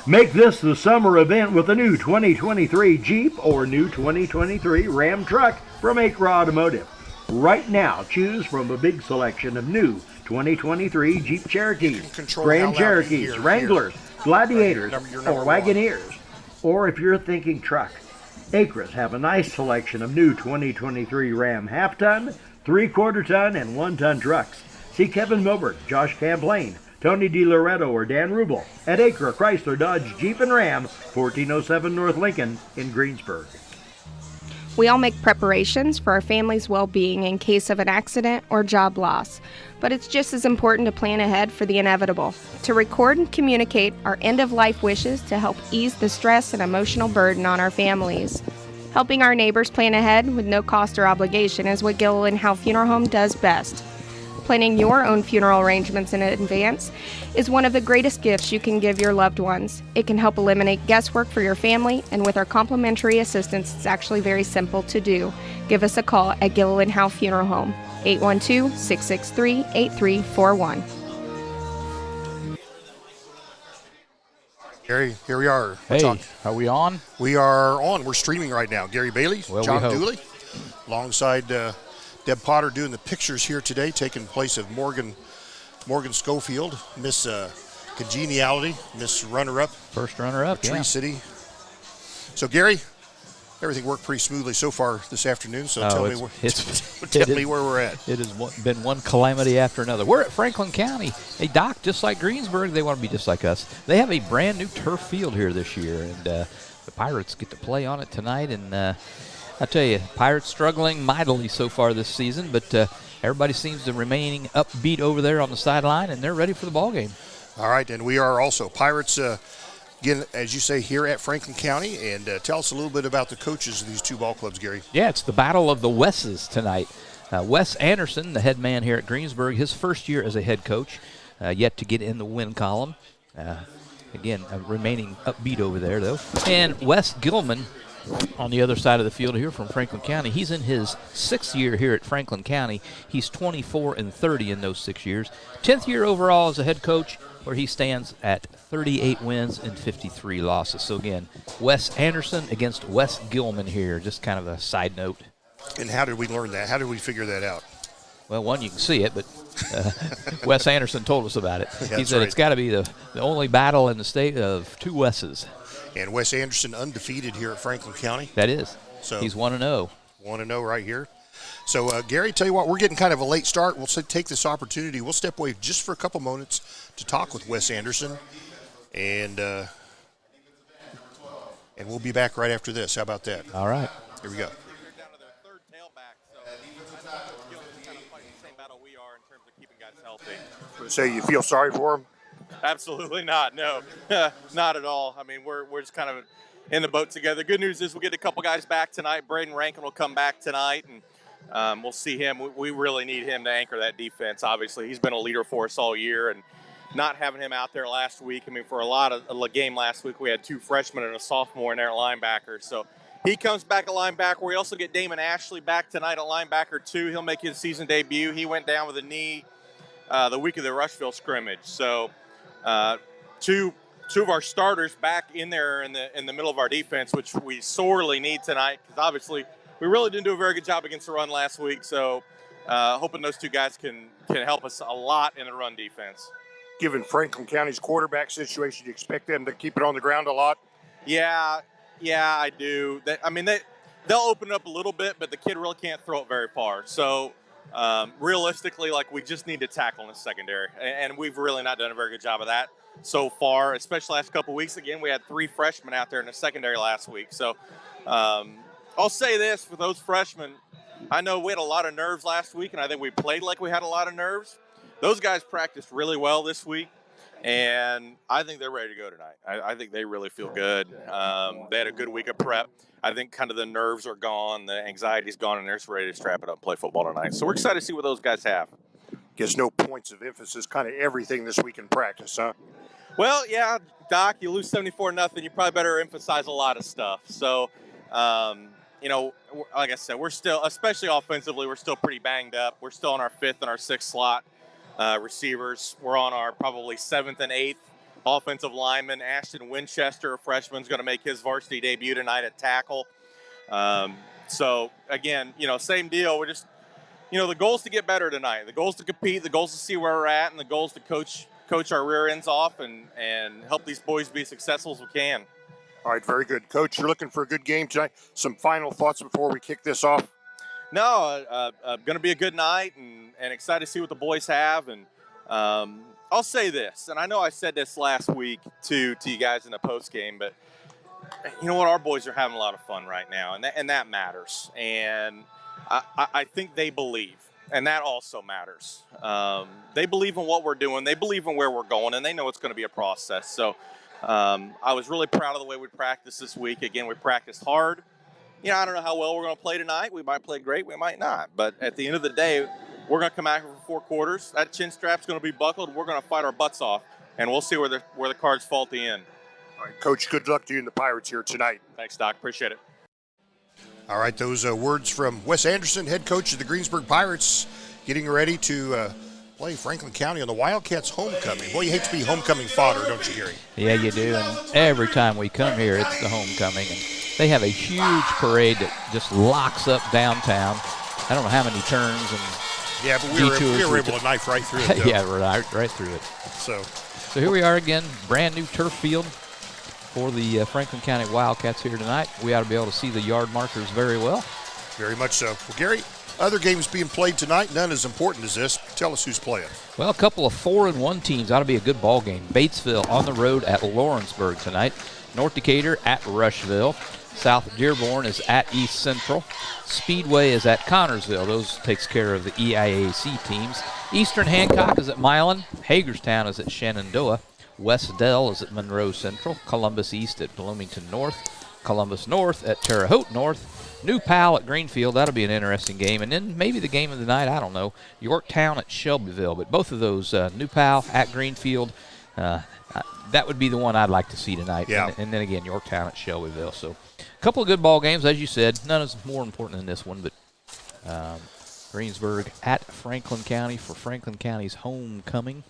Make this the summer event with a new 2023 Jeep or new 2023 Ram truck from Acre Automotive. Right now, choose from a big selection of new 2023 Jeep Cherokees, Grand Cherokees, Wranglers, Gladiators, or Wagoneers. Or if you're thinking truck, Acres have a nice selection of new 2023 Ram half-ton, 3/4-ton, and 1-ton trucks. See Kevin Milberg, Josh Camplain, Tony DiLoretto, or Dan Rubel at Acre Chrysler Dodge Jeep and Ram, 1407 North Lincoln in Greensburg. We all make preparations for our family's well-being in case of an accident or job loss, but it's just as important to plan ahead for the inevitable, to record and communicate our end-of-life wishes to help ease the stress and emotional burden on our families. Helping our neighbors plan ahead with no cost or obligation is what Gilliland Howe Funeral Home does best. Planning your own funeral arrangements in advance is one of the greatest gifts you can give your loved ones. It can help eliminate guesswork for your family, and with our complimentary assistance, it's actually very simple to do. Give us a call at Gilliland Howe Funeral Home, 812-663-8341. Gary, here we are. Hey, are we on? We are on. We're streaming right now. Gary Bailey, John Dooley, alongside Deb Potter doing the pictures here today, taking place of Morgan Schofield, Miss Congeniality, Miss Runner-Up. First runner-up, Tree City. So, Gary, everything worked pretty smoothly so far this afternoon, so tell me where we're at. It has been one calamity after another. We're at Frankllin County. Hey, Doc, just like Greensburg, they want to be just like us. They have a brand-new turf field here this year, and the Pirates get to play on it tonight, and I tell you, Pirates struggling mightily so far this season, but everybody seems to remaining upbeat over there on the sideline, and they're ready for the ball game. All right, and we are also. Pirates, again, as you say, here at Frankllin County, and tell us a little bit about the coaches of these two ball clubs, Gary. Yeah, it's the battle of the Wesses tonight. Wes Anderson, the head man here at Greensburg, his first year as a head coach, yet to get in the win column. Again, remaining upbeat over there, though. And Wes Gilman, on the other side of the field here from Frankllin County. He's in his 6th year here at Frankllin County. He's 24-30 in those 6 years. 10th year overall as a head coach, where he stands at 38 wins and 53 losses. So again, Wes Anderson against Wes Gilman here, just kind of a side note. And how did we learn that? How did we figure that out? Well, one, you can see it, but Wes Anderson told us about it. He said It's got to be the only battle in the state of two Wesses. And Wes Anderson undefeated here at Frankllin County. That is. So he's 1-0. 1-0 right here. So, Gary, tell you what, we're getting kind of a late start. We'll take this opportunity. We'll step away just for a couple moments to talk with Wes Anderson. And we'll be back right after this. How about that? All right. Here we go. So you feel sorry for him? Absolutely not. No, not at all. I mean, we're just kind of in the boat together. Good news is we'll get a couple guys back tonight. Braden Rankin will come back tonight, and we'll see him. We really need him to anchor that defense. Obviously, he's been a leader for us all year, and not having him out there last week. I mean, for a lot of the game last week, we had 2 freshmen and a sophomore in there at linebacker. So he comes back at linebacker. We also get Damon Ashley back tonight at linebacker too. He'll make his season debut. He went down with a knee the week of the Rushville scrimmage. So two of our starters back in there in the middle of our defense, which we sorely need tonight, because obviously we really didn't do a very good job against the run last week. So hoping those two guys can help us a lot in the run defense. Given Frankllin County's quarterback situation, you expect them to keep it on the ground a lot? Yeah, I do. They'll open it up a little bit, but the kid really can't throw it very far. So realistically, we just need to tackle in the secondary, and we've really not done a very good job of that so far, especially last couple of weeks. Again, we had 3 freshmen out there in the secondary last week. So I'll say this for those freshmen. I know we had a lot of nerves last week, and I think we played like we had a lot of nerves. Those guys practiced really well this week, and I think they're ready to go tonight. I think they really feel good. They had a good week of prep. I think kind of the nerves are gone, the anxiety's gone, and they're just ready to strap it up and play football tonight. So we're excited to see what those guys have. Guess no points of emphasis, kind of everything this week in practice, huh? Well, yeah, Doc, you lose 74-0, you probably better emphasize a lot of stuff. So, like I said, we're still, especially offensively, we're still pretty banged up. We're still on our 5th and our 6th slot receivers. We're on our probably 7th and 8th offensive lineman. Ashton Winchester, a freshman, is going to make his varsity debut tonight at tackle. So, again, same deal. We're just, the goal is to get better tonight. The goal is to compete. The goal is to see where we're at. And the goal is to coach our rear ends off and help these boys be as successful as we can. All right, very good. Coach, you're looking for a good game tonight. Some final thoughts before we kick this off? No, going to be a good night and excited to see what the boys have. And I'll say this, and I know I said this last week to you guys in the post game, but you know what? Our boys are having a lot of fun right now, and that matters. And I think they believe, and that also matters. They believe in what we're doing. They believe in where we're going, and they know it's going to be a process. So I was really proud of the way we practiced this week. Again, we practiced hard. I don't know how well we're going to play tonight. We might play great. We might not. But at the end of the day, we're going to come out here for 4 quarters. That chin strap's going to be buckled. We're going to fight our butts off, and we'll see where the cards fall at the end. All right, Coach, good luck to you and the Pirates here tonight. Thanks, Doc. Appreciate it. All right, those words from Wes Anderson, head coach of the Greensburg Pirates, getting ready to play Franklin County on the Wildcats homecoming. Boy, you hate to be homecoming fodder, don't you, Gary? Yeah, you do. And every time we come here, it's the homecoming. And they have a huge parade that just locks up downtown. I don't know how many turns and yeah, but we were able to knife right through it, though. Yeah, right through it. So here we are again, brand new turf field for the Franklin County Wildcats here tonight. We ought to be able to see the yard markers very well. Very much so. Well, Gary, other games being played tonight, none as important as this. Tell us who's playing. Well, a couple of 4-1 teams. Ought to be a good ball game. Batesville on the road at Lawrenceburg tonight. North Decatur at Rushville. South Dearborn is at East Central. Speedway is at Connorsville. Those takes care of the EIAC teams. Eastern Hancock is at Milan. Hagerstown is at Shenandoah. West Dell is at Monroe Central. Columbus East at Bloomington North. Columbus North at Terre Haute North. New Pal at Greenfield. That'll be an interesting game. And then maybe the game of the night, I don't know, Yorktown at Shelbyville. But both of those, New Pal at Greenfield, that would be the one I'd like to see tonight. Yeah. And then again, Yorktown at Shelbyville. So a couple of good ball games, as you said. None is more important than this one, but Greensburg at Franklin County for Franklin County's homecoming.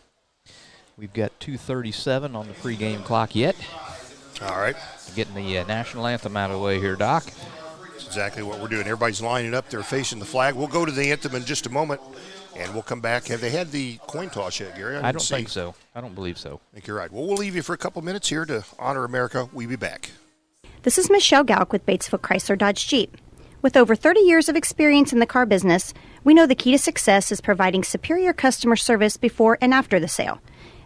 We've got 2:37 on the pregame clock yet. All right. Getting the national anthem out of the way here, Doc. That's exactly what we're doing. Everybody's lining up. They're facing the flag. We'll go to the anthem in just a moment, and we'll come back. Have they had the coin toss yet, Gary? I don't think so. I don't believe so. I think you're right. Well, we'll leave you for a couple minutes here to honor America. We'll be back. This is Michelle Gauk with Batesville Chrysler Dodge Jeep. With over 30 years of experience in the car business, we know the key to success is providing superior customer service before and after the sale.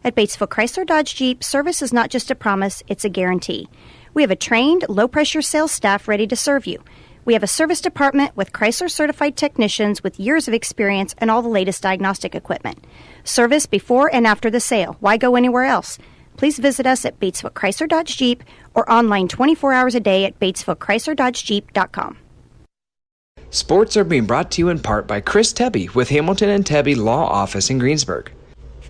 At Batesville Chrysler Dodge Jeep, service is not just a promise, it's a guarantee. We have a trained, low-pressure sales staff ready to serve you. We have a service department with Chrysler-certified technicians with years of experience and all the latest diagnostic equipment. Service before and after the sale. Why go anywhere else? Please visit us at Batesville Chrysler Dodge Jeep or online 24 hours a day at BatesvilleChryslerDodgeJeep.com. Sports are being brought to you in part by Chris Tebby with Hamilton and Tebby Law Office in Greensburg.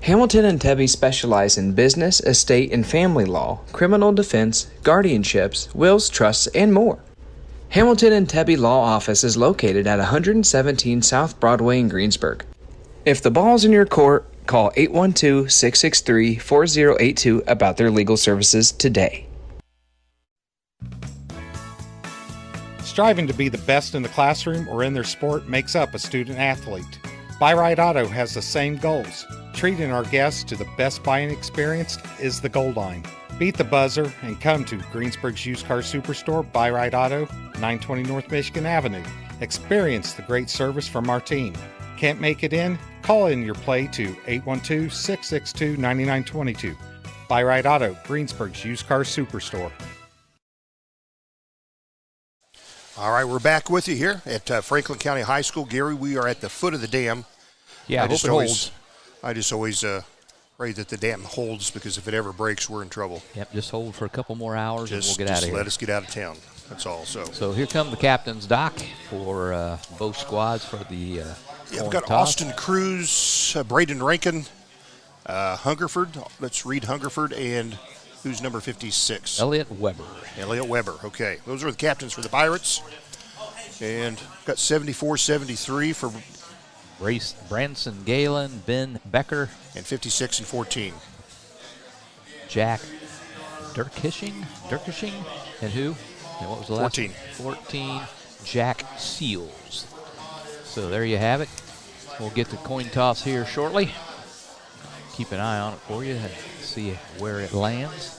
Hamilton and Tebby specialize in business, estate, and family law, criminal defense, guardianships, wills, trusts, and more. Hamilton and Tebby Law Office is located at 117 South Broadway in Greensburg. If the ball's in your court, call 812-663-4082 about their legal services today. Striving to be the best in the classroom or in their sport makes up a student athlete. Buy Right Auto has the same goals. Treating our guests to the best buying experience is the goal line. Beat the buzzer and come to Greensburg's used car superstore, Buy Right Auto, 920 North Michigan Avenue. Experience the great service from our team. Can't make it in? Call in your play to 812-662-9922. Buy Right Auto, Greensburg's used car superstore. All right, we're back with you here at Franklin County High School. Gary, we are at the foot of the dam. Yeah, I hope it holds. I just always pray that the dam holds, because if it ever breaks, we're in trouble. Yep, just hold for a couple more hours and we'll get out of here. Let us get out of town. That's all. So here come the captains, Doc, for both squads for the we've got toss. Austin Cruz, Braden Rankin, Hungerford. Let's read Hungerford, and who's number 56? Elliot Weber. Elliot Weber. Okay, those are the captains for the Pirates. And got 74-73 for Branson Galen, Ben Becker. And 56 and 14. Jack Dirkishing, and who? And what was the last 14. one? 14, Jack Seals. So there you have it. We'll get the coin toss here shortly. Keep an eye on it for you and see where it lands.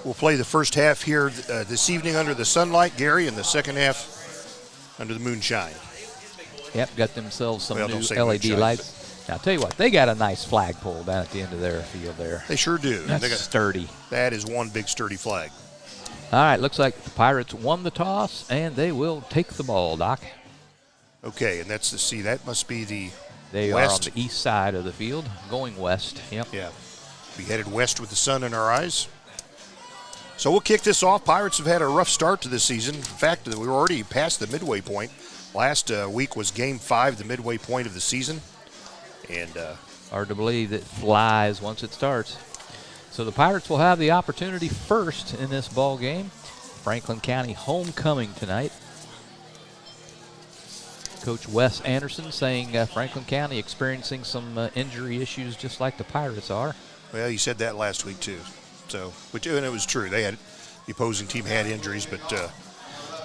We'll play the first half here this evening under the sunlight, Gary, and the second half under the moonshine. Yep, got themselves some Well, new don't say LED moonshine, lights. Now, I'll tell you what, they got a nice flagpole down at the end of their field there. They sure do. That's They got, sturdy. that is one big sturdy flag. All right, looks like the Pirates won the toss, and they will take the ball, Doc. Okay, and that's that must be the They west. are on the east side of the field, going west. Yep. Yeah, we headed west with the sun in our eyes. So we'll kick this off. Pirates have had a rough start to this season. In fact, we were already past the midway point. Last week was Game 5, the midway point of the season. And hard to believe it flies once it starts. So the Pirates will have the opportunity first in this ball game. Franklin County homecoming tonight. Coach Wes Anderson saying Franklin County experiencing some injury issues just like the Pirates are. well, you said that last week too. So, and it was true. The opposing team had injuries, but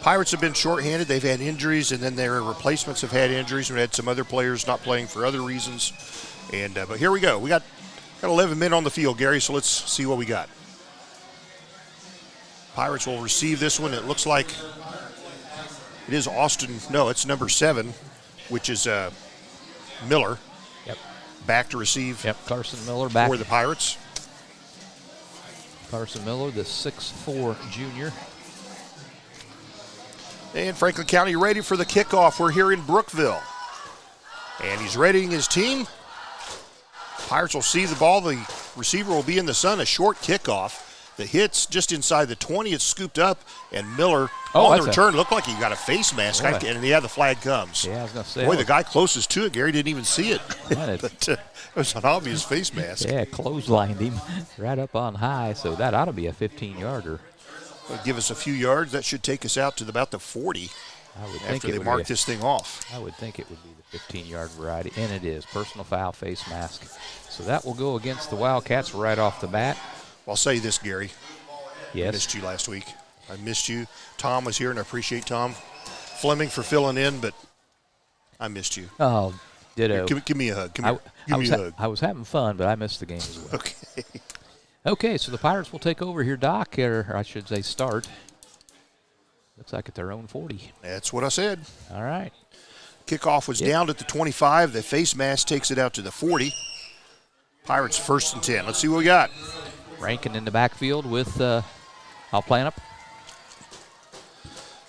Pirates have been shorthanded. They've had injuries, and then their replacements have had injuries. We had some other players not playing for other reasons. And but here we go. We got 11 men on the field, Gary. So let's see what we got. Pirates will receive this one. It looks like it is Austin. No, it's number 7, which is Miller. Yep. Back to receive. Yep. Carson Miller back for the Pirates. Carson Miller, the 6'4" junior. And Franklin County ready for the kickoff. We're here in Brookville. And he's readying his team. Pirates will see the ball. The receiver will be in the sun. A short kickoff. The hit's just inside the 20. It's scooped up. And Miller on the return looked like he got a face mask. And the flag comes. Yeah, I was going to say. Boy, the guy closest to it, Gary, didn't even see it. But, it was an obvious face mask. Yeah, clotheslined him right up on high. So that ought to be a 15-yarder. Give us a few yards. That should take us out to about the 40 after they mark this thing off. I would think it would be the 15-yard variety, and it is. Personal foul, face mask. So that will go against the Wildcats right off the bat. I'll say this, Gary. Yes. I missed you last week. I missed you. Tom was here, and I appreciate Tom Fleming for filling in, but I missed you. Oh, ditto. Give me a hug. Give me a hug. I was having fun, but I missed the game as well. Okay. Okay, so the Pirates will take over here, Doc, or I should say start. Looks like at their own 40. That's what I said. All right. Kickoff was down at the 25. The face mask takes it out to the 40. Pirates 1st and 10. Let's see what we got. Rankin in the backfield with Planup.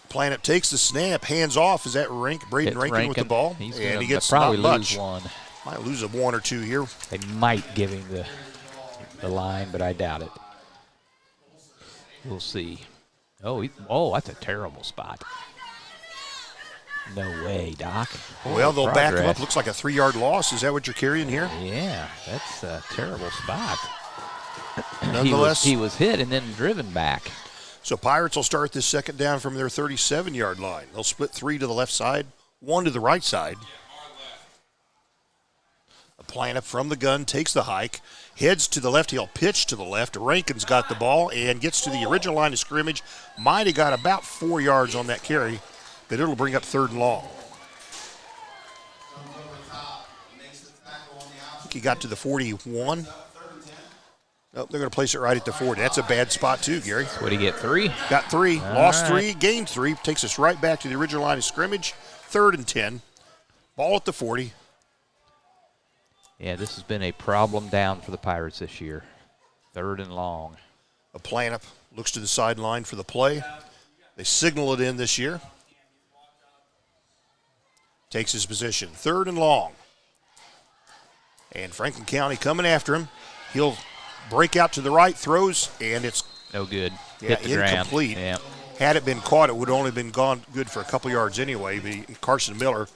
Planup takes the snap, hands off. Is that Braden Rankin with the ball? He's and he gets probably not lose much. one. Might lose a 1 or 2 here. They might give him the line, but I doubt it. We'll see. Oh, that's a terrible spot. No way, Doc. Well, they'll back him up. Looks like a 3-yard loss. Is that what you're carrying here? Yeah, that's a terrible spot. Nonetheless, he was hit and then driven back. So Pirates will start this second down from their 37-yard line. They'll split 3 to the left side, 1 to the right side. Planup from the gun, takes the hike, heads to the left. He'll pitch to the left. Rankin's got the ball and gets to the original line of scrimmage. Might have got about 4 yards on that carry, but it'll bring up 3rd and long. I think he got to the 41. Oh, they're going to place it right at the 40. That's a bad spot too, Gary. What did he get, 3? Got 3, lost 3, gained 3. Takes us right back to the original line of scrimmage. 3rd and 10. Ball at the 40. Yeah, this has been a problem down for the Pirates this year. 3rd and long. A Planup looks to the sideline for the play. They signal it in this year. Takes his position. 3rd and long. And Franklin County coming after him. He'll break out to the right, throws, and it's no good. Yeah, hit the incomplete. ground. Yeah. Had it been caught, it would have only been good for a couple yards anyway. But Carson Miller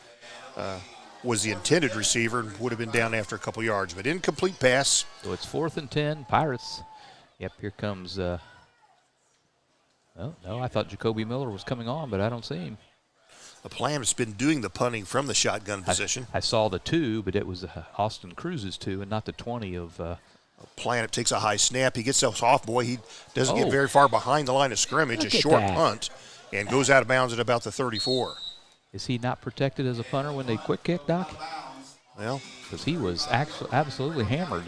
was the intended receiver and would have been down after a couple yards. But incomplete pass. So it's 4th and 10. Pirates. Yep, here comes. Oh, no, I thought Jacoby Miller was coming on, but I don't see him. The plan has been doing the punting from the shotgun position. I saw the 2, but it was Austin Cruz's 2 and not the 20 of Planet takes a high snap. He gets us off, boy. He doesn't get Oh. very far behind the line of scrimmage. Look A at short that. punt and goes out of bounds at about the 34. Is he not protected as a punter when they quick kick, Doc? Well, Because he was actually absolutely hammered.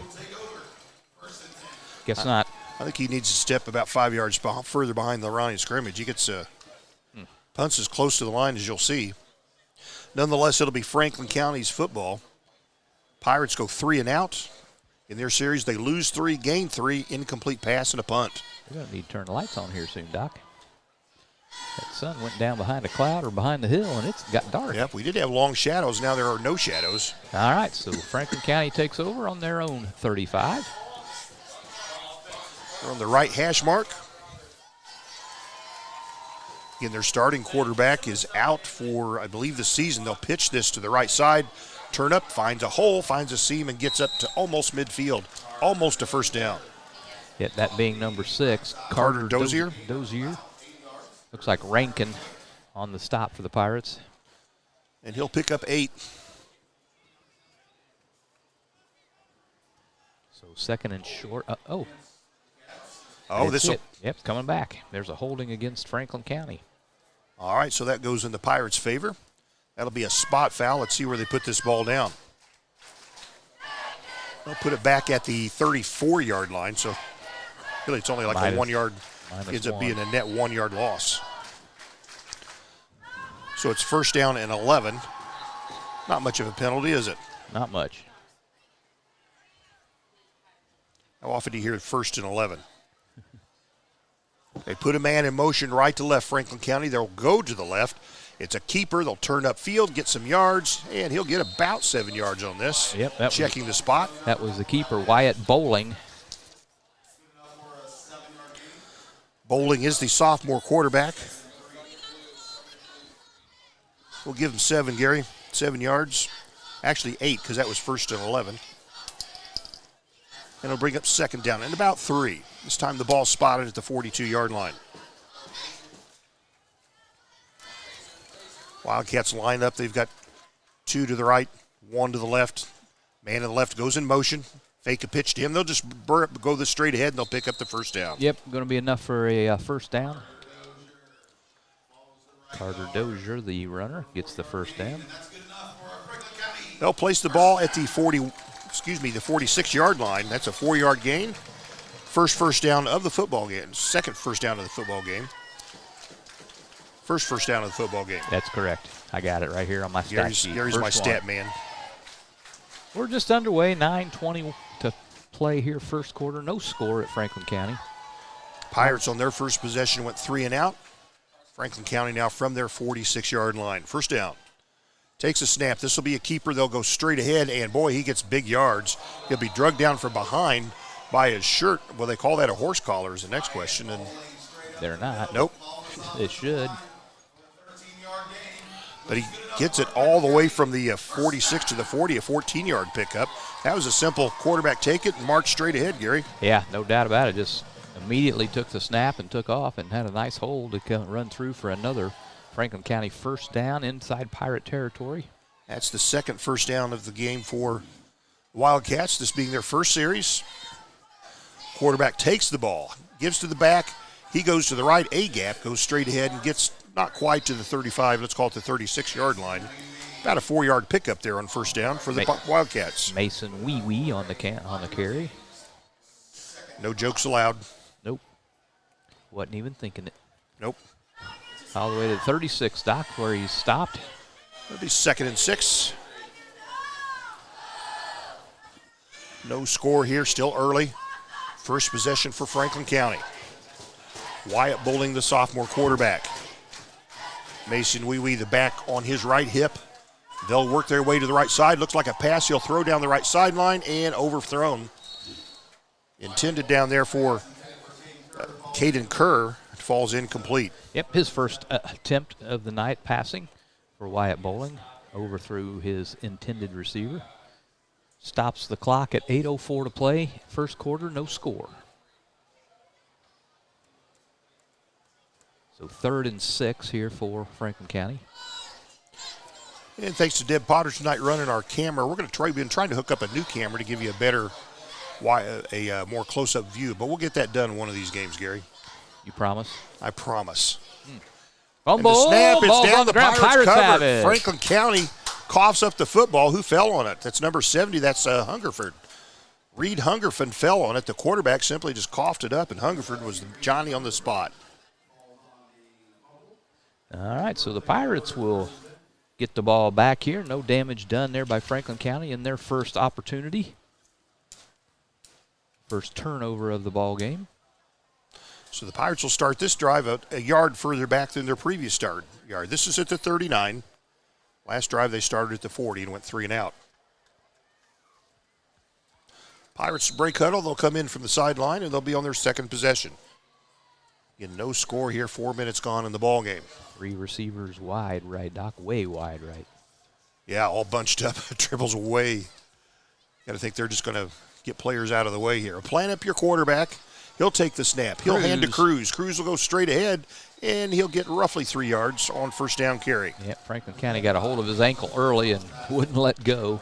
Guess not. I think he needs to step about 5 yards further behind the line of scrimmage. He gets punts as close to the line as you'll see. Nonetheless, it'll be Franklin County's football. Pirates go 3 and out. In their series, they lose 3, gain 3, incomplete pass, and a punt. We're going to need to turn the lights on here soon, Doc. That sun went down behind a cloud or behind the hill, and it's got dark. Yep, we did have long shadows. Now there are no shadows. All right, so Franklin County takes over on their own 35. They're on the right hash mark. Again, their starting quarterback is out for, I believe, the season. They'll pitch this to the right side, turn up, finds a hole, finds a seam, and gets up to almost midfield, almost a first down. Yeah, that being number 6, Carter Dozier. Dozier. Looks like Rankin on the stop for the Pirates. And he'll pick up 8. So second and short. Oh, That's this will. it. Yep, coming back. There's a holding against Franklin County. All right, so that goes in the Pirates' favor. That'll be a spot foul. Let's see where they put this ball down. They'll put it back at the 34-yard line, so really it's only like a 1 yard. Ends up being a net 1 yard loss. So it's first down and 11. Not much of a penalty, is it? Not much. How often do you hear first and 11? They put a man in motion right to left, Franklin County. They'll go to the left. It's a keeper. They'll turn upfield, get some yards, and he'll get about 7 yards on this. Yep. Checking the spot. That was the keeper, Wyatt Bowling. Bowling is the sophomore quarterback. We'll give him 7, Gary. 7 yards. Actually 8, because that was first and 11. And it'll bring up second down and about 3. This time the ball spotted at the 42-yard line. Wildcats line up. They've got 2 to the right, 1 to the left. Man to the left goes in motion. Fake a pitch to him. They'll just go this straight ahead, and they'll pick up the first down. Yep, going to be enough for a first down. Carter Dozier, the runner, gets the first down. They'll place the ball at the 46-yard line. That's a 4-yard gain. First down of the football game. Second first down of the football game. First down of the football game. That's correct. I got it right here on my stat sheet. Gary's my stat man. We're just underway. 9:20 to play here, first quarter. No score at Franklin County. Pirates on their first possession went 3 and out. Franklin County now from their 46-yard line. First down. Takes a snap. This will be a keeper. They'll go straight ahead, and boy, he gets big yards. He'll be drugged down from behind by his shirt. Well, they call that a horse collar is the next question. And they're not. Nope. It should. But he gets it all the way from the 46 to the 40, a 14-yard pickup. That was a simple quarterback take it and march straight ahead, Gary. Yeah, no doubt about it. Just immediately took the snap and took off and had a nice hold to come run through for another Franklin County first down inside Pirate territory. That's the second first down of the game for Wildcats, this being their first series. Quarterback takes the ball, gives to the back. He goes to the right, A-gap, goes straight ahead and gets not quite to the 35, let's call it the 36-yard line. About a 4-yard pickup there on first down for the Wildcats. Mason Wee on the carry. No jokes allowed. Nope. Wasn't even thinking it. Nope. All the way to the 36, Doc, where he's stopped. It'll be 2nd and 6. No score here, still early. First possession for Franklin County. Wyatt Bowling, the sophomore quarterback. Mason Wee, the back on his right hip. They'll work their way to the right side. Looks like a pass. He'll throw down the right sideline and overthrown. Intended down there for Caden Kerr. It falls incomplete. Yep, his first attempt of the night passing for Wyatt Bowling. Overthrew his intended receiver. Stops the clock at 8:04 to play. First quarter, no score. So 3rd and 6 here for Franklin County. And thanks to Deb Potter tonight running our camera. We're going to try. We've been trying to hook up a new camera to give you a better a more close-up view. But we'll get that done in one of these games, Gary. You promise? I promise. Fumble. And the snap, it's Ball's down. on The ground. Pirates cover have it. it. Franklin County coughs up the football. Who fell on it? That's number 70. That's Hungerford. Reed Hungerford fell on it. The quarterback simply just coughed it up, and Hungerford was Johnny on the spot. All right, so the Pirates will get the ball back here. No damage done there by Franklin County in their first opportunity. First turnover of the ball game. So the Pirates will start this drive a yard further back than their previous start yard. This is at the 39. Last drive they started at the 40 and went 3 and out. Pirates break huddle. They'll come in from the sideline, and they'll be on their second possession. Again, no score here. 4 minutes gone in the ball game. 3 receivers wide right, Doc. Way wide right. Yeah, all bunched up. Dribbles away. Got to think they're just going to get players out of the way here. Plan up your quarterback. He'll take the snap. He'll hand to Cruz. Cruz will go straight ahead, and he'll get roughly 3 yards on first down carry. Yeah, Franklin County got a hold of his ankle early and wouldn't let go.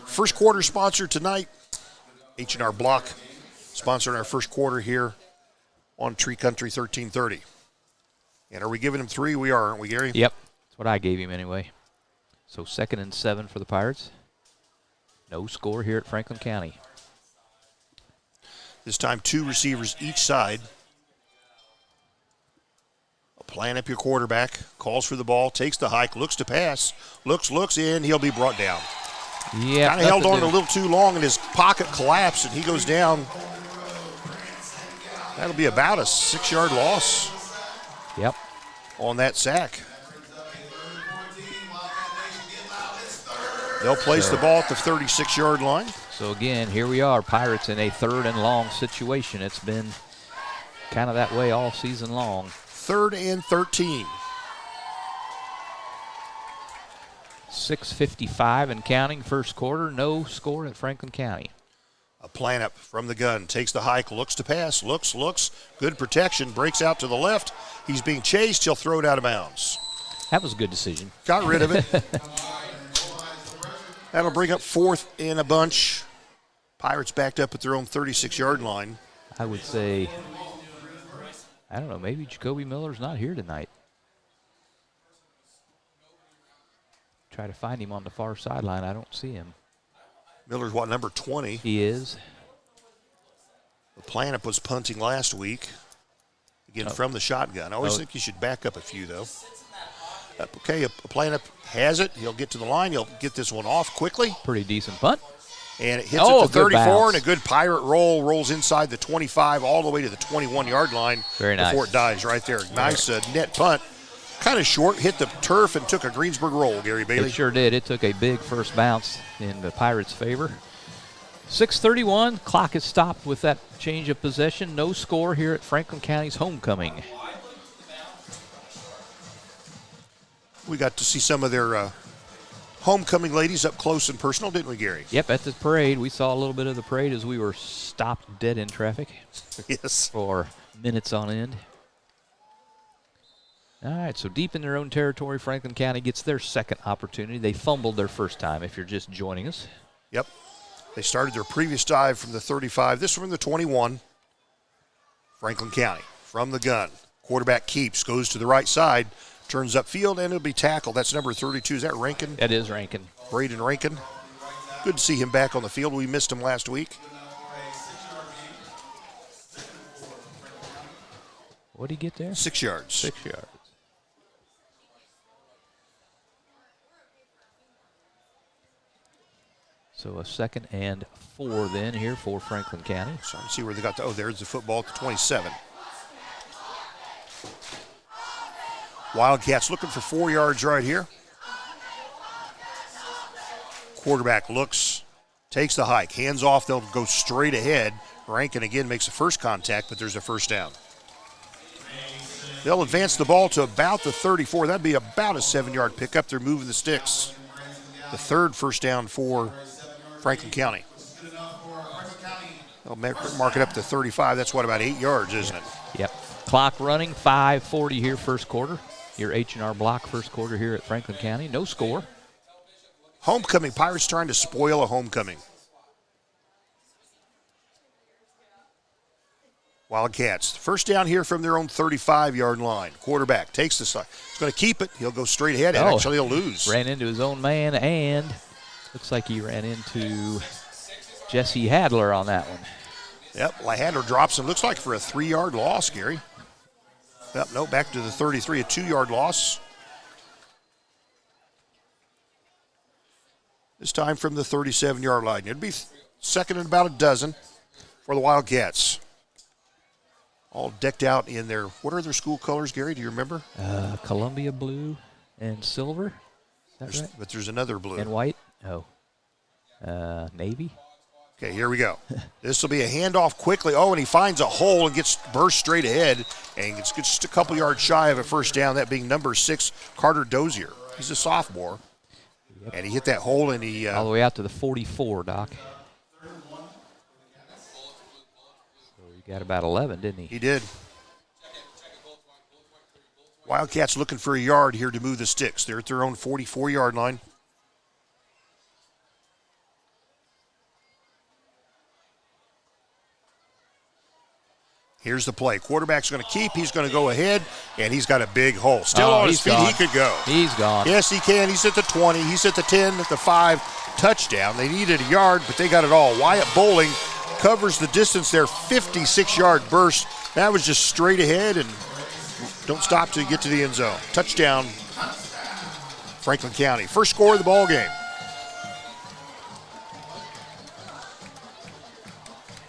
First quarter sponsor tonight, H&R Block, sponsoring our first quarter here on Tree Country 1330. And are we giving him 3? We are, aren't we, Gary? Yep, that's what I gave him anyway. So 2nd and 7 for the Pirates. No score here at Franklin County. This time 2 receivers each side. Plan up your quarterback, calls for the ball, takes the hike, looks to pass, looks, and he'll be brought down. Yeah, kind of held on a little too long, and his pocket collapsed, and he goes down. That'll be about a 6-yard loss. Yep. On that sack. They'll place the ball at the 36-yard line. So again, here we are, Pirates in a 3rd and long situation. It's been kind of that way all season long. 3rd and 13. 6:55 and counting, first quarter. No score at Franklin County. A plan up from the gun, takes the hike, looks to pass, looks, good protection, breaks out to the left. He's being chased, he'll throw it out of bounds. That was a good decision. Got rid of it. That'll bring up 4th in a bunch. Pirates backed up at their own 36-yard line. I would say, I don't know, maybe Jacoby Miller's not here tonight. Try to find him on the far sideline. I don't see him. Miller's what, number 20? He is. The Planup was punting last week. Again, from the shotgun. I always think you should back up a few, though. Okay, a Planup has it. He'll get to the line. He'll get this one off quickly. Pretty decent punt. And it hits at the 34, and a good Pirate roll. Rolls inside the 25 all the way to the 21-yard line. Very nice. Before it dies right there. Nice net punt. Kind of short, hit the turf, and took a Greensburg roll, Gary Bailey. It sure did. It took a big first bounce in the Pirates' favor. 6:31, clock is stopped with that change of possession. No score here at Franklin County's homecoming. We got to see some of their homecoming ladies up close and personal, didn't we, Gary? Yep, at the parade. We saw a little bit of the parade as we were stopped dead in traffic. Yes. For minutes on end. All right, so deep in their own territory, Franklin County gets their second opportunity. They fumbled their first time, if you're just joining us. Yep. They started their previous dive from the 35. This from the 21. Franklin County from the gun. Quarterback keeps, goes to the right side, turns upfield, and it'll be tackled. That's number 32. Is that Rankin? That is Rankin. Braden Rankin. Good to see him back on the field. We missed him last week. What did he get there? 6 yards. 6 yards. So a 2nd and 4 then here for Franklin County. So let's see where they got the, there's the football at the 27. Wildcats looking for 4 yards right here. Quarterback looks, takes the hike, hands off, they'll go straight ahead. Rankin again makes the first contact, but there's a first down. They'll advance the ball to about the 34. That'd be about a 7-yard pickup. They're moving the sticks. The 3rd first down for Franklin County. They'll mark it up to 35. That's what, about 8 yards, isn't it? Yep. Clock running, 5:40 here first quarter. Your H&R Block first quarter here at Franklin County. No score. Homecoming. Pirates trying to spoil a homecoming. Wildcats. First down here from their own 35-yard line. Quarterback takes the side. He's going to keep it. He'll go straight ahead. And actually, he'll lose. Ran into his own man, and looks like he ran into Jesse Hadler on that one. Yep, Hadler drops him. Looks like for a 3-yard loss, Gary. Yep, no, back to the 33, a 2-yard loss. This time from the 37-yard line. It'd be second and about a dozen for the Wildcats. All decked out in their, what are their school colors, Gary? Do you remember? Columbia blue and silver. Is that right? But there's another blue. And white? Oh. Navy? Okay, here we go. This will be a handoff quickly. Oh, and he finds a hole and gets burst straight ahead and gets just a couple yards shy of a first down, that being number 6, Carter Dozier. He's a sophomore. Yep. And he hit that hole and he... all the way out to the 44, Doc. So he got about 11, didn't he? He did. Wildcats looking for a yard here to move the sticks. They're at their own 44-yard line. Here's the play. Quarterback's going to keep. He's going to go ahead, and he's got a big hole. Still on his feet. Gone. He could go. He's gone. Yes, he can. He's at the 20. He's at the 10, at the 5. Touchdown. They needed a yard, but they got it all. Wyatt Bowling covers the distance there. 56-yard burst. That was just straight ahead, and don't stop till you get to the end zone. Touchdown, Franklin County. First score of the ball game.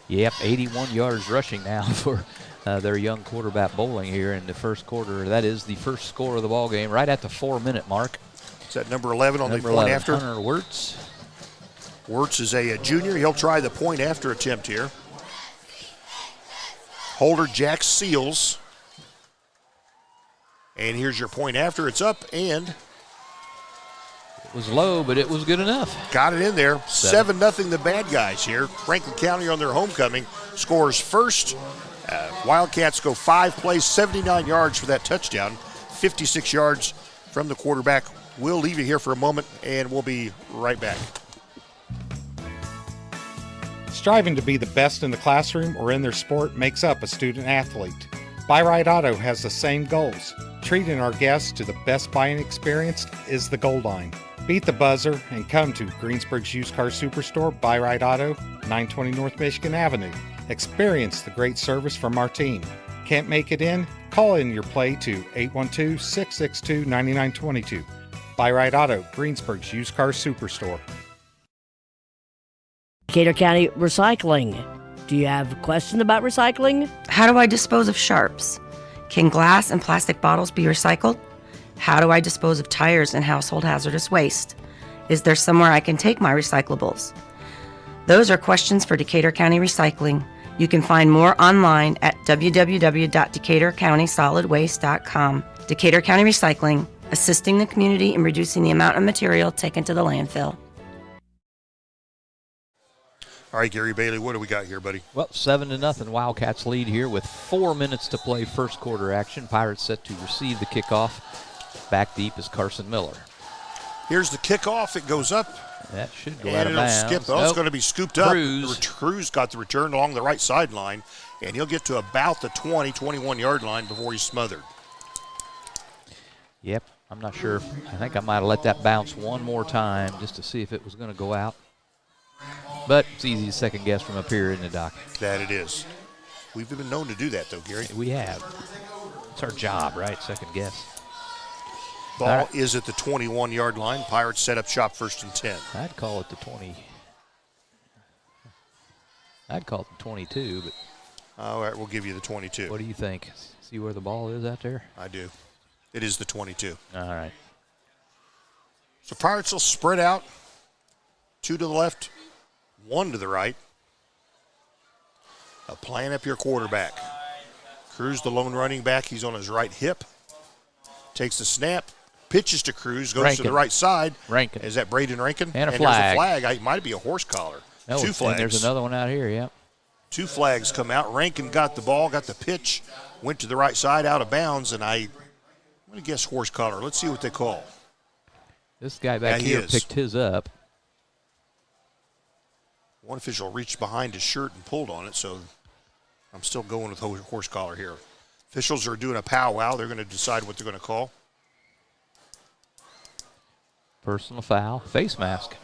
Yep, 81 yards rushing now for their young quarterback Bowling here in the first quarter. That is the first score of the ball game, right at the 4-minute mark. Is that number 11 on the point after? Hunter Wirtz. Wirtz is a junior. He'll try the point after attempt here. Holder Jack Seals. And here's your point after. It's up and... It was low, but it was good enough. Got it in there. 7-0 the bad guys here. Franklin County on their homecoming scores first. Wildcats go 5 plays, 79 yards for that touchdown. 56 yards from the quarterback. We'll leave you here for a moment, and we'll be right back. Striving to be the best in the classroom or in their sport makes up a student athlete. Buy Right Auto has the same goals. Treating our guests to the best buying experience is the goal line. Beat the buzzer and come to Greensburg's Used Car Superstore, Buy Right Auto, 920 North Michigan Avenue. Experience the great service from our team. Can't make it in? Call in your play to 812-662-9922. Buy Right Auto, Greensburg's Used Car Superstore. Decatur County Recycling. Do you have a question about recycling? How do I dispose of sharps? Can glass and plastic bottles be recycled? How do I dispose of tires and household hazardous waste? Is there somewhere I can take my recyclables? Those are questions for Decatur County Recycling. You can find more online at www.decaturcountysolidwaste.com. Decatur County Recycling, assisting the community in reducing the amount of material taken to the landfill. All right, Gary Bailey, what do we got here, buddy? Well, 7-0 Wildcats lead here with 4 minutes to play first quarter action. Pirates set to receive the kickoff. Back deep is Carson Miller. Here's the kickoff. It goes up. That should go and out of bounds. Skip. Oh, it's going to be scooped up. Cruz got the return along the right sideline, and he'll get to about the 20, 21-yard line before he's smothered. Yep, I'm not sure. I think I might have let that bounce one more time just to see if it was going to go out. But it's easy to second guess from up here in the dock. That it is. We've been known to do that, though, Gary. We have. It's our job, right? Second guess. Ball is at the 21-yard line. Pirates set up shop first and 10. I'd call it the 20. I'd call it the 22, but. All right, we'll give you the 22. What do you think? See where the ball is out there? I do. It is the 22. All right. So Pirates will spread out. 2 to the left, 1 to the right. Playing up your quarterback. Cruz, the lone running back, he's on his right hip. Takes the snap, pitches to Cruz, goes to the right side. Rankin. Is that Braden Rankin? And a flag. There's a flag. It might be a horse collar. No, 2 flags. And there's another one out here, yeah. 2 flags come out. Rankin got the ball, got the pitch, went to the right side out of bounds, and I'm going to guess horse collar. Let's see what they call. This guy back here picked his up. One official reached behind his shirt and pulled on it, so I'm still going with horse collar here. Officials are doing a powwow. They're going to decide what they're going to call. Personal foul, face mask.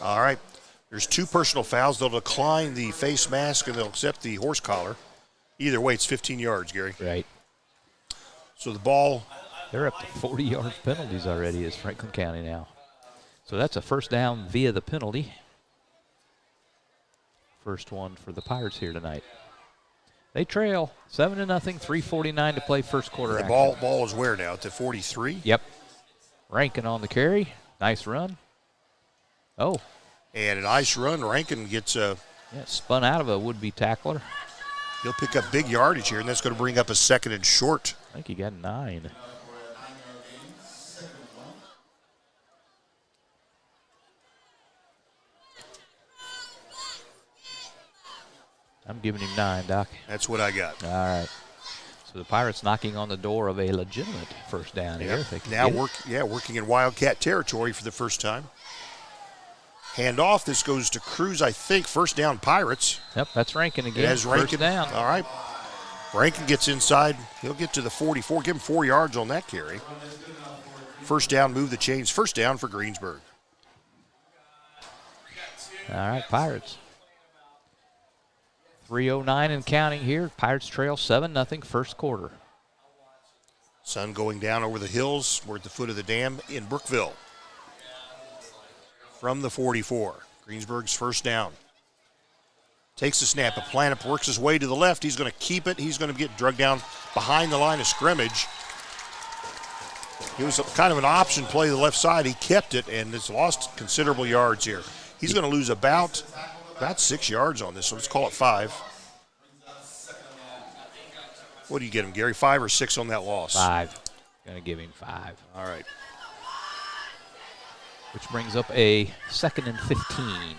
All right. There's 2 personal fouls. They'll decline the face mask and they'll accept the horse collar. Either way, it's 15 yards, Gary. Right. So the ball. They're up to 40-yard penalties already as Franklin County now. So that's a first down via the penalty. First one for the Pirates here tonight. They trail 7-0, 3:49 to play first quarter. The ball is where now? At the 43? Yep. Rankin on the carry. Nice run. Oh. And a nice run. Rankin gets spun out of a would-be tackler. He'll pick up big yardage here, and that's going to bring up a 2nd and short. I think he got 9. I'm giving him 9, Doc. That's what I got. All right. So the Pirates knocking on the door of a legitimate first down here. Now working in Wildcat territory for the first time. Handoff. This goes to Cruz, I think. First down, Pirates. Yep, that's Rankin again. It has Rankin. First down. All right. Rankin gets inside. He'll get to the 44. Give him 4 yards on that carry. First down, move the chains. First down for Greensburg. All right, Pirates. 3:09 and counting here. Pirates trail 7-0 first quarter. Sun going down over the hills. We're at the foot of the dam in Brookville. From the 44. Greensburg's first down. Takes the snap. Planup works his way to the left. He's going to keep it. He's going to get drugged down behind the line of scrimmage. It was kind of an option play to the left side. He kept it and has lost considerable yards here. He's going to lose about 6 yards on this, so let's call it 5. What do you get him, Gary? 5 or 6 on that loss? 5. Going to give him 5. All right. Which brings up a 2nd and 15.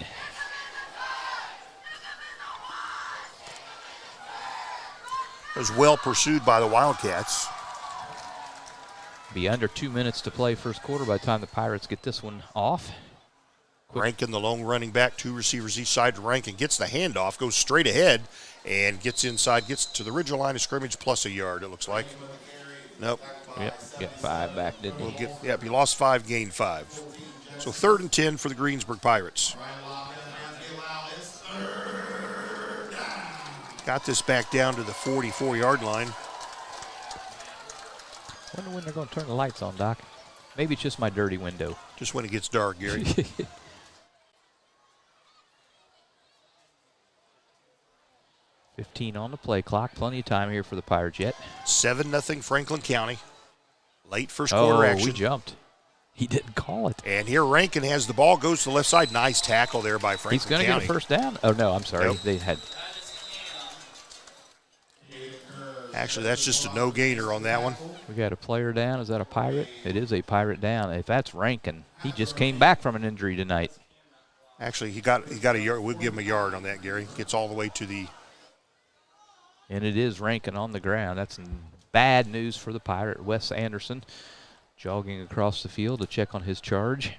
It was well pursued by the Wildcats. Be under 2 minutes to play first quarter by the time the Pirates get this one off. Rankin, the lone running back, 2 receivers each side. Rankin gets the handoff, goes straight ahead, and gets inside, gets to the original line of scrimmage plus a yard, it looks like. Nope. Yep, get 5 back, didn't he? He lost 5, gained 5. So 3rd and 10 for the Greensburg Pirates. Got this back down to the 44-yard line. Wonder when they're going to turn the lights on, Doc. Maybe it's just my dirty window. Just when it gets dark, Gary. 15 on the play clock. Plenty of time here for the Pirates yet. 7-0 Franklin County. Late first quarter action. We jumped. He didn't call it. And here Rankin has the ball, goes to the left side. Nice tackle there by Franklin County. He's going to get a first down. Oh, no, I'm sorry. Nope. They had. Actually, that's just a no-gainer on that one. We got a player down. Is that a Pirate? It is a Pirate down. If that's Rankin, he just came back from an injury tonight. Actually, he got a yard. We'll give him a yard on that, Gary. Gets all the way to the. And it is Rankin on the ground. That's bad news for the Pirate. Wes Anderson jogging across the field to check on his charge.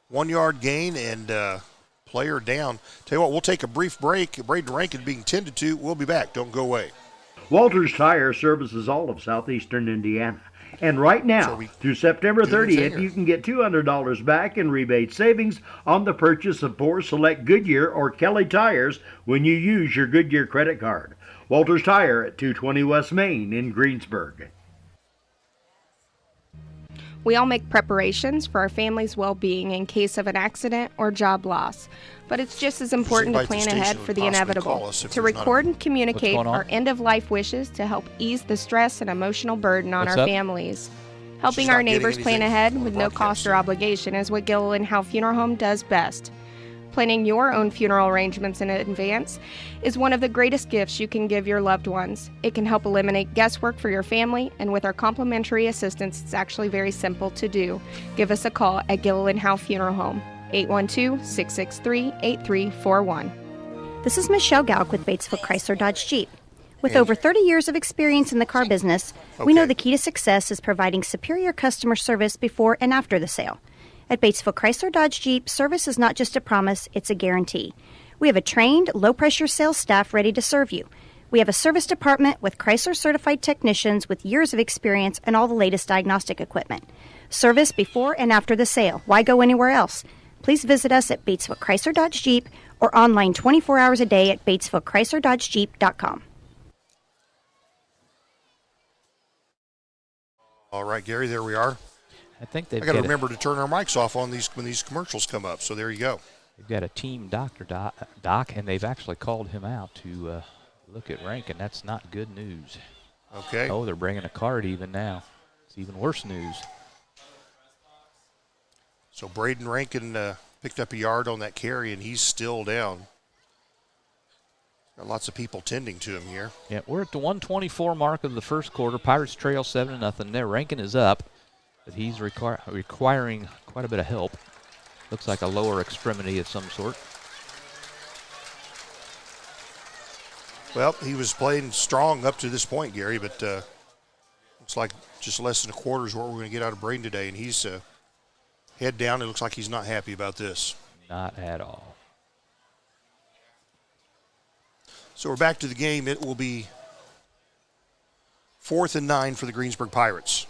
1 yard gain and player down. Tell you what, we'll take a brief break. Braden Rankin being tended to. We'll be back. Don't go away. Walters Tire services all of southeastern Indiana. And right now, through September 30th, you can get $200 back in rebate savings on the purchase of 4 select Goodyear or Kelly tires when you use your Goodyear credit card. Walters Tire at 220 West Main in Greensburg. We all make preparations for our family's well-being in case of an accident or job loss. But it's just as important to plan ahead for the inevitable, to record and communicate our end-of-life wishes to help ease the stress and emotional burden on our families. Helping our neighbors plan ahead with no cost or obligation is what Gilliland Howe Funeral Home does best. Planning your own funeral arrangements in advance is one of the greatest gifts you can give your loved ones. It can help eliminate guesswork for your family, and with our complimentary assistance, it's actually very simple to do. Give us a call at Gilliland Howe Funeral Home, 812-663-8341. This is Michelle Galk with Batesville Chrysler Dodge Jeep. With over 30 years of experience in the car business, we know the key to success is providing superior customer service before and after the sale. At Batesville Chrysler Dodge Jeep, service is not just a promise, it's a guarantee. We have a trained, low-pressure sales staff ready to serve you. We have a service department with Chrysler-certified technicians with years of experience and all the latest diagnostic equipment. Service before and after the sale. Why go anywhere else? Please visit us at Batesville Chrysler Dodge Jeep or online 24 hours a day at BatesvilleChryslerDodgeJeep.com. All right, Gary, there we are. I think they've got to remember to turn our mics off on these when these commercials come up. So there you go. They've got a team doctor, Doc, and they've actually called him out to look at Rankin. That's not good news. Okay. Oh, they're bringing a card even now. It's even worse news. So Braden Rankin picked up a yard on that carry, and he's still down. Got lots of people tending to him here. Yeah, we're at the 124 mark of the first quarter. Pirates trail 7-0. There, Rankin is up, but he's requiring quite a bit of help. Looks like a lower extremity of some sort. Well, he was playing strong up to this point, Gary, but looks like just less than a quarter is what we're going to get out of Braden today, and he's head down. It looks like he's not happy about this. Not at all. So we're back to the game. It will be 4th and 9 for the Greensburg Pirates.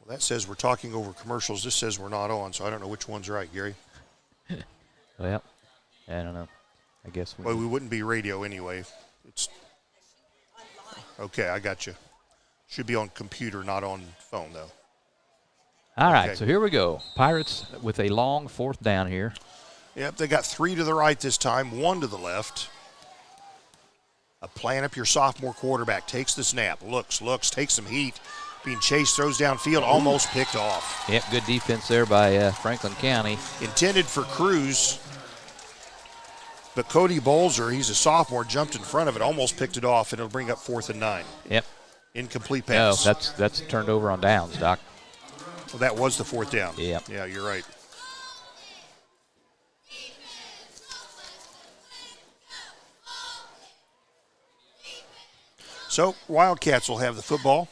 Well, that says we're talking over commercials. This says we're not on, so I don't know which one's right, Gary. Well, I don't know. I guess we wouldn't be radio anyway. It's okay, I got you. Should be on computer, not on phone, though. All right, so here we go. Pirates with a long 4th down here. Yep, they got 3 to the right this time, 1 to the left. A plan up your sophomore quarterback. Takes the snap, looks, takes some heat. Being chased, throws downfield, almost picked off. Yep, good defense there by Franklin County. Intended for Cruz, but Cody Bolzer, he's a sophomore, jumped in front of it, almost picked it off, and it'll bring up 4th and 9. Yep. Incomplete pass. No, that's turned over on downs, Doc. Well, that was the 4th down. Yep. Yeah, you're right. So, Wildcats will have the football.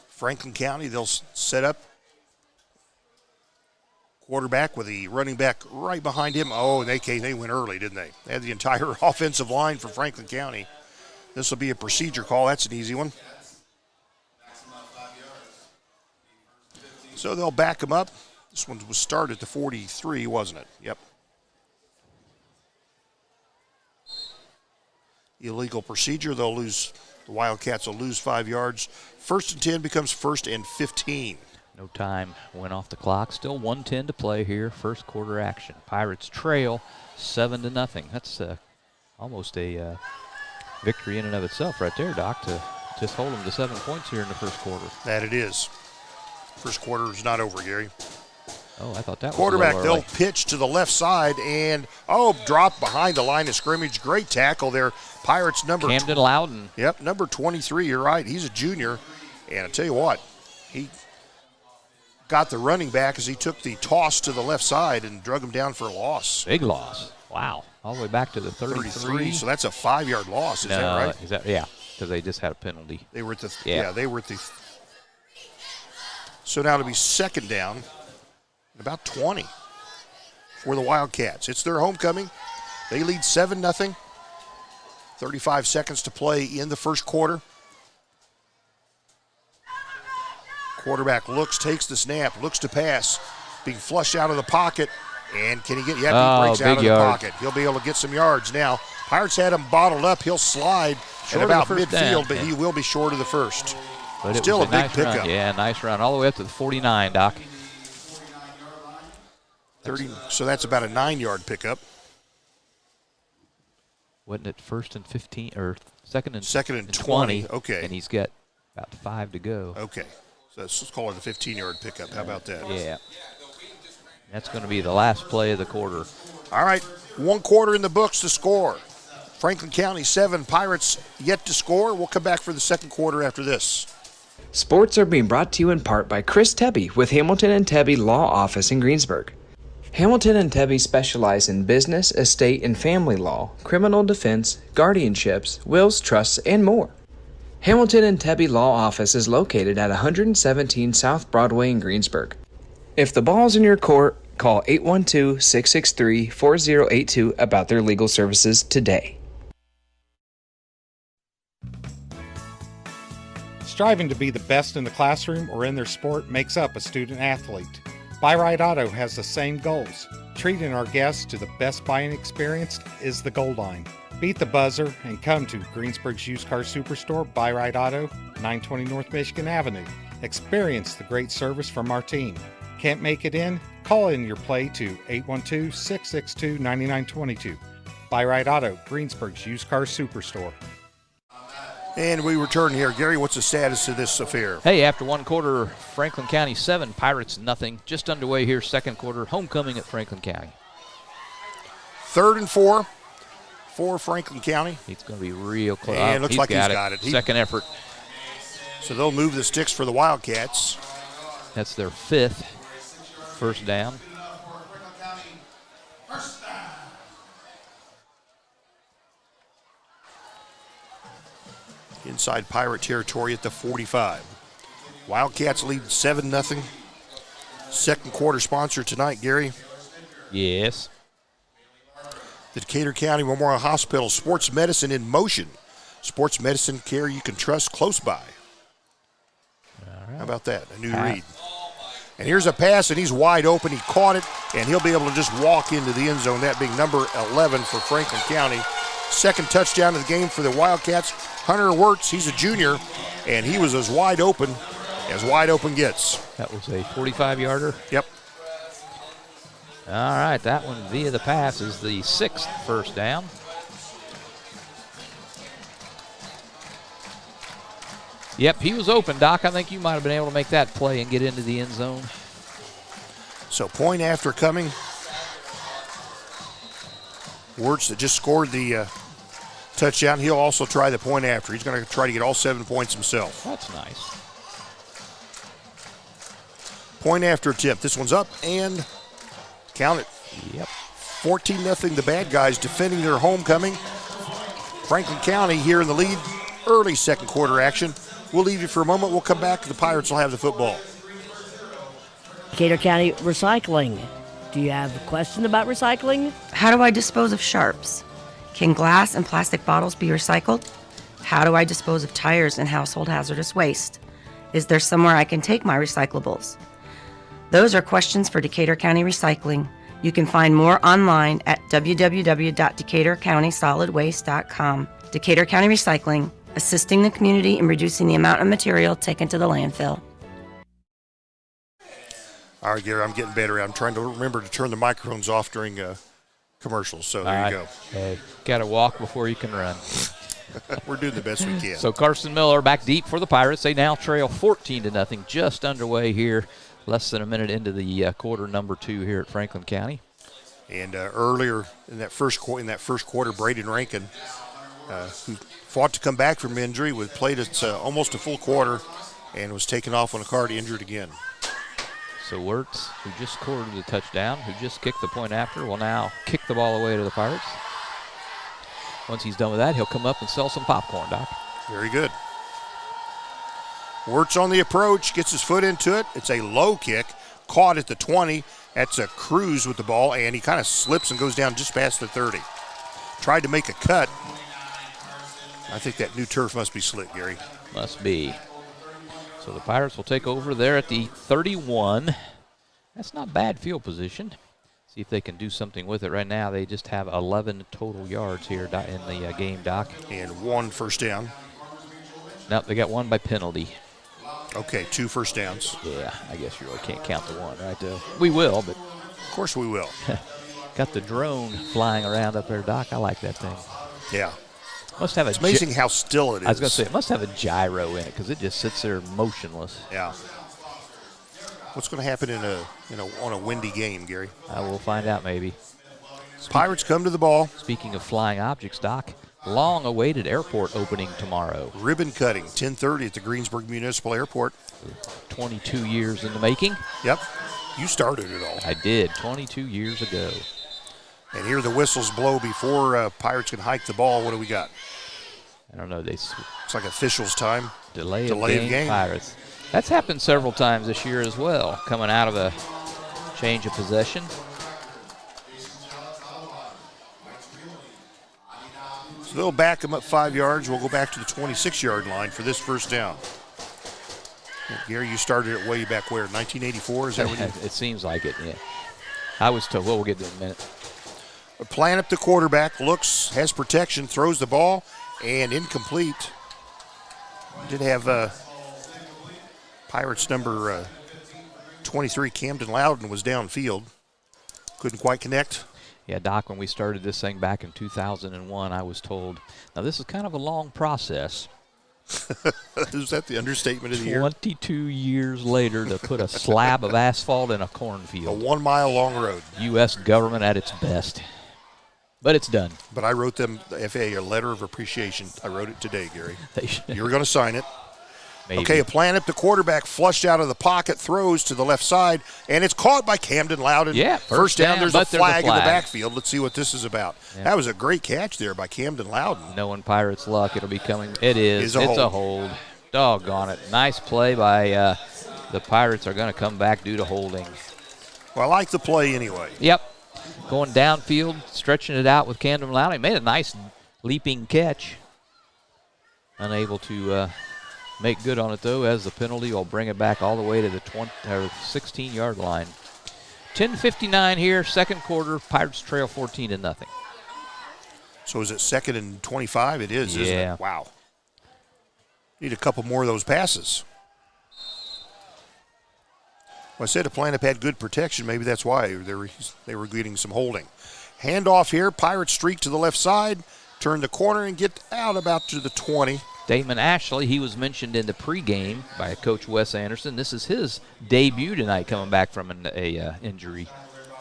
Franklin County, they'll set up quarterback with the running back right behind him. Oh, they went early, didn't they? They had the entire offensive line for Franklin County. This will be a procedure call. That's an easy one. So they'll back him up. This one was started at the 43, wasn't it? Yep. Illegal procedure. They'll lose. The Wildcats will lose 5 yards. 1st and 10 becomes 1st and 15. No time went off the clock. Still 1:10 to play here. First quarter action. Pirates trail 7-0. That's almost a victory in and of itself right there, Doc, to just hold them to 7 points here in the first quarter. That it is. First quarter is not over, Gary. Oh, I thought that quarterback, was a little they'll pitch to the left side and, drop behind the line of scrimmage. Great tackle there. Pirates number Camden Loudon. Yep, number 23, you're right. He's a junior. And I tell you what, he got the running back as he took the toss to the left side and drug him down for a loss. Big loss. Wow. All the way back to the 33. So that's a 5-yard loss. Is that right? Yeah, because they just had a penalty. They were at the they were at the. So now to be 2nd down, about 20 for the Wildcats. It's their homecoming. They lead 7-0. 35 seconds to play in the first quarter. Quarterback looks, takes the snap, looks to pass, being flushed out of the pocket, and can he get? Yeah, he breaks out of the pocket. He'll be able to get some yards now. Pirates had him bottled up. He'll slide at about midfield, but he will be short of the first. But still a big nice pickup. Run. Yeah, nice run, all the way up to the 49, Doc. 30. So that's about a 9-yard pickup. Wasn't it 1st and 15 or 2nd and 20? Okay. And he's got about 5 to go. Okay. So let's call it a 15-yard pickup. How about that? Yeah. That's going to be the last play of the quarter. All right, 1 quarter in the books to score. Franklin County 7, Pirates yet to score. We'll come back for the second quarter after this. Sports are being brought to you in part by Chris Tebby with Hamilton and Tebby Law Office in Greensburg. Hamilton and Tebby specialize in business, estate, and family law, criminal defense, guardianships, wills, trusts, and more. Hamilton and Tebby Law Office is located at 117 South Broadway in Greensburg. If the ball's in your court, call 812-663-4082 about their legal services today. Striving to be the best in the classroom or in their sport makes up a student athlete. Buy Right Auto has the same goals. Treating our guests to the best buying experience is the goal line. Beat the buzzer and come to Greensburg's used car superstore, Buy Right Auto, 920 North Michigan Avenue. Experience the great service from our team. Can't make it in? Call in your play to 812-662-9922. Buy Right Auto, Greensburg's used car superstore. And we return here. Gary, what's the status of this affair? Hey, after one quarter, Franklin County 7, Pirates nothing. Just underway here, second quarter, homecoming at Franklin County. 3rd and 4 for Franklin County. It's going to be real close. And it looks like he's got it. Second effort. So they'll move the sticks for the Wildcats. That's their 5th first down. Inside Pirate territory at the 45. Wildcats lead 7-0. Second quarter sponsor tonight, Gary. Yes. The Decatur County Memorial Hospital, sports medicine in motion. Sports medicine care you can trust close by. All right. How about that? A new read. And here's a pass, and he's wide open. He caught it, and he'll be able to just walk into the end zone, that being number 11 for Franklin County. Second touchdown of the game for the Wildcats. Hunter Wirtz, he's a junior, and he was as wide open gets. That was a 45-yarder. Yep. All right, that one via the pass is the 6th first down. Yep, he was open, Doc. I think you might have been able to make that play and get into the end zone. So point after coming. Wirtz that just scored the touchdown. He'll also try the point after. He's going to try to get all 7 points himself. That's nice. Point after attempt. This one's up and count it. Yep. 14-0, the bad guys defending their homecoming. Franklin County here in the lead. Early second quarter action. We'll leave you for a moment. We'll come back. The Pirates will have the football. Decatur County Recycling. Do you have a question about recycling? How do I dispose of sharps? Can glass and plastic bottles be recycled? How do I dispose of tires and household hazardous waste? Is there somewhere I can take my recyclables? Those are questions for Decatur County Recycling. You can find more online at www.decaturcountysolidwaste.com. Decatur County Recycling, assisting the community in reducing the amount of material taken to the landfill. All right, Gary, I'm getting better. I'm trying to remember to turn the microphones off during commercials, so there you go. Hey, got to walk before you can run. We're doing the best we can. So Carson Miller back deep for the Pirates. They now trail 14-0, just underway here, less than a minute into the quarter number 2 here at Franklin County. And earlier in that first quarter, Braden Rankin, who fought to come back from injury, played almost a full quarter, and was taken off on a card injured again. So Wirtz, who just scored the touchdown, who just kicked the point after, will now kick the ball away to the Pirates. Once he's done with that, he'll come up and sell some popcorn, Doc. Very good. Wirtz on the approach, gets his foot into it. It's a low kick, caught at the 20. That's a Cruz with the ball, and he kind of slips and goes down just past the 30. Tried to make a cut. I think that new turf must be slick, Gary. Must be. So the Pirates will take over there at the 31. That's not bad field position. See if they can do something with it. Right now they just have 11 total yards here in the game, Doc. And 1 first down. Nope, they got 1 by penalty. Okay, 2 first downs. Yeah, I guess you really can't count the 1, right? We will, but. Of course we will. Got the drone flying around up there, Doc. I like that thing. Yeah. Must have it's amazing how still it is. I was going to say, it must have a gyro in it because it just sits there motionless. Yeah. What's going to happen on a windy game, Gary? We'll find out maybe. Pirates come to the ball. Speaking of flying objects, Doc, long-awaited airport opening tomorrow. Ribbon cutting, 10:30 at the Greensburg Municipal Airport. 22 years in the making. Yep. You started it all. I did, 22 years ago. And here the whistles blow before Pirates can hike the ball. What do we got? I don't know. It's like officials' time. Delay of game, Pirates. That's happened several times this year as well, coming out of a change of possession. So they'll back them up 5 yards. We'll go back to the 26-yard line for this first down. Gary, you started it way back where? 1984? Is that what you? It seems like it, yeah. I was told. Well, we'll get to it in a minute. Plant up the quarterback, looks, has protection, throws the ball, and incomplete. Did have Pirates number 23, Camden Loudon, was downfield. Couldn't quite connect. Yeah, Doc, when we started this thing back in 2001, I was told, now this is kind of a long process. Is that the understatement of the year? 22 years later to put a slab of asphalt in a cornfield. A 1 mile long road. U.S. government at its best. But it's done. But I wrote them, the FAA, a letter of appreciation. I wrote it today, Gary. You were going to sign it. Maybe. Okay, a plant up the quarterback, flushed out of the pocket, throws to the left side, and it's caught by Camden Loudon. Yeah, first down. There's a flag in the flag. backfield. Let's see what this is about. Yeah. That was a great catch there by Camden Loudon. Knowing Pirates' luck, it'll be coming. It is. It's a hold. Doggone it. Nice play by the Pirates. Are going to come back due to holding. Well, I like the play anyway. Yep. Going downfield, stretching it out with Camden Loudon. He made a nice leaping catch. Unable to make good on it, though, as the penalty will bring it back all the way to the 16-yard line. 10:59 here, second quarter. Pirates trail 14-0. So is it 2nd and 25? It is, isn't Yeah. it? Wow. Need a couple more of those passes. Well, I said the plant-up had good protection. Maybe that's why they were getting some holding. Handoff here. Pirates streak to the left side, turn the corner, and get out about to the 20. Damon Ashley, he was mentioned in the pregame by Coach Wes Anderson. This is his debut tonight, coming back from an injury.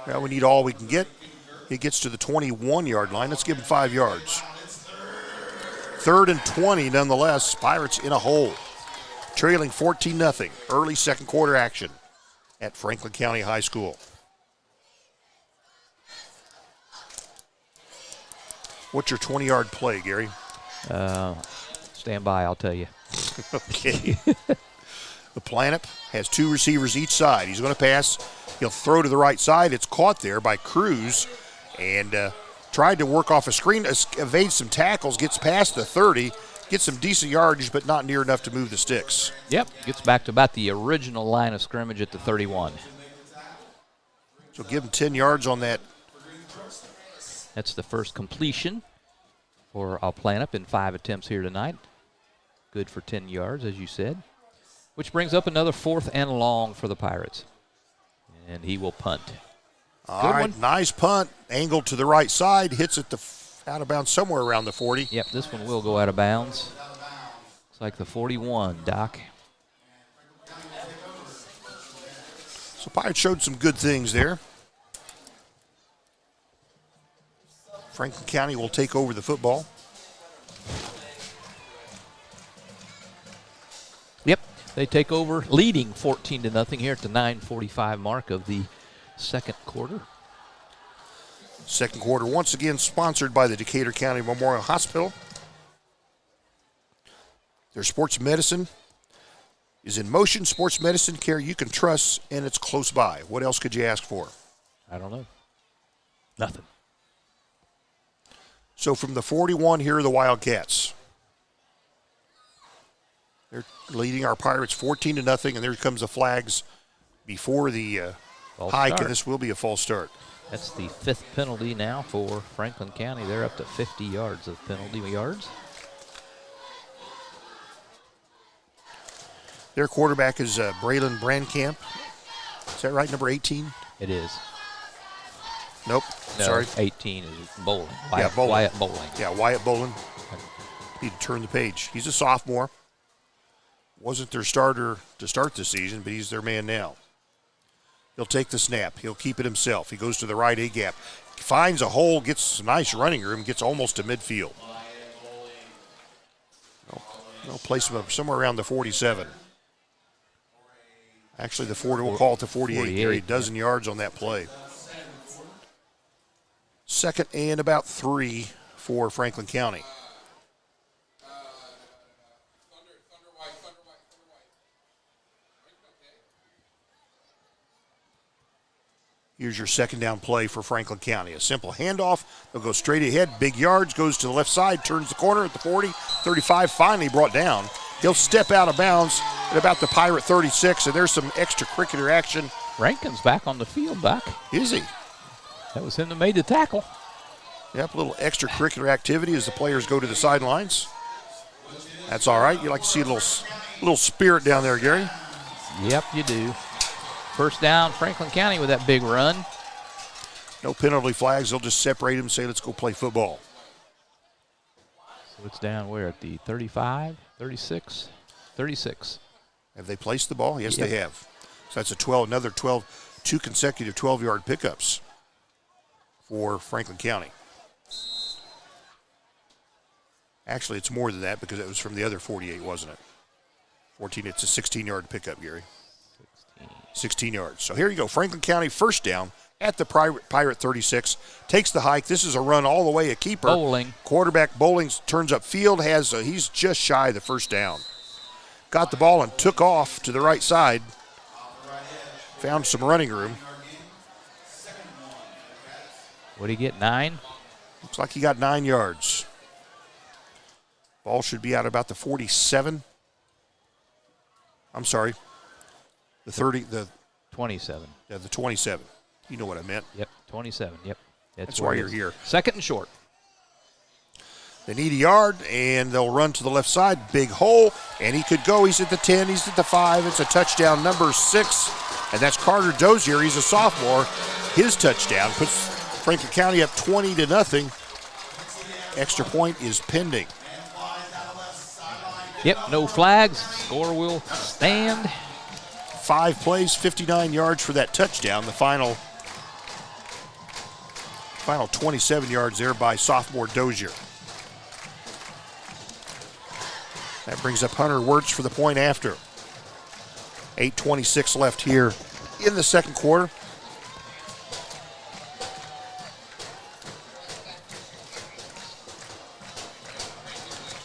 Well, we need all we can get. He gets to the 21-yard line. Let's give him 5 yards. 3rd and 20, nonetheless. Pirates in a hole. Trailing 14-0. Early second quarter action at Franklin County High School. What's your 20-yard play, Gary? Stand by, I'll tell you. Okay. The plant-up has 2 receivers each side. He's going to pass. He'll throw to the right side. It's caught there by Cruz and tried to work off a screen, evades some tackles, gets past the 30, gets some decent yardage, but not near enough to move the sticks. Yep, gets back to about the original line of scrimmage at the 31. So give him 10 yards on that. That's the first completion for our plant-up in 5 attempts here tonight. Good for 10 yards, as you said. Which brings up another 4th and long for the Pirates. And he will punt. All right, nice punt. Angled to the right side. Hits it out of bounds somewhere around the 40. Yep, this one will go out of bounds. Looks like the 41, Doc. So Pirates showed some good things there. Franklin County will take over the football. Yep, they take over, leading 14-0 here at the 9:45 mark of the second quarter. Second quarter, once again, sponsored by the Decatur County Memorial Hospital. Their sports medicine is in motion. Sports medicine care you can trust, and it's close by. What else could you ask for? I don't know. Nothing. So from the 41, here are the Wildcats. They're leading our Pirates 14-0, and there comes the flags before the hike, and this will be a false start. That's the 5th penalty now for Franklin County. They're up to 50 yards of penalty yards. Their quarterback is Braylon Brandkamp. Is that right, number 18? It is. Nope, no, sorry. 18 is Bowling. Wyatt Bowling. Yeah, Wyatt Bowling. Need to turn the page. He's a sophomore. Wasn't their starter to start the season, but he's their man now. He'll take the snap. He'll keep it himself. He goes to the right A-gap. Finds a hole, gets some nice running room, gets almost to midfield. They'll place him up somewhere around the 47. Actually, the 40 will call it the 48. Gary, dozen yards on that play. Second and about 3 for Franklin County. Here's your second down play for Franklin County. A simple handoff. They'll go straight ahead. Big yards. Goes to the left side. Turns the corner at the 40. 35 finally brought down. He'll step out of bounds at about the Pirate 36. And there's some extracurricular action. Rankin's back on the field, Doc. Is he? That was him that made the tackle. Yep, a little extracurricular activity as the players go to the sidelines. That's all right. You like to see a little spirit down there, Gary. Yep, you do. First down, Franklin County with that big run. No penalty flags. They'll just separate them and say, let's go play football. So it's down where? At the 35, 36, 36. Have they placed the ball? Yes, they have. So that's another 12, 2 consecutive 12-yard pickups for Franklin County. Actually, it's more than that because it was from the other 48, wasn't it? 14, it's a 16-yard pickup, Gary. 16 yards. So here you go. Franklin County first down at the Pirate 36. Takes the hike. This is a run all the way, a keeper. Bowling. Quarterback Bowling turns up field. He's just shy of the first down. Got the ball and took off to the right side. Found some running room. What did he get, 9? Looks like he got 9 yards. Ball should be out about the 47. I'm sorry. The 30, the 27. Yeah, the 27. You know what I meant. Yep, 27. Yep. That's why you're here. Second and short. They need a yard, and they'll run to the left side. Big hole, and he could go. He's at the 10. He's at the 5. It's a touchdown, number 6, and that's Carter Dozier. He's a sophomore. His touchdown puts Franklin County up 20-0. Extra point is pending. Yep, no flags. Score will stand. 5 plays, 59 yards for that touchdown. The final 27 yards there by sophomore Dozier. That brings up Hunter Wirtz for the point after. 8:26 left here in the second quarter.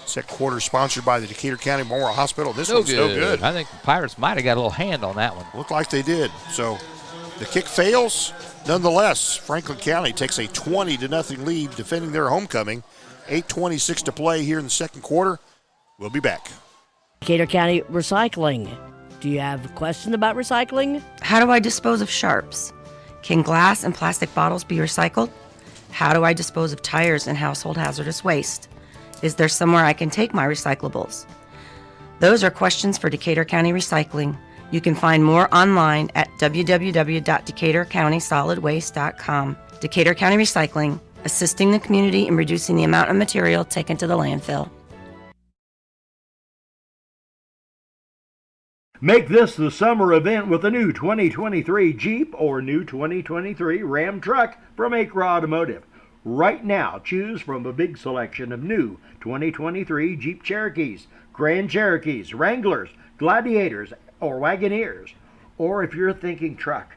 Second quarter sponsored by the Decatur County Memorial Hospital. This one's no good. I think the Pirates might have got a little hand on that one. Looked like they did. So the kick fails. Nonetheless, Franklin County takes a 20-0 lead defending their homecoming. 8:26 to play here in the second quarter. We'll be back. Decatur County Recycling. Do you have a question about recycling? How do I dispose of sharps? Can glass and plastic bottles be recycled? How do I dispose of tires and household hazardous waste? Is there somewhere I can take my recyclables? Those are questions for Decatur County Recycling. You can find more online at www.decaturcountysolidwaste.com. Decatur County Recycling, assisting the community in reducing the amount of material taken to the landfill. Make this the summer event with a new 2023 Jeep or new 2023 Ram truck from Acre Automotive. Right now, choose from a big selection of new 2023 Jeep Cherokees, Grand Cherokees, Wranglers, Gladiators, or Wagoneers. Or if you're thinking truck,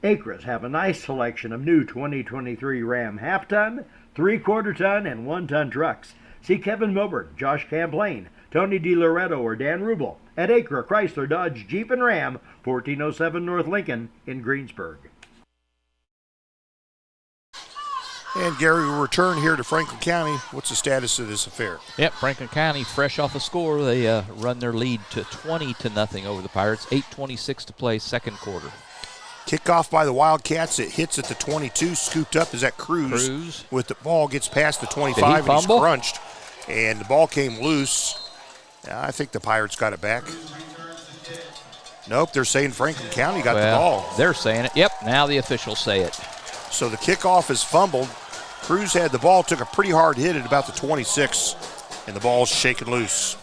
Acres have a nice selection of new 2023 Ram half-ton, 3/4 ton, and 1-ton trucks. See Kevin Milburn, Josh Camplain, Tony DiLoretto, or Dan Rubel at Acre Chrysler Dodge Jeep and Ram, 1407 North Lincoln in Greensburg. And Gary will return here to Franklin County. What's the status of this affair? Yep, Franklin County fresh off a score. They run their lead to 20-0 over the Pirates. 8:26 to play, second quarter. Kickoff by the Wildcats. It hits at the 22. Scooped up is that Cruz. With the ball, gets past the 25 and he's crunched. And the ball came loose. I think the Pirates got it back. Nope, they're saying Franklin County got the ball. They're saying it. Yep, now the officials say it. So the kickoff is fumbled. Cruz had the ball, took a pretty hard hit at about the 26, and the ball's shaken loose.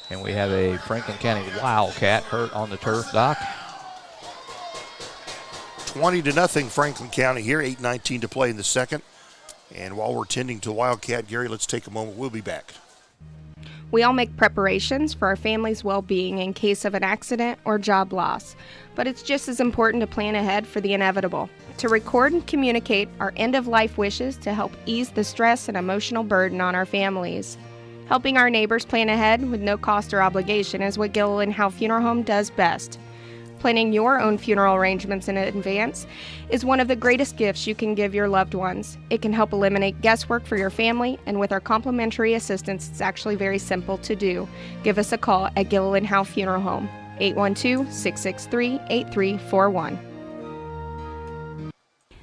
And we have a Franklin County Wildcat hurt on the turf, Doc. 20-0 Franklin County here, 8:19 to play in the second. And while we're tending to Wildcat, Gary, let's take a moment. We'll be back. We all make preparations for our family's well-being in case of an accident or job loss, but it's just as important to plan ahead for the inevitable, to record and communicate our end-of-life wishes to help ease the stress and emotional burden on our families. Helping our neighbors plan ahead with no cost or obligation is what Gilliland Howe Funeral Home does best. Planning your own funeral arrangements in advance is one of the greatest gifts you can give your loved ones. It can help eliminate guesswork for your family, and with our complimentary assistance, it's actually very simple to do. Give us a call at Gilliland Howe Funeral Home, 812-663-8341.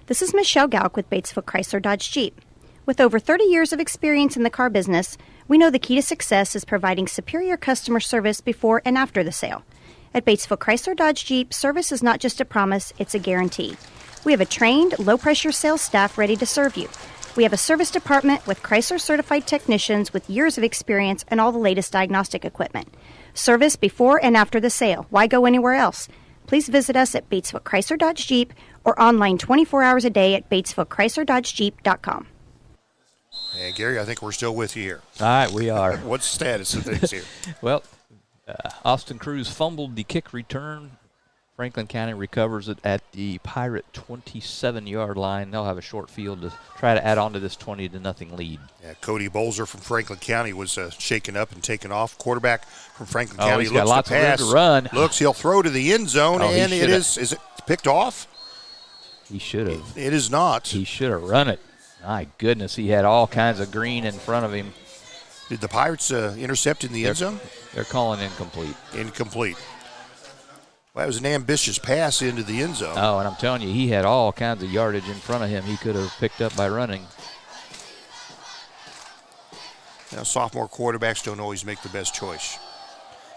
This is Michelle Galk with Batesville Chrysler Dodge Jeep. With over 30 years of experience in the car business, we know the key to success is providing superior customer service before and after the sale. At Batesville Chrysler Dodge Jeep, service is not just a promise, it's a guarantee. We have a trained, low-pressure sales staff ready to serve you. We have a service department with Chrysler-certified technicians with years of experience and all the latest diagnostic equipment. Service before and after the sale. Why go anywhere else? Please visit us at Batesville Chrysler Dodge Jeep or online 24 hours a day at BatesvilleChryslerDodgeJeep.com. And Gary, I think we're still with you here. All right, we are. What's the status of things here? Well, Austin Cruz fumbled the kick return. Franklin County recovers it at the Pirate 27-yard line. They'll have a short field to try to add on to this 20-0 lead. Yeah, Cody Bolzer from Franklin County was shaken up and taken off. Quarterback from Franklin County he's got looks lots to pass. of room to run. Looks, he'll throw to the end zone, and is it picked off? He should have. It is not. He should have run it. My goodness, he had all kinds of green in front of him. Did the Pirates intercept in the end zone? They're calling incomplete. Incomplete. Well, that was an ambitious pass into the end zone. Oh, and I'm telling you, he had all kinds of yardage in front of him he could have picked up by running. Now, sophomore quarterbacks don't always make the best choice.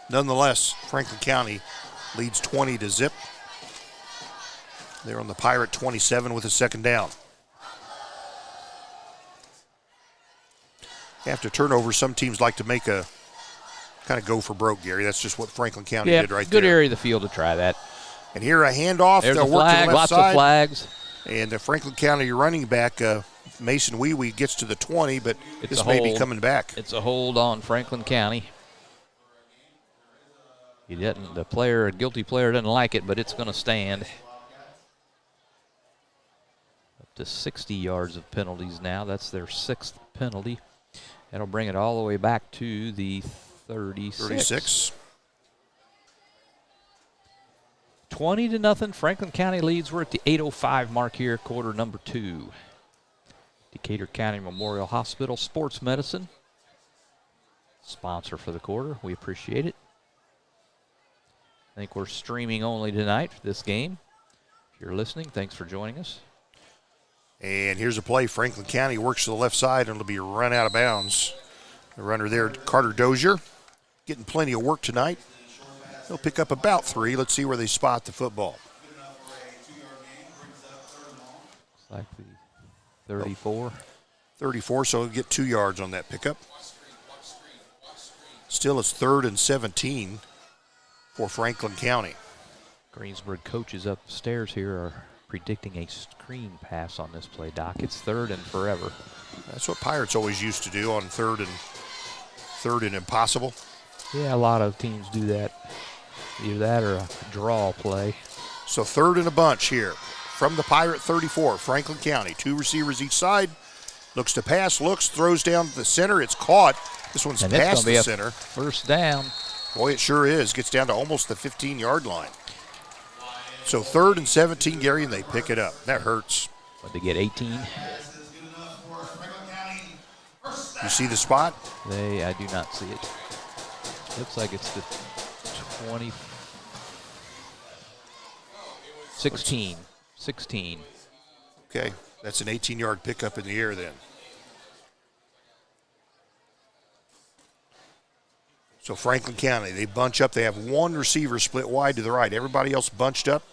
Nonetheless, Franklin County leads 20-0. They're on the Pirate 27 with a second down. After turnover, some teams like to make a kind of go for broke, Gary. That's just what Franklin County did right there. Good area of the field to try that. And here a handoff. There's They'll a work to flag, the left lots side. of flags. And the Franklin County running back, Mason Wee gets to the 20, but this may be coming back. It's a hold on Franklin County. He didn't. The guilty player doesn't like it, but it's going to stand. Up to 60 yards of penalties now. That's their 6th penalty. That'll bring it all the way back to the 36. 20-0. Franklin County leads. We're at the 8:05 mark here, quarter number 2. Decatur County Memorial Hospital Sports Medicine, sponsor for the quarter. We appreciate it. I think we're streaming only tonight for this game. If you're listening, thanks for joining us. And here's a play. Franklin County works to the left side, and it'll be run out of bounds. The runner there, Carter Dozier, getting plenty of work tonight. They'll pick up about 3. Let's see where they spot the football. Looks like the 34. 34, so he'll get 2 yards on that pickup. Still, it's 3rd and 17 for Franklin County. Greensburg coaches upstairs here are predicting a screen pass on this play, Doc. It's 3rd and forever. That's what Pirates always used to do on third and impossible. Yeah, a lot of teams do that. Either that or a draw play. So 3rd and a bunch here from the Pirate 34, Franklin County. 2 receivers each side. Looks to pass, throws down to the center. It's caught. This one's past the center. First down. Boy, it sure is. Gets down to almost the 15-yard line. So 3rd and 17, Gary, and they pick it up. That hurts. But they get 18. You see the spot? I do not see it. Looks like it's the 20. 16. 16. Okay, that's an 18-yard pickup in the air then. So Franklin County, they bunch up. They have 1 receiver split wide to the right. Everybody else bunched up.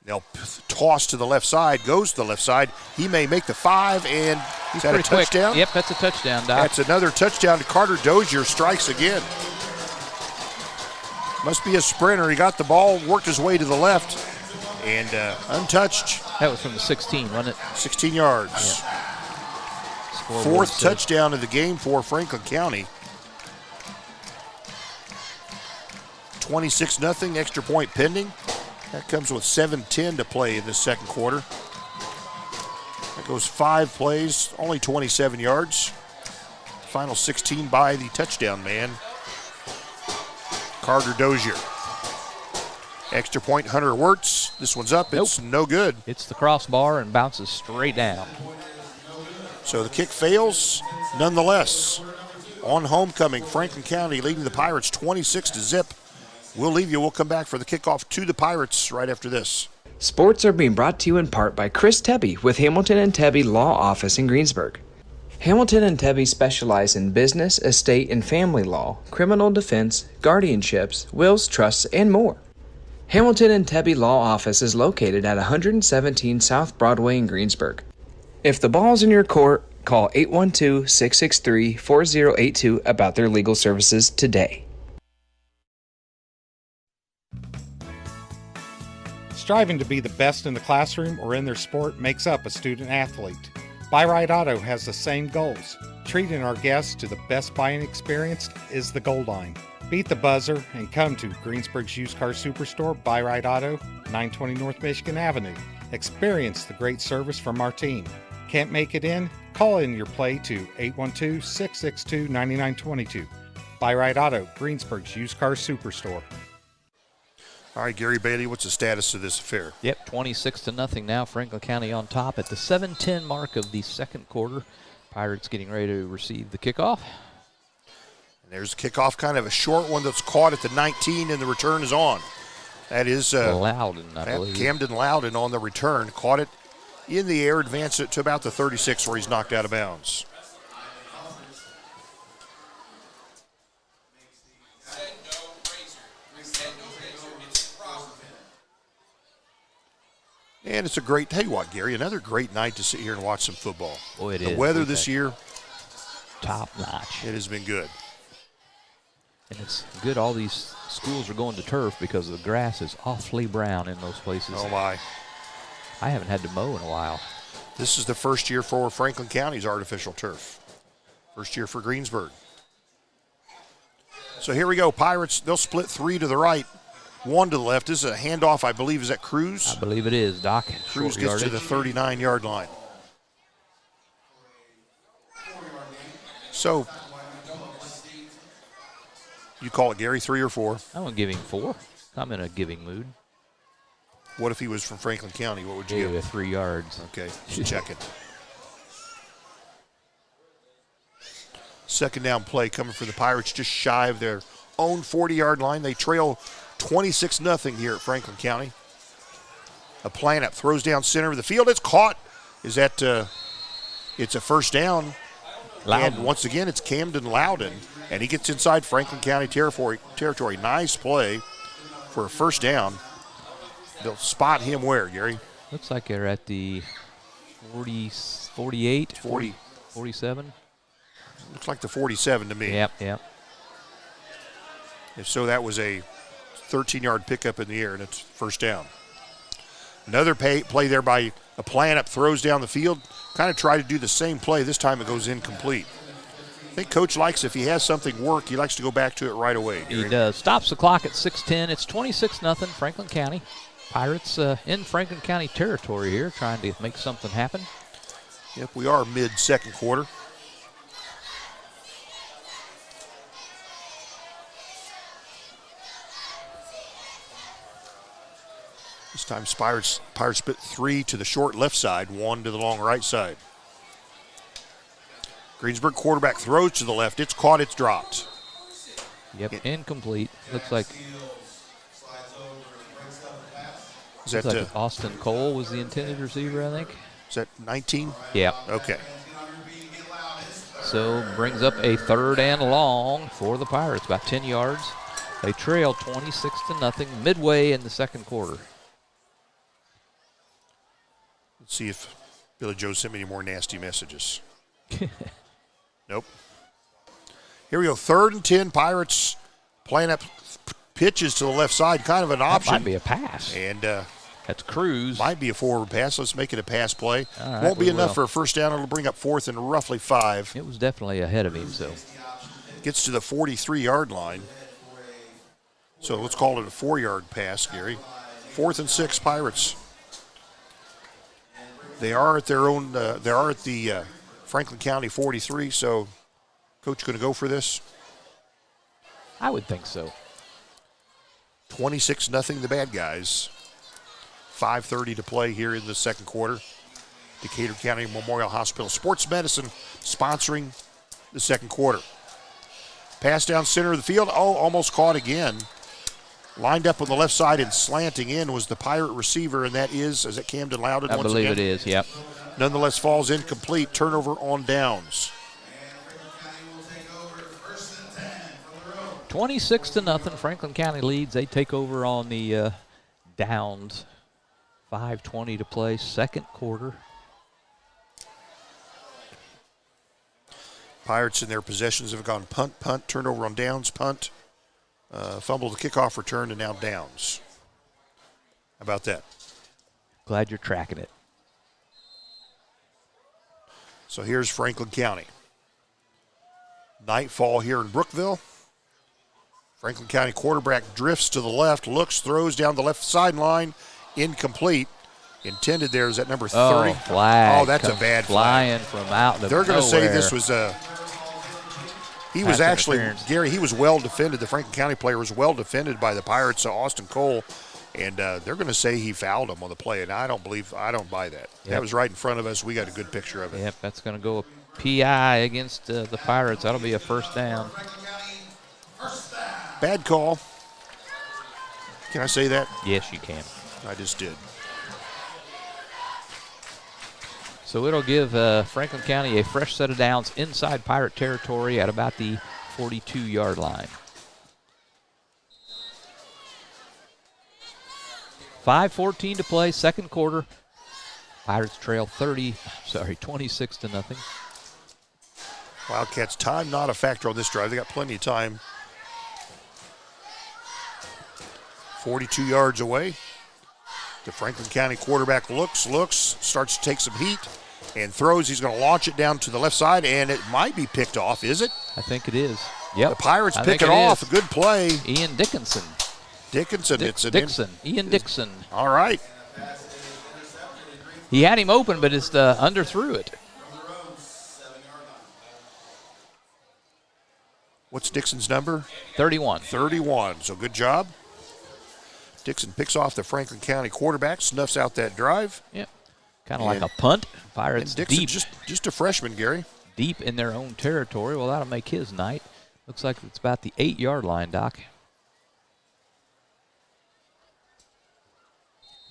They'll toss to the left side, goes to the left side. He may make the 5, and is that a touchdown? Quick. Yep, that's a touchdown, Doc. That's another touchdown. Carter Dozier strikes again. Must be a sprinter. He got the ball, worked his way to the left, and untouched. That was from the 16, wasn't it? 16 yards. Yeah. 4th touchdown of the game for Franklin County. 26-0, extra point pending. That comes with 7:10 to play in this second quarter. That goes 5 plays, only 27 yards. Final 16 by the touchdown man, Carter Dozier. Extra point, Hunter Wirtz. This one's up. It's no good. It's the crossbar and bounces straight down. So the kick fails. Nonetheless, on homecoming, Franklin County leading the Pirates 26-0. We'll leave you. We'll come back for the kickoff to the Pirates right after this. Sports are being brought to you in part by Chris Tebby with Hamilton and Tebby Law Office in Greensburg. Hamilton and Tebby specialize in business, estate, and family law, criminal defense, guardianships, wills, trusts, and more. Hamilton and Tebby Law Office is located at 117 South Broadway in Greensburg. If the ball's in your court, call 812-663-4082 about their legal services today. Striving to be the best in the classroom or in their sport makes up a student athlete. Buy-Right Auto has the same goals. Treating our guests to the best buying experience is the goal line. Beat the buzzer and come to Greensburg's Used Car Superstore, Buy-Right Auto, 920 North Michigan Avenue. Experience the great service from our team. Can't make it in? Call in your play to 812-662-9922. Buy-Right Auto, Greensburg's Used Car Superstore. All right, Gary Bailey, what's the status of this affair? Yep, 26-0 now. Franklin County on top at the 7:10 mark of the second quarter. Pirates getting ready to receive the kickoff. And there's a kickoff, kind of a short one that's caught at the 19, and the return is on. That is Loudon, I believe. Camden Loudon on the return. Caught it in the air, advanced it to about the 36 where he's knocked out of bounds. And it's a great, tell you what, Gary, another great night to sit here and watch some football. Boy, it the is. weather this year, top notch. It has been good. And it's good all these schools are going to turf because the grass is awfully brown in those places. Oh, my. I haven't had to mow in a while. This is the first year for Franklin County's artificial turf. First year for Greensburg. So here we go. Pirates, they'll split 3 to the right, 1 to the left. This is a handoff, I believe. Is that Cruz? I believe it is, Doc. Cruz gets to the 39-yard line. So, you call it, Gary, 3 or 4? I'm giving 4. I'm in a giving mood. What if he was from Franklin County? What would you give? 3 yards. Okay, check it. Second down play coming for the Pirates, just shy of their own 40-yard line. They trail 26-0 here at Franklin County. A Planet throws down center of the field. It's caught. Is that it's a first down. Loudon. And once again, it's Camden Loudon, and he gets inside Franklin County territory. Nice play for a first down. They'll spot him where, Gary? Looks like they're at the 48, 47. Looks like the 47 to me. Yep. If so, that was a 13-yard pickup in the air, and it's first down. Another play there by a Planet, throws down the field. Kind of tried to do the same play. This time it goes incomplete. I think Coach likes, if he has something work, he likes to go back to it right away. Gary. He does. Stops the clock at 6:10. It's 26-0 Franklin County. Pirates in Franklin County territory here, trying to make something happen. Yep, we are mid-second quarter. This time Pirates split 3 to the short left side, 1 to the long right side. Greensburg quarterback throws to the left. It's caught, it's dropped. Yep, incomplete. Looks like Austin Cole was the intended receiver, I think. Is that 19? Yeah. Okay. So brings up a 3rd and long for the Pirates, about 10 yards. They trail 26-0 midway in the second quarter. Let's see if Billy Joe sent me any more nasty messages. Nope. Here we go. 3rd and 10. Pirates playing up pitches to the left side. Kind of an option. That might be a pass. And that's Cruz. Might be a forward pass. Let's make it a pass play. Right, won't be enough for a first down. It'll bring up 4th and roughly 5. It was definitely ahead of him, so. Gets to the 43-yard line. So let's call it a 4-yard pass, Gary. 4th and 6, Pirates. They are at their own. They are at the Franklin County 43. So, Coach, going to go for this? I would think so. 26-0, the bad guys. 5:30 to play here in the second quarter. Decatur County Memorial Hospital Sports Medicine sponsoring the second quarter. Pass down center of the field. Oh, almost caught again. Lined up on the left side and slanting in was the Pirate receiver, and that is it Camden Loudon once again? I believe it is, yep. Nonetheless, falls incomplete. Turnover on downs. 26-0, Franklin County leads. They take over on the downs. 5:20 to play, second quarter. Pirates in their possessions have gone punt, punt, turnover on downs, punt, fumble the kickoff return, and now downs. How about that? Glad you're tracking it. So here's Franklin County. Nightfall here in Brookville. Franklin County quarterback drifts to the left, looks, throws down the left sideline, incomplete. Intended there is that number 30. Oh, flag. Oh, that's a bad flying flag. From out of They're going to say nowhere. this was he was actually, Gary, he was well defended. The Franklin County player was well defended by the Pirates, Austin Cole, and they're going to say he fouled him on the play, and I don't buy that. Yep. That was right in front of us. We got a good picture of it. Yep, that's going to go a PI against the Pirates. That'll be a first down. Bad call. Can I say that? Yes, you can. I just did. So it'll give Franklin County a fresh set of downs inside Pirate territory at about the 42-yard line. 5:14 to play, second quarter. Pirates trail 26-0. Wildcats, time not a factor on this drive. They got plenty of time. 42 yards away. The Franklin County quarterback looks, starts to take some heat, and throws. He's going to launch it down to the left side, and it might be picked off, is it? I think it is. Yep. The Pirates pick it off. A good play. Ian Dickinson. Ian Dixon. All right. He had him open, but it's underthrew it. What's Dixon's number? 31. 31. So good job. Dixon picks off the Franklin County quarterback, snuffs out that drive. Yep. Kind of like a punt. Pirates Dixon, deep. Just a freshman, Gary. Deep in their own territory. Well, that'll make his night. Looks like it's about the 8-yard line, Doc.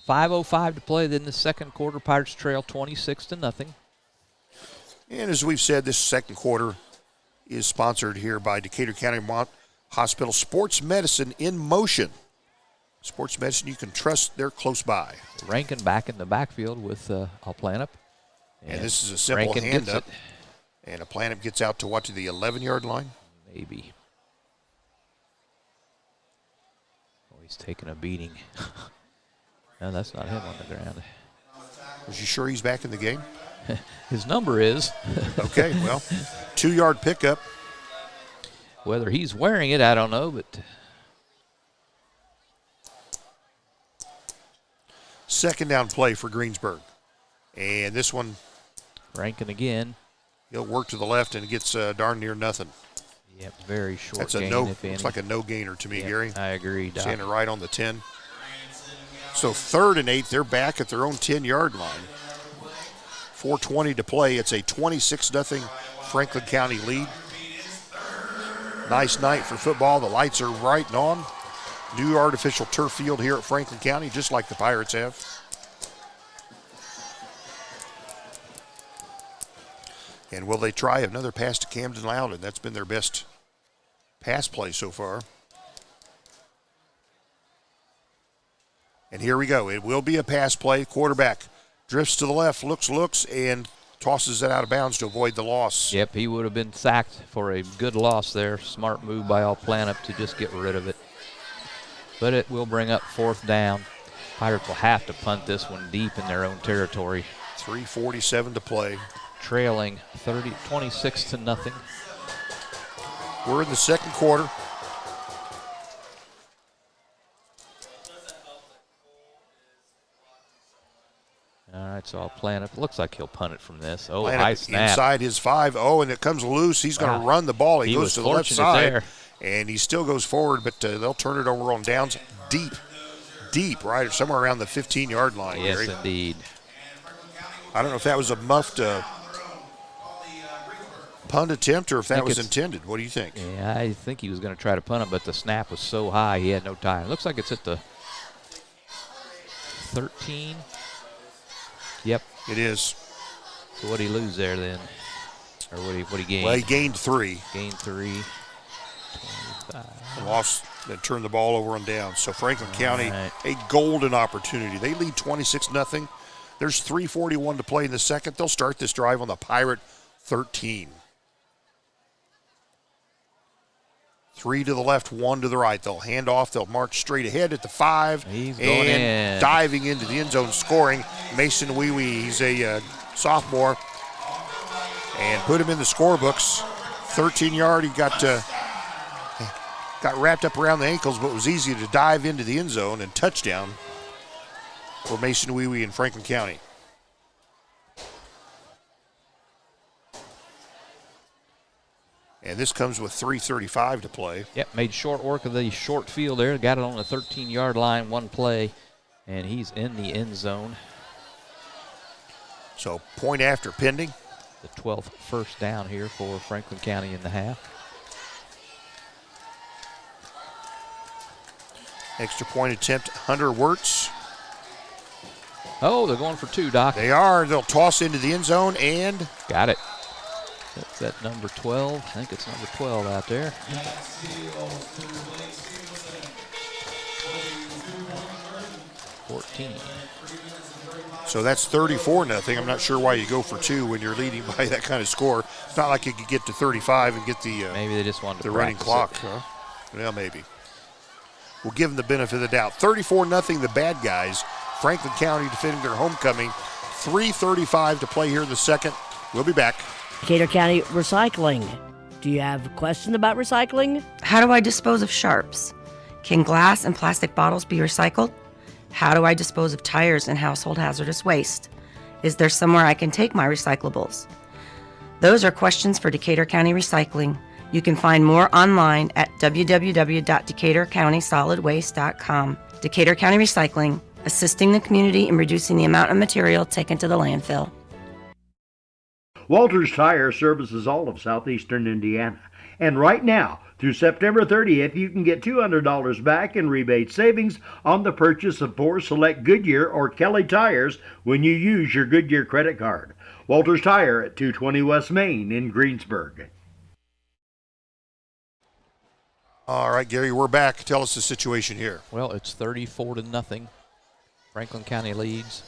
5:05 to play in the second quarter. Pirates trail 26-0. And as we've said, this second quarter is sponsored here by Decatur County Hospital Sports Medicine in Motion. Sports medicine you can trust, they're close by. Rankin back in the backfield with Alplanup. And this is a simple Rankin hand gets up. And Alplanup gets out to what, to the 11-yard line? Maybe. Oh, he's taking a beating. No, that's not him on the ground. Was you sure he's back in the game? His number is. Okay, well, 2-yard pickup. Whether he's wearing it, I don't know, but... Second down play for Greensburg. And this one. Rankin again. He'll work to the left and gets darn near nothing. Yep, very short That's a gain, no. if any. It's like a no-gainer to me, Yep, Gary. I agree, Doc. Standing right on the 10. So 3rd and 8, they're back at their own 10-yard line. 4:20 to play. It's a 26-0 Franklin County lead. Nice night for football. The lights are right and on. New artificial turf field here at Franklin County, just like the Pirates have. And will they try another pass to Camden Loudon? That's been their best pass play so far. And here we go. It will be a pass play. Quarterback drifts to the left, looks, and tosses it out of bounds to avoid the loss. Yep, he would have been sacked for a good loss there. Smart move by Alplanup to just get rid of it. But it will bring up 4th down. Pirates will have to punt this one deep in their own territory. 3:47 to play. Trailing 26-0. We're in the second quarter. right, so I'll plan it. Looks like he'll punt it from this. Oh, Plan high it snap. inside his 5. Oh, and it comes loose. He's going to run the ball. He goes to the left side. There. And he still goes forward, but they'll turn it over on downs deep, right, somewhere around the 15-yard line. Yes, Gary. indeed. I don't know if that was a muffed punt attempt or if that was intended. What do you think? Yeah, I think he was going to try to punt him, but the snap was so high he had no time. It looks like it's at the 13. Yep. It is. So what did he lose there then? Or what he gained? Well, he gained 3. Gained 3. 25. And lost, then turned the ball over on down. So Franklin County, a golden opportunity. They lead 26-0. There's 3:41 to play in the second. They'll start this drive on the Pirate 13. 3 to the left, 1 to the right. They'll hand off. They'll march straight ahead at the 5. He's going in. Diving into the end zone, scoring. Mason Wee Wee. He's a sophomore. And put him in the scorebooks. 13-yard. He got wrapped up around the ankles, but it was easy to dive into the end zone and touchdown for Mason Wee Wee in Franklin County. And this comes with 3:35 to play. Yep, made short work of the short field there. Got it on the 13-yard line, one play, and he's in the end zone. So point after pending. The 12th first down here for Franklin County in the half. Extra point attempt, Hunter Wirtz. Oh, they're going for 2, Doc. They are. They'll toss into the end zone and... Got it. That's that number 12. I think it's number 12 out there. So that's 34-0. I'm not sure why you go for 2 when you're leading by that kind of score. It's not like you could get to 35 and get the maybe they just wanted to the running clock. Huh? Well, maybe. We'll give them the benefit of the doubt. 34-0, the bad guys. Franklin County defending their homecoming. 3:35 to play here in the second. We'll be back. Decatur County Recycling. Do you have a question about recycling? How do I dispose of sharps? Can glass and plastic bottles be recycled? How do I dispose of tires and household hazardous waste? Is there somewhere I can take my recyclables? Those are questions for Decatur County Recycling. You can find more online at www.decaturcountysolidwaste.com. Decatur County Recycling, assisting the community in reducing the amount of material taken to the landfill. Walters Tire services all of southeastern Indiana. And right now, through September 30th, you can get $200 back in rebate savings on the purchase of 4 select Goodyear or Kelly tires when you use your Goodyear credit card. Walters Tire at 220 West Main in Greensburg. All right, Gary, we're back. Tell us the situation here. Well, it's 34-0. Franklin County leads.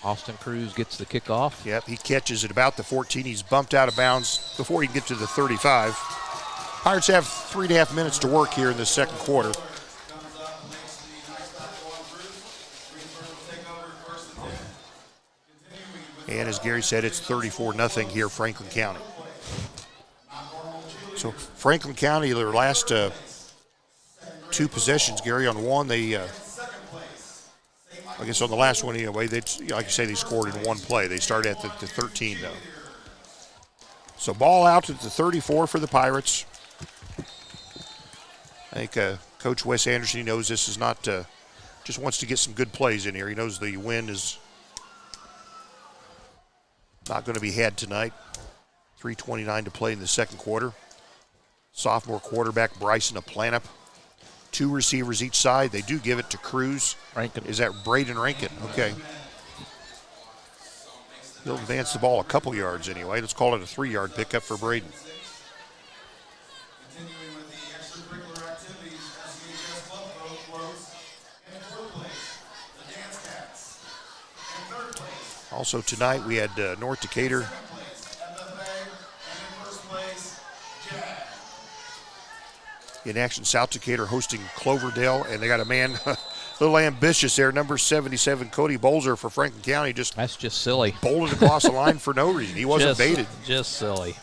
Austin Cruz gets the kickoff. Yep, he catches at about the 14. He's bumped out of bounds before he can get to the 35. Pirates have 3.5 minutes to work here in the second quarter. And as Gary said, it's 34-0 here, Franklin County. So Franklin County, their last 2 possessions, Gary, on one, they... I guess on the last one, anyway, like you say, they scored in one play. They started at the 13, though. So ball out at the 34 for the Pirates. I think Coach Wes Anderson, he knows this is not, just wants to get some good plays in here. He knows the win is not going to be had tonight. 3:29 to play in the second quarter. Sophomore quarterback Bryson Aplanup. 2 receivers each side. They do give it to Cruz. Rankin. Is that Braden Rankin? Okay. He'll advance the ball a couple yards anyway. Let's call it a 3-yard pickup for Braden. Also tonight we had North Decatur. In action, South Decatur hosting Cloverdale, and they got a man a little ambitious there, number 77, Cody Bolzer for Franklin County. That's just silly. Bolted across the line for no reason. He wasn't baited. Just silly.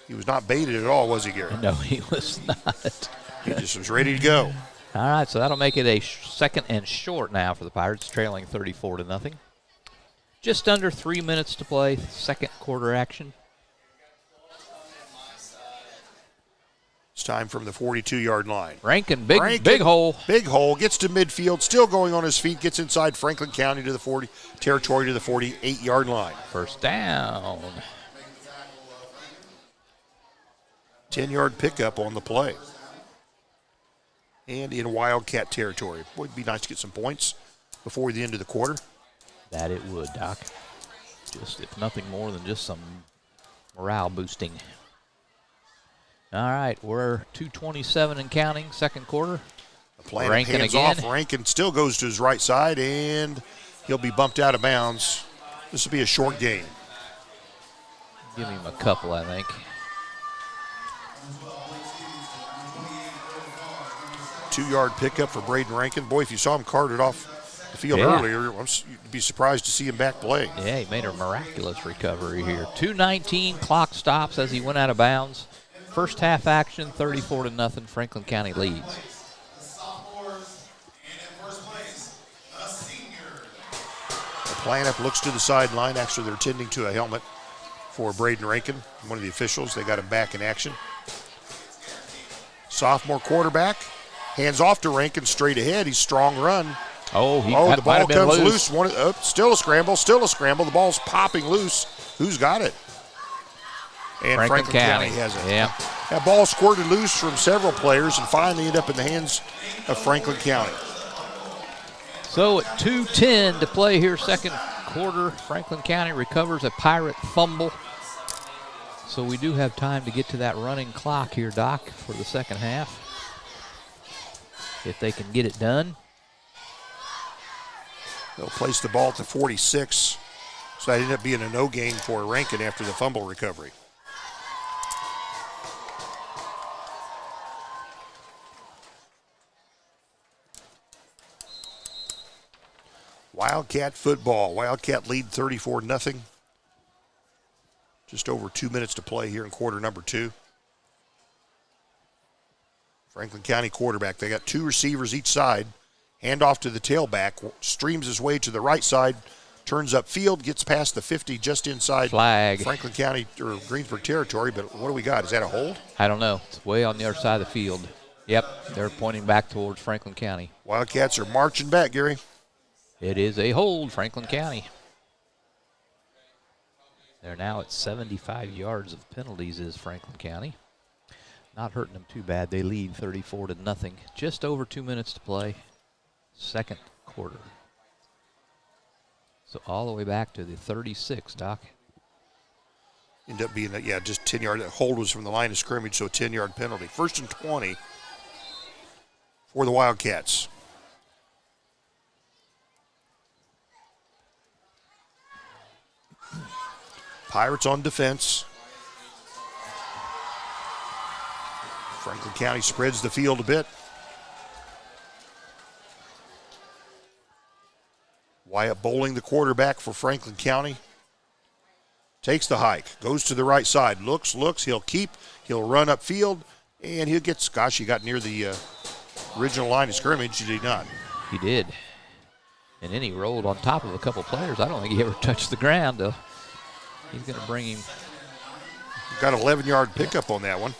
He was not baited at all, was he, Gary? No, he was not. He just was ready to go. All right, so that'll make it a second and short now for the Pirates, trailing 34-0. Just under 3 minutes to play, second quarter action. It's time from the 42-yard line. Rankin, big hole. Big hole, gets to midfield, still going on his feet, gets inside Franklin County to the 40, territory to the 48-yard line. First down. 10-yard pickup on the play. And in Wildcat territory. Boy, it'd be nice to get some points before the end of the quarter. That it would, Doc. Just, if nothing more than just some morale boosting. All right, we're 2:27 and counting, second quarter. The plan Rankin hands again. off. Rankin still goes to his right side, and he'll be bumped out of bounds. This will be a short gain. Give him a couple, I think. Two-yard pickup for Braden Rankin. Boy, if you saw him carted off the field earlier, you'd be surprised to see him back play. Yeah, he made a miraculous recovery here. 2:19, clock stops as he went out of bounds. First half action, 34-0, Franklin County leads. The plan-up looks to the sideline. Actually, they're tending to a helmet for Braden Rankin, one of the officials. They got him back in action. Sophomore quarterback. Hands off to Rankin straight ahead. He's strong run. The ball comes loose. Still a scramble. The ball's popping loose. Who's got it? And Franklin County has it. Yeah. That ball squirted loose from several players and finally ended up in the hands of Franklin County. So at 2:10 to play here, second quarter, Franklin County recovers a Pirate fumble. So we do have time to get to that running clock here, Doc, for the second half. If they can get it done. They'll place the ball at the 46. So that ended up being a no gain for Rankin after the fumble recovery. Wildcat football. Wildcat lead 34-0. Just over 2 minutes to play here in quarter number 2. Franklin County quarterback. They got two receivers each side. Hand off to the tailback. Streams his way to the right side. Turns upfield. Gets past the 50 just inside Flag. Franklin County or Greensburg territory. But what do we got? Is that a hold? I don't know. It's way on the other side of the field. Yep, they're pointing back towards Franklin County. Wildcats are marching back, Gary. It is a hold, Franklin County. They're now at 75 yards of penalties is Franklin County. Not hurting them too bad. They lead 34-0. Just over 2 minutes to play. Second quarter. So all the way back to the 36, Doc. Ended up being, just 10 yard. That hold was from the line of scrimmage, so a 10-yard penalty. First and 20 for the Wildcats. Pirates on defense. Franklin County spreads the field a bit. Wyatt Bowling, the quarterback for Franklin County. Takes the hike, goes to the right side, looks, he'll run upfield, and he got near the original line of scrimmage. He did not. He did. And then he rolled on top of a couple players. I don't think he ever touched the ground, though. He's going to bring him. Got an 11-yard pickup on that one.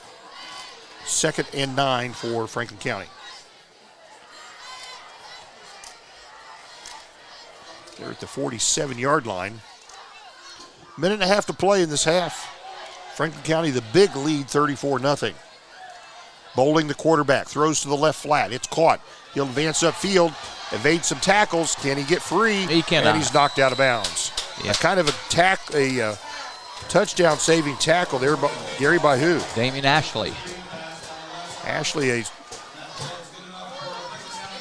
2nd and 9 for Franklin County. They're at the 47-yard line. Minute and a half to play in this half. Franklin County, the big lead, 34-0. Bowling, the quarterback, throws to the left flat. It's caught. He'll advance upfield, evade some tackles. Can he get free? He cannot. And he's knocked out of bounds. Yeah. A kind of a touchdown-saving tackle there, Gary, by who? Damian Ashley. Ashley, if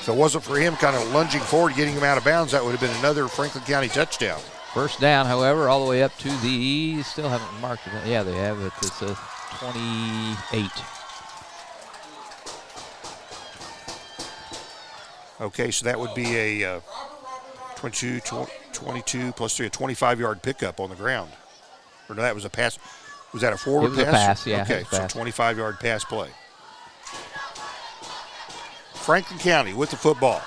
it wasn't for him kind of lunging forward, getting him out of bounds, that would have been another Franklin County touchdown. First down, however, all the way up to the, still haven't marked it. Yeah, they have it. It's a 28. Okay, so that would be a 22 plus 3, a 25-yard pickup on the ground. Or no, that was a pass. Was that a forward pass? It was a pass, yeah. Okay, so 25-yard pass play. Franklin County with the football.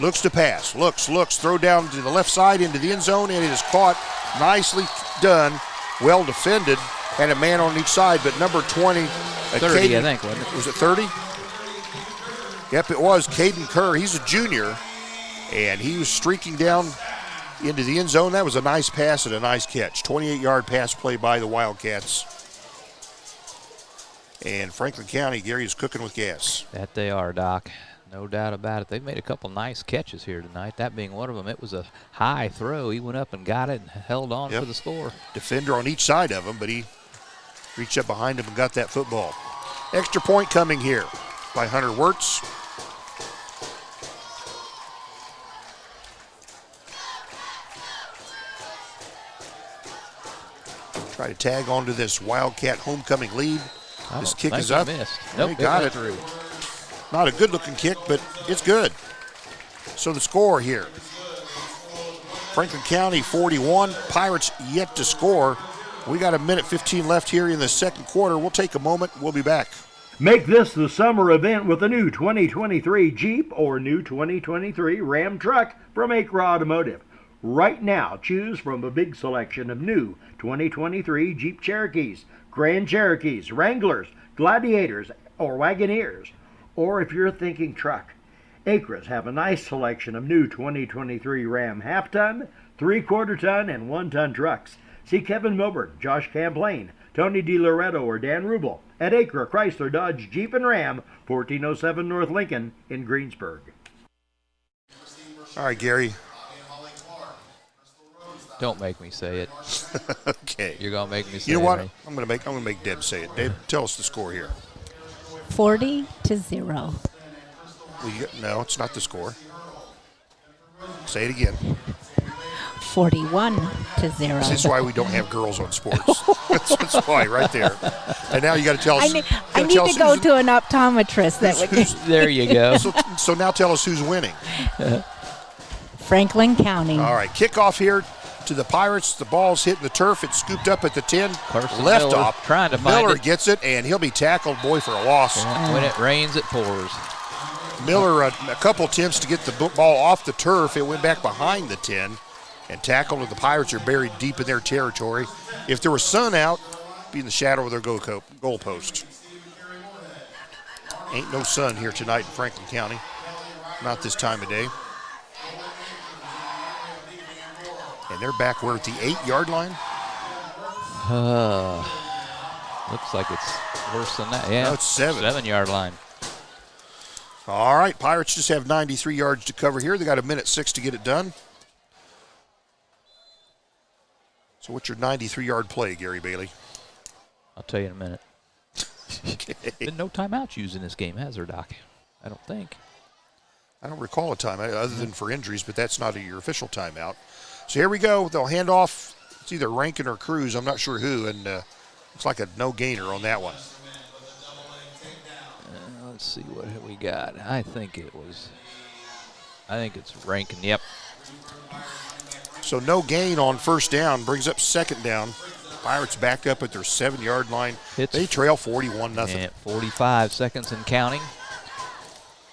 Looks to pass. Looks. Throw down to the left side into the end zone, and it is caught. Nicely done. Well defended. Had a man on each side, but number 20. 30, I think, wasn't it? Was it 30? Yep, it was. Caden Kerr. He's a junior, and he was streaking down into the end zone. That was a nice pass and a nice catch. 28-yard pass play by the Wildcats. And Franklin County, Gary, is cooking with gas. That they are, Doc. No doubt about it. They've made a couple nice catches here tonight, that being one of them. It was a high throw. He went up and got it and held on for the score. Defender on each side of him, but he reached up behind him and got that football. Extra point coming here by Hunter Wirtz. Try to tag onto this Wildcat homecoming lead. This kick is up. Nope, he got it. Through. Not a good looking kick, but it's good. So the score here. Franklin County 41, Pirates yet to score. We got a minute 15 left here in the second quarter. We'll take a moment. We'll be back. Make this the summer event with a new 2023 Jeep or new 2023 Ram truck from Acre Automotive. Right now, choose from a big selection of new 2023 Jeep Cherokees, Grand Cherokees, Wranglers, Gladiators, or Wagoneers. Or if you're thinking truck, Acres have a nice selection of new 2023 Ram half-ton, 3/4-ton, and 1-ton trucks. See Kevin Milburn, Josh Camplain, Tony DiLoretto, or Dan Rubel at Acre Chrysler Dodge Jeep and Ram, 1407 North Lincoln in Greensburg. All right, Gary. Don't make me say it. Okay. You're gonna make me say it. You know what? Right? I'm gonna make Deb say it. Deb, tell us the score here. 40-0. No, it's not the score. Say it again. 41-0. This is why we don't have girls on sports. That's why, right there. And now you got to tell us. I need to go to an optometrist. There you go. So now tell us who's winning. Franklin County. All right, kickoff here to the Pirates. The ball's hitting the turf. It's scooped up at the 10. Carson left Miller off. trying to find Miller it. gets it, and he'll be tackled. Boy, for a loss. Yeah, when it rains, it pours. Miller, a couple attempts to get the ball off the turf. It went back behind the 10 and tackled, and the Pirates are buried deep in their territory. If there was sun out, be in the shadow of their goal post. Ain't no sun here tonight in Franklin County. Not this time of day. And they're back, we're at the 8-yard line. Looks like it's worse than that. Yeah, no, it's 7. 7-yard line. All right, Pirates just have 93 yards to cover here. They got a minute 6 to get it done. So what's your 93-yard play, Gary Bailey? I'll tell you in a minute. Okay. Been no timeouts used in this game, has there, Doc? I don't think. I don't recall a timeout other than for injuries, but that's not your official timeout. So here we go. They'll hand off. It's either Rankin or Cruz. I'm not sure who, and looks like a no-gainer on that one. Let's see what we got. I think it's Rankin. Yep. So no gain on first down, brings up second down. Pirates back up at their 7-yard line. They trail 41-0. And 45 seconds and counting.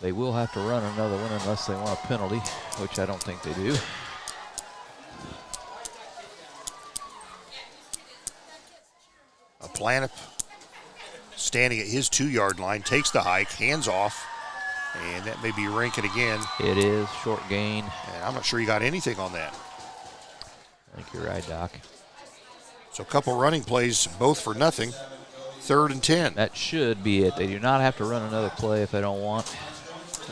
They will have to run another one unless they want a penalty, which I don't think they do. Planup standing at his 2-yard line, takes the hike, hands off, and that may be Rankin again. It is, short gain. And I'm not sure he got anything on that. I think you're right, Doc. So a couple running plays, both for nothing. 3rd and 10. That should be it. They do not have to run another play if they don't want.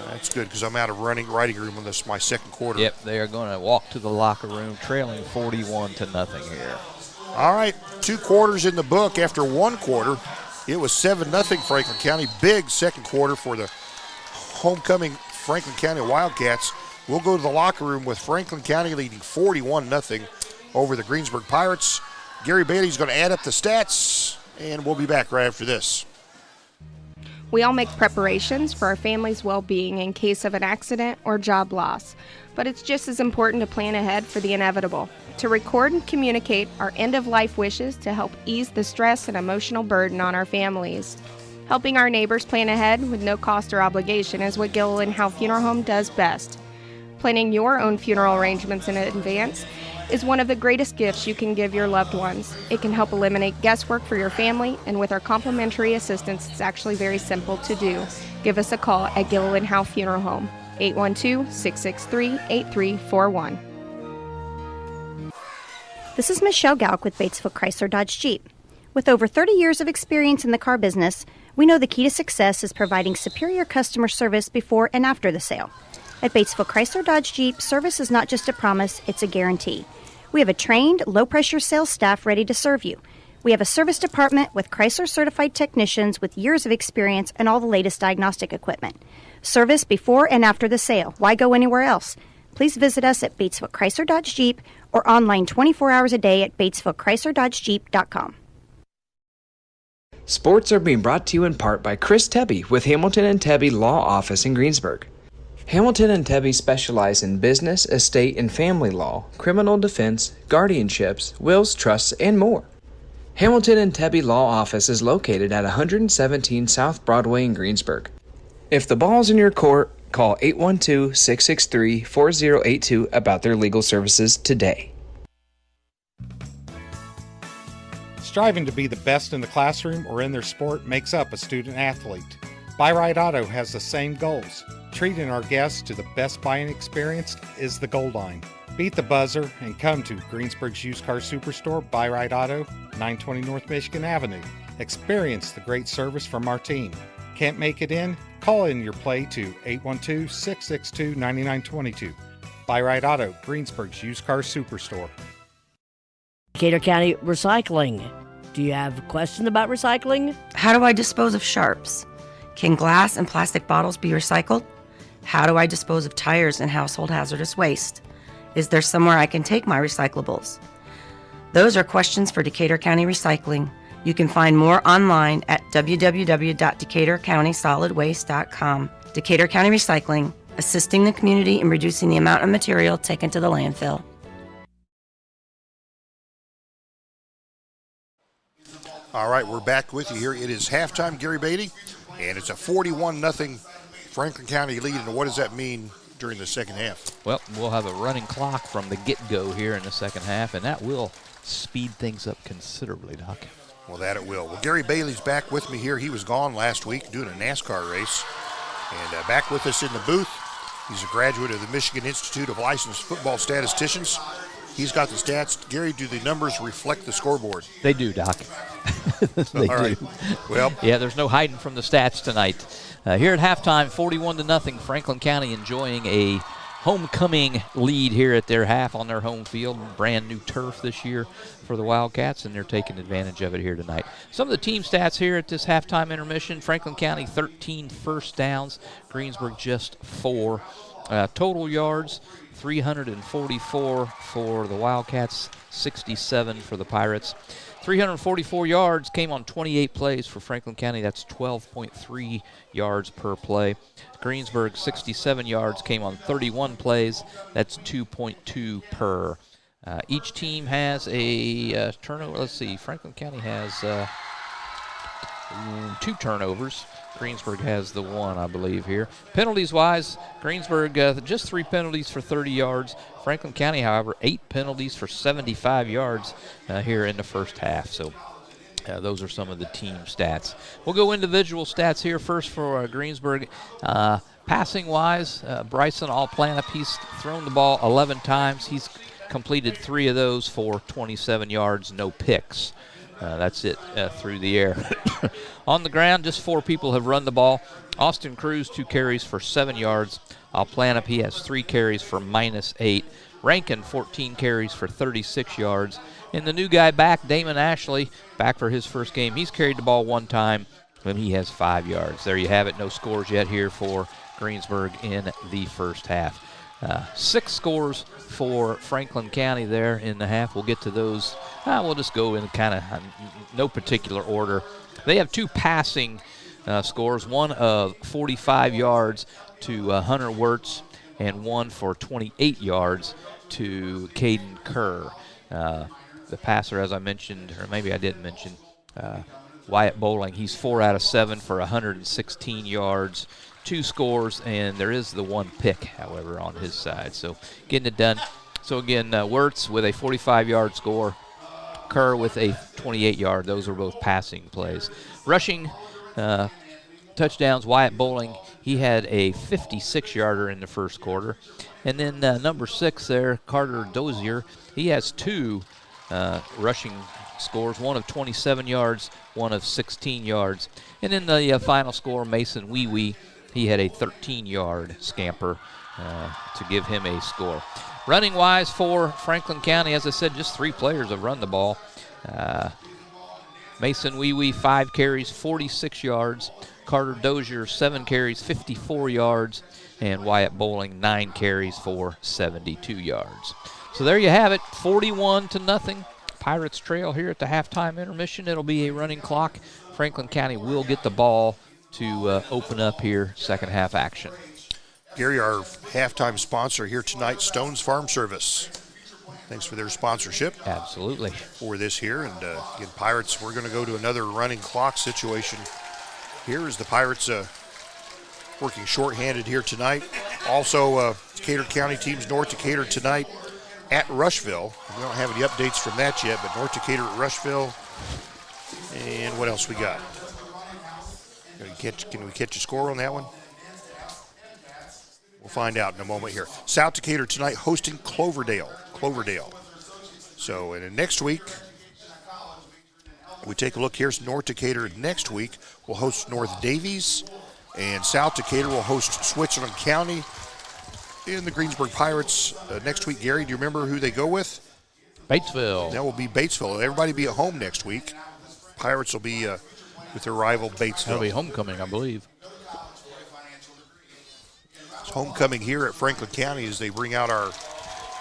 That's good because I'm out of writing room on this my second quarter. Yep, they are going to walk to the locker room trailing 41-0 here. All right, 2 quarters in the book. After 1 quarter, it was 7-0 Franklin County. Big second quarter for the homecoming Franklin County Wildcats. We'll go to the locker room with Franklin County leading 41-0 over the Greensburg Pirates. Gary Bailey's going to add up the stats, and we'll be back right after this. We all make preparations for our family's well-being in case of an accident or job loss, but it's just as important to plan ahead for the inevitable, to record and communicate our end-of-life wishes to help ease the stress and emotional burden on our families. Helping our neighbors plan ahead with no cost or obligation is what Gilliland Howe Funeral Home does best. Planning your own funeral arrangements in advance is one of the greatest gifts you can give your loved ones. It can help eliminate guesswork for your family, and with our complimentary assistance, it's actually very simple to do. Give us a call at Gilliland Howe Funeral Home, 812-663-8341. This is Michelle Galk with Batesville Chrysler Dodge Jeep. With over 30 years of experience in the car business, we know the key to success is providing superior customer service before and after the sale. At Batesville Chrysler Dodge Jeep, service is not just a promise, it's a guarantee. We have a trained, low-pressure sales staff ready to serve you. We have a service department with Chrysler-certified technicians with years of experience and all the latest diagnostic equipment. Service before and after the sale. Why go anywhere else? Please visit us at Batesville Chrysler Dodge Jeep or online 24 hours a day at BatesvilleChryslerDodgeJeep.com. Sports are being brought to you in part by Chris Tebby with Hamilton and Tebby Law Office in Greensburg. Hamilton and Tebby specialize in business, estate, and family law, criminal defense, guardianships, wills, trusts, and more. Hamilton and Tebby Law Office is located at 117 South Broadway in Greensburg. If the ball's in your court, call 812-663-4082 about their legal services today. Striving to be the best in the classroom or in their sport makes up a student athlete. Buy-Right Auto has the same goals. Treating our guests to the best buying experience is the goal line. Beat the buzzer and come to Greensburg's used car superstore, Buy-Right Auto, 920 North Michigan Avenue. Experience the great service from our team. Can't make it in? Call in your play to 812-662-9922. Buy-Right Auto, Greensburg's used car superstore. Decatur County Recycling. Do you have a question about recycling? How do I dispose of sharps? Can glass and plastic bottles be recycled? How do I dispose of tires and household hazardous waste? Is there somewhere I can take my recyclables? Those are questions for Decatur County Recycling. You can find more online at www.decaturcountysolidwaste.com. Decatur County Recycling, assisting the community in reducing the amount of material taken to the landfill. All right, we're back with you here. It is halftime, Gary Bailey, and it's a 41-0 Franklin County lead. And what does that mean during the second half? Well, we'll have a running clock from the get-go here in the second half, and that will speed things up considerably, Doc. Well, that it will. Well, Gary Bailey's back with me here. He was gone last week doing a NASCAR race, and back with us in the booth. He's a graduate of the Michigan Institute of Licensed Football Statisticians. He's got the stats. Gary, do the numbers reflect the scoreboard? They do, Doc. They All right. do. Well, yeah, there's no hiding from the stats tonight. Here at halftime, 41-0, Franklin County enjoying a homecoming lead here at their half on their home field. Brand new turf this year for the Wildcats, and they're taking advantage of it here tonight. Some of the team stats here at this halftime intermission: Franklin County 13 first downs, Greensburg just 4. Total yards 344 for the Wildcats, 67 for the Pirates. 344 yards came on 28 plays for Franklin County. That's 12.3 yards per play. Greensburg, 67 yards came on 31 plays. That's 2.2 per. Each team has a turnover. Let's see. Franklin County has 2 turnovers. Greensburg has the 1, I believe, here. Penalties-wise, Greensburg just 3 penalties for 30 yards. Franklin County, however, 8 penalties for 75 yards here in the first half. So those are some of the team stats. We'll go individual stats here first for Greensburg. Passing-wise, Bryson Allplanup, he's thrown the ball 11 times. He's completed 3 of those for 27 yards, no picks. That's it through the air. On the ground, just 4 people have run the ball. Austin Cruz, 2 carries for 7 yards. Allplanup, he has 3 carries for -8. Rankin, 14 carries for 36 yards. And the new guy back, Damon Ashley, back for his first game. He's carried the ball 1 time, and he has 5 yards. There you have it. No scores yet here for Greensburg in the first half. 6 scores for Franklin County there in the half. We'll get to those. We'll just go in kind of no particular order. They have 2 passing scores, one of 45 yards to Hunter Wirtz and one for 28 yards to Caden Kerr. The passer, as I mentioned, or maybe I didn't mention, Wyatt Bowling, he's 4 out of 7 for 116 yards 2 scores, and there is the 1 pick, however, on his side. So getting it done. So again, Wirtz with a 45-yard score, Kerr with a 28-yard. Those are both passing plays. Rushing touchdowns, Wyatt Bowling, he had a 56-yarder in the first quarter. And then number 6 there, Carter Dozier, he has 2 rushing scores, one of 27 yards, one of 16 yards. And then the final score, Mason Wee, he had a 13-yard scamper to give him a score. Running-wise for Franklin County, as I said, just 3 players have run the ball. Mason Wee, 5 carries, 46 yards. Carter Dozier, 7 carries, 54 yards. And Wyatt Bowling, 9 carries for 72 yards. So there you have it, 41-0. Pirates trail here at the halftime intermission. It'll be a running clock. Franklin County will get the ball to open up here second half action. Gary, our halftime sponsor here tonight, Stone's Farm Service. Thanks for their sponsorship. Absolutely. For this here. And again, Pirates, we're going to go to another running clock situation here as the Pirates working shorthanded here tonight. Also, Decatur County teams North Decatur tonight at Rushville. We don't have any updates from that yet, but North Decatur at Rushville. And what else we got? Can we catch a score on that one? We'll find out in a moment here. South Decatur tonight hosting Cloverdale. So, and then next week, we take a look. Here's North Decatur next week. We'll host North Davies, and South Decatur will host Switzerland County. In the Greensburg Pirates next week, Gary, do you remember who they go with? Batesville. That will be Batesville. Everybody be at home next week. Pirates will be with their rival Batesville. That'll be homecoming, I believe. It's homecoming here at Franklin County as they bring out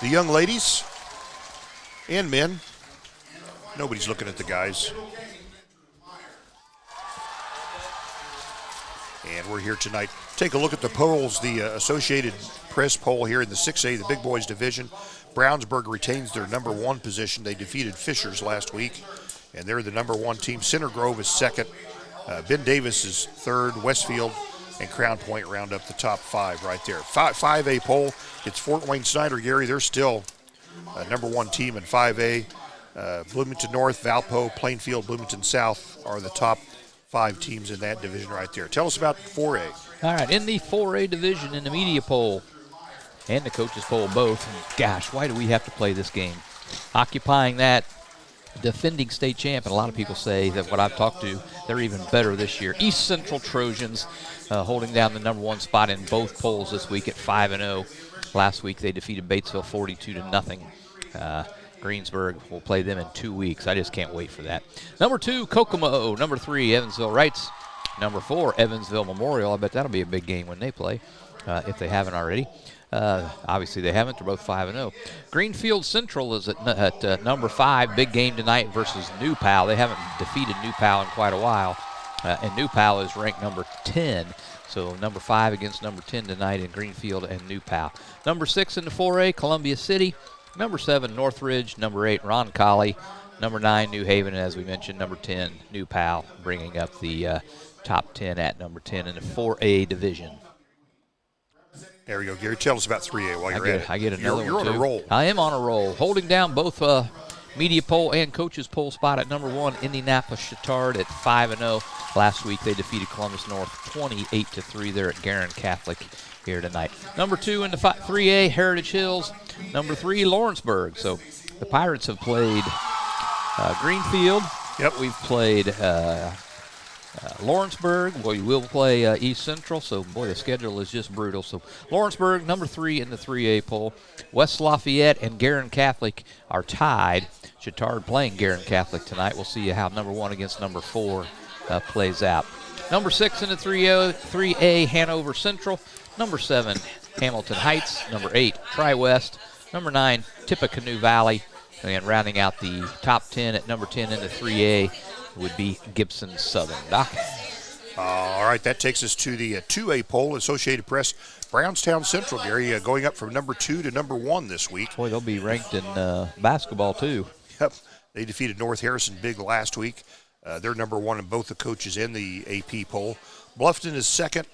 the young ladies and men. Nobody's looking at the guys. And we're here tonight. Take a look at the polls, the Associated Press poll here in the 6A, the Big Boys division. Brownsburg retains their number 1 position. They defeated Fishers last week, and they're the number 1 team. Center Grove is second. Ben Davis is third. Westfield and Crown Point round up the top 5 right there. 5A poll, it's Fort Wayne Snyder, Gary. They're still number 1 team in 5A. Bloomington North, Valpo, Plainfield, Bloomington South are the top 5 teams in that division right there. Tell us about 4A. All right, in the 4A division, in the media poll and the coaches poll both, and gosh, why do we have to play this game? Occupying that defending state champ, and a lot of people say that what I've talked to, they're even better this year. East Central Trojans holding down the number 1 spot in both polls this week at 5-0. Last week they defeated Batesville 42-0. Greensburg will play them in 2 weeks. I just can't wait for that. Number 2, Kokomo. Number 3, Evansville Wrights. Number 4, Evansville Memorial. I bet that'll be a big game when they play, if they haven't already. Obviously they haven't. They're both 5-0. Greenfield Central is at number 5. Big game tonight versus New Pal. They haven't defeated New Pal in quite a while. And New Pal is ranked number 10. So number 5 against number 10 tonight in Greenfield and New Pal. Number 6 in the 4A, Columbia City. Number 7, Northridge. Number 8, Roncalli. Number 9, New Haven. And as we mentioned, number 10, New Pal, bringing up the top 10 at number 10 in the 4A division. There we go, Gary. Tell us about 3A while you're at it. I get another you're one, on too. a roll. I am on a roll. Holding down both media poll and coaches poll spot at number 1, Indianapolis Chittard at 5-0. Last week they defeated Columbus North 28-3 there at Garin Catholic here tonight. Number 2 in the 3A, Heritage Hills. Number 3, Lawrenceburg. So the Pirates have played Greenfield. Yep. We've played Lawrenceburg. We will play East Central. So, boy, the schedule is just brutal. So Lawrenceburg, number 3 in the 3A poll. West Lafayette and Garin Catholic are tied. Chittard playing Garin Catholic tonight. We'll see how number 1 against number 4 plays out. Number 6 in the 3A, Hanover Central. Number 7, Hamilton Heights. Number 8, Tri-West. Number 9, Tippecanoe Valley. And rounding out the top 10 at number 10 in the 3A would be Gibson Southern. Doc? All right, that takes us to the 2A poll. Associated Press, Brownstown Central, Gary, going up from number 2 to number 1 this week. Boy, they'll be ranked in basketball, too. Yep. They defeated North Harrison big last week. They're number 1 in both the coaches and the AP poll. Bluffton is second.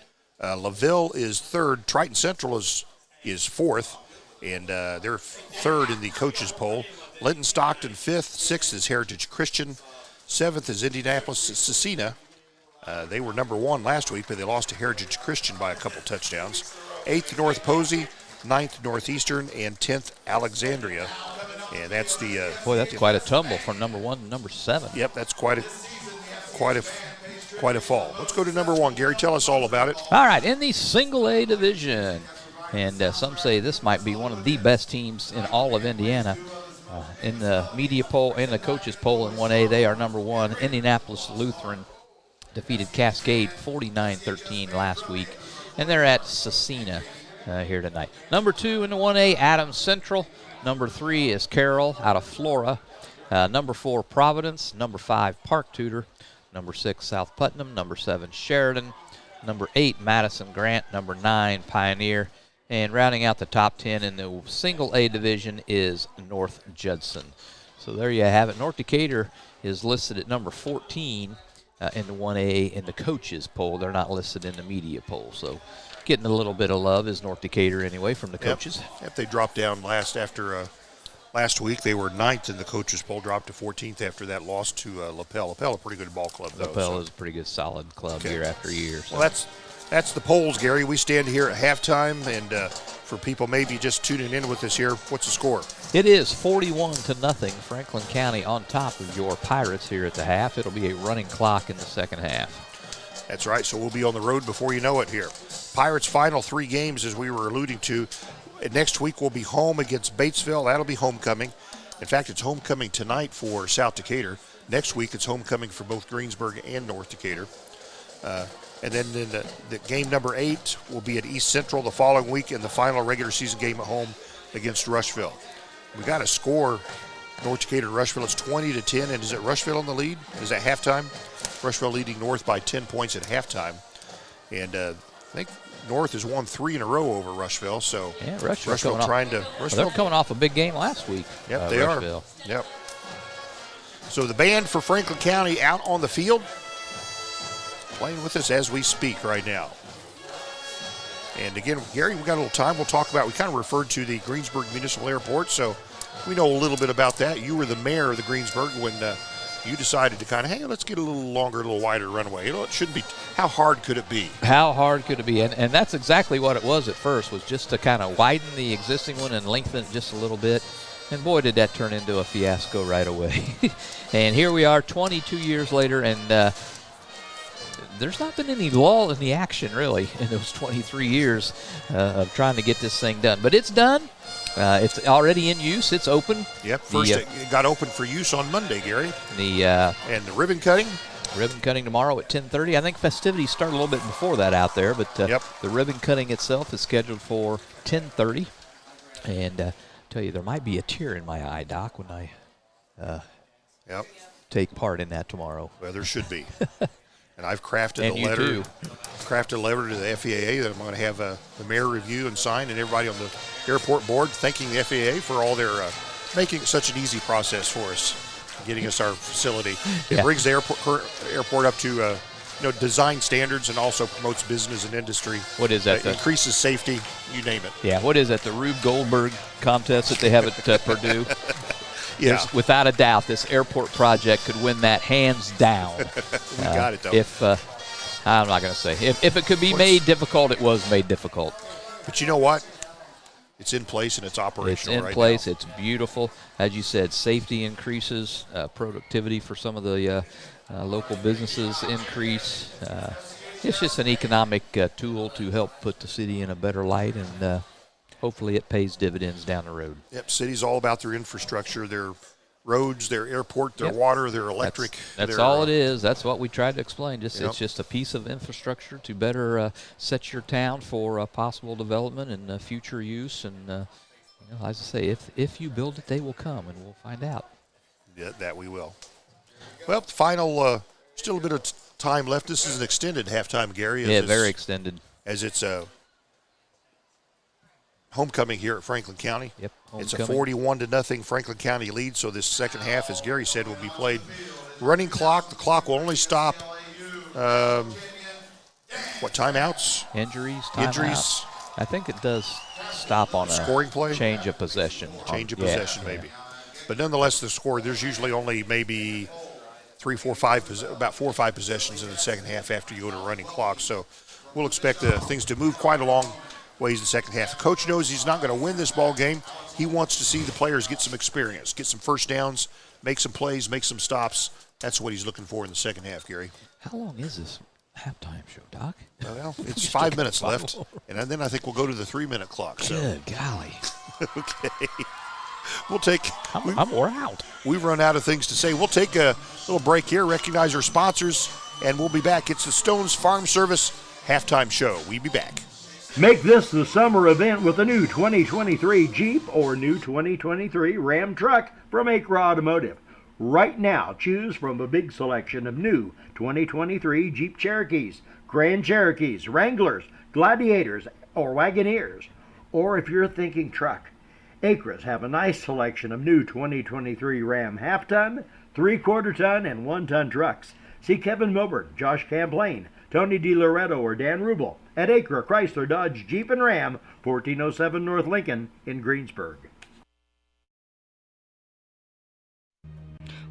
LaVille is third. Triton Central is fourth, and they're third in the coaches poll. Linton Stockton fifth. Sixth is Heritage Christian. Seventh is Indianapolis Cecina. They were number one last week, but they lost to Heritage Christian by a couple touchdowns. Eighth, North Posey. Ninth, Northeastern. And 10th, Alexandria. And that's the boy. That's quite a tumble from number 1 to number 7. Yep, that's quite a fall. Let's go to number 1. Gary, tell us all about it. All right, in the Single A division, and some say this might be one of the best teams in all of Indiana. In the media poll and the coaches poll in 1A, they are number 1. Indianapolis Lutheran defeated Cascade 49-13 last week, and they're at Cecina here tonight. Number 2 in the 1A, Adams Central. Number 3 is Carroll out of Flora. Number 4, Providence. Number 5, Park Tudor. Number 6, South Putnam. Number 7, Sheridan. Number 8, Madison Grant. Number 9, Pioneer. And rounding out the top 10 in the Single A division is North Judson. So there you have it. North Decatur is listed at number 14 in the 1A in the coaches poll. They're not listed in the media poll. So getting a little bit of love is North Decatur anyway from the coaches. Yep, they dropped down last week. They were 9th in the coaches poll, dropped to 14th after that loss to LaPel. LaPel, a pretty good ball club, though. LaPel is a pretty good, solid club year after year. So. Well, that's the polls, Gary. We stand here at halftime, and for people maybe just tuning in with us here, what's the score? It is 41-0. Franklin County on top of your Pirates here at the half. It'll be a running clock in the second half. That's right, so we'll be on the road before you know it here. Pirates' final 3 games, as we were alluding to. Next week we'll be home against Batesville. That'll be homecoming. In fact, it's homecoming tonight for South Decatur. Next week it's homecoming for both Greensburg and North Decatur. And then the game number 8 will be at East Central the following week, and the final regular season game at home against Rushville. We got a score, North Decatur, Rushville. It's 20-10, and is it Rushville in the lead? Is that halftime? Rushville leading North by 10 points at halftime. And I think North has won 3 in a row over Rushville. So yeah, Rushville trying to. They're coming off a big game last week. Yep, they Rushville. are. Yep. So the band for Franklin County out on the field, playing with us as we speak right now. And again, Gary, we got a little time. We'll talk about. We kind of referred to the Greensburg Municipal Airport, so we know a little bit about that. You were the mayor of the Greensburg when you decided to kind of, hey, let's get a little longer, a little wider runway. You know, it shouldn't be. How hard could it be? How hard could it be? And that's exactly what it was at first, was just to kind of widen the existing one and lengthen it just a little bit. And boy, did that turn into a fiasco right away. And here we are 22 years later, and there's not been any lull in the action, really, in those 23 years of trying to get this thing done. But it's done. It's already in use. It's open. Yep. First, it got open for use on Monday, Gary. And the ribbon cutting? Ribbon cutting tomorrow at 10:30. I think festivities start a little bit before that out there, but the ribbon cutting itself is scheduled for 10:30. And I tell you, there might be a tear in my eye, Doc, when I take part in that tomorrow. Well, there should be. And I've crafted a letter to the FAA that I'm going to have the mayor review and sign, and everybody on the airport board thanking the FAA for all their making it such an easy process for us, getting us our facility. It brings the airport up to design standards and also promotes business and industry. What is that? Increases safety, you name it. Yeah, what is that, the Rube Goldberg contest that they have at Purdue? Yeah. Without a doubt, this airport project could win that hands down. We got it, though. If I'm not going to say. If it could be made difficult, it was made difficult. But you know what? It's in place and it's operational It's in right place. now. It's beautiful. As you said, safety increases, productivity for some of the local businesses increase. It's just an economic tool to help put the city in a better light, and hopefully it pays dividends down the road. Yep, city's all about their infrastructure, their roads, their airport, their water, their electric. That's all it is. That's what we tried to explain. It's just a piece of infrastructure to better set your town for possible development and future use. And as I say, if you build it, they will come, and we'll find out. Yeah, that we will. Well, final, still a bit of time left. This is an extended halftime, Gary. Yeah, very extended. As it's homecoming here at Franklin County. Yep, it's a 41-0 Franklin County lead, so this second half, as Gary said, will be played running clock. The clock will only stop What, timeouts? Injuries, Injuries. I think it does stop on Scoring play? Change of possession. Change of possession, maybe. But nonetheless, the score, there's usually only maybe about 4 or 5 possessions in the second half after you go to running clock. So we'll expect things to move quite a long ways in the second half. The coach knows he's not going to win this ball game. He wants to see the players get some experience, get some first downs, make some plays, make some stops. That's what he's looking for in the second half, Gary. How long is this halftime show, Doc? Well, it's 5 minutes left, and then I think we'll go to the 3-minute clock. So. Good golly. Okay. We'll take. We're out. We've run out of things to say. We'll take a little break here, recognize our sponsors, and we'll be back. It's the Stones Farm Service halftime show. We'll be back. Make this the summer event with a new 2023 Jeep or new 2023 Ram truck from Acre Automotive. Right now, choose from a big selection of new 2023 Jeep Cherokees, Grand Cherokees, Wranglers, Gladiators, or Wagoneers. Or if you're thinking truck, Acres have a nice selection of new 2023 Ram half-ton, 3/4 ton, and 1-ton trucks. See Kevin Milburn, Josh Camplain, Tony DiLoretto, or Dan Rubel at Acre Chrysler Dodge Jeep and Ram, 1407 North Lincoln in Greensburg.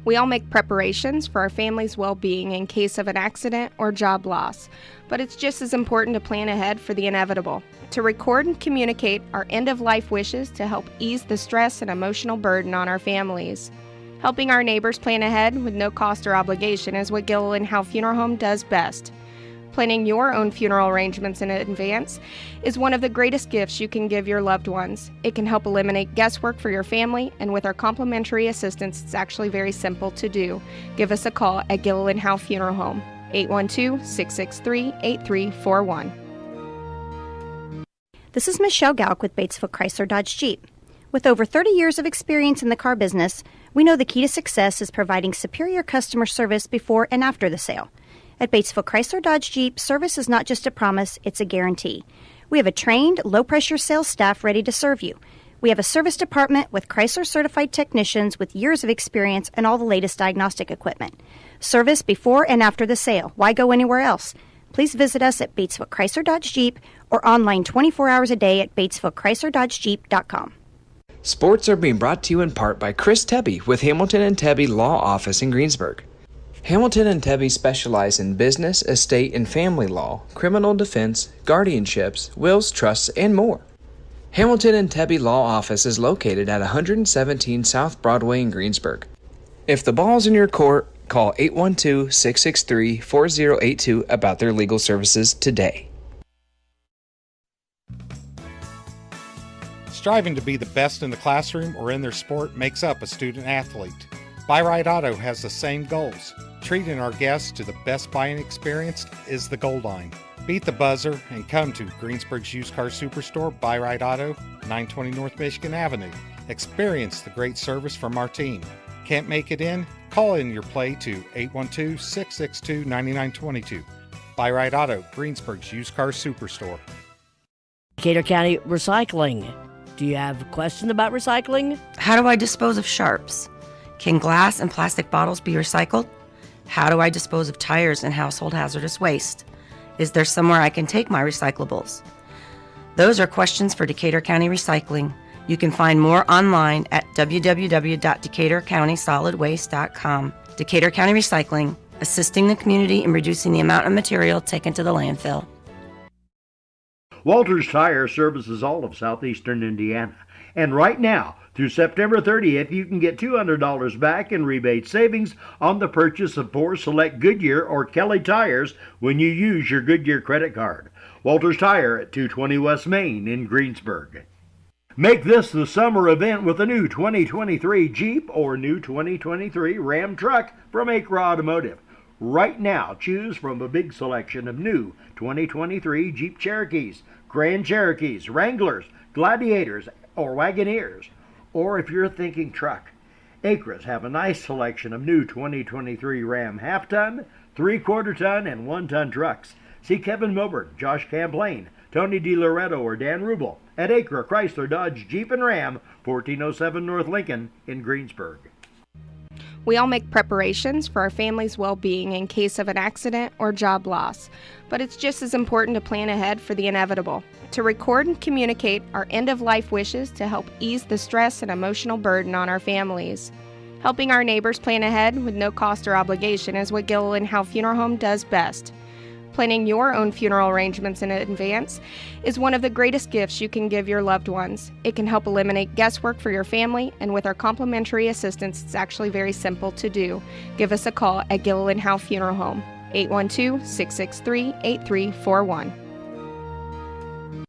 We all make preparations for our family's well-being in case of an accident or job loss, but it's just as important to plan ahead for the inevitable, to record and communicate our end-of-life wishes to help ease the stress and emotional burden on our families. Helping our neighbors plan ahead with no cost or obligation is what Gilliland Howe Funeral Home does best. Planning your own funeral arrangements in advance is one of the greatest gifts you can give your loved ones. It can help eliminate guesswork for your family, and with our complimentary assistance, it's actually very simple to do. Give us a call at Gilliland Howe Funeral Home, 812-663-8341. This is Michelle Galk with Batesville Chrysler Dodge Jeep. With over 30 years of experience in the car business, we know the key to success is providing superior customer service before and after the sale. At Batesville Chrysler Dodge Jeep, service is not just a promise, it's a guarantee. We have a trained, low-pressure sales staff ready to serve you. We have a service department with Chrysler-certified technicians with years of experience and all the latest diagnostic equipment. Service before and after the sale. Why go anywhere else? Please visit us at Batesville Chrysler Dodge Jeep or online 24 hours a day at BatesvilleChryslerDodgeJeep.com. Sports are being brought to you in part by Chris Tebby with Hamilton and Tebby Law Office in Greensburg. Hamilton and Tebby specialize in business, estate, and family law, criminal defense, guardianships, wills, trusts, and more. Hamilton and Tebby Law Office is located at 117 South Broadway in Greensburg. If the ball's in your court, call 812-663-4082 about their legal services today. Striving to be the best in the classroom or in their sport makes up a student athlete. Buy Right Auto has the same goals. Treating our guests to the best buying experience is the goal line. Beat the buzzer and come to Greensburg's used car superstore, Buy Right Auto, 920 North Michigan Avenue. Experience the great service from our team. Can't make it in? Call in your play to 812-662-9922. Buy Right Auto, Greensburg's used car superstore. Decatur County Recycling. Do you have a question about recycling? How do I dispose of sharps? Can glass and plastic bottles be recycled? How do I dispose of tires and household hazardous waste? Is there somewhere I can take my recyclables? Those are questions for Decatur County Recycling. You can find more online at www.decaturcountysolidwaste.com. Decatur County Recycling, assisting the community in reducing the amount of material taken to the landfill. Walters Tire services all of southeastern Indiana. And right now, through September 30th, you can get $200 back in rebate savings on the purchase of 4 select Goodyear or Kelly tires when you use your Goodyear credit card. Walters Tire at 220 West Main in Greensburg. Make this the summer event with a new 2023 Jeep or new 2023 Ram truck from Acre Automotive. Right now, choose from a big selection of new 2023 Jeep Cherokees, Grand Cherokees, Wranglers, Gladiators, or Wagoneers. Or if you're thinking truck, Acres have a nice selection of new 2023 Ram half-ton, 3/4 ton, and 1-ton trucks. See Kevin Milburn, Josh Camplain, Tony DiLoretto, or Dan Rubel at Acre Chrysler Dodge Jeep and Ram, 1407 North Lincoln in Greensburg. We all make preparations for our family's well-being in case of an accident or job loss, but it's just as important to plan ahead for the inevitable, to record and communicate our end-of-life wishes to help ease the stress and emotional burden on our families. Helping our neighbors plan ahead with no cost or obligation is what Gilliland Howe Funeral Home does best. Planning your own funeral arrangements in advance is one of the greatest gifts you can give your loved ones. It can help eliminate guesswork for your family, and with our complimentary assistance, it's actually very simple to do. Give us a call at Gilliland Howe Funeral Home, 812-663-8341.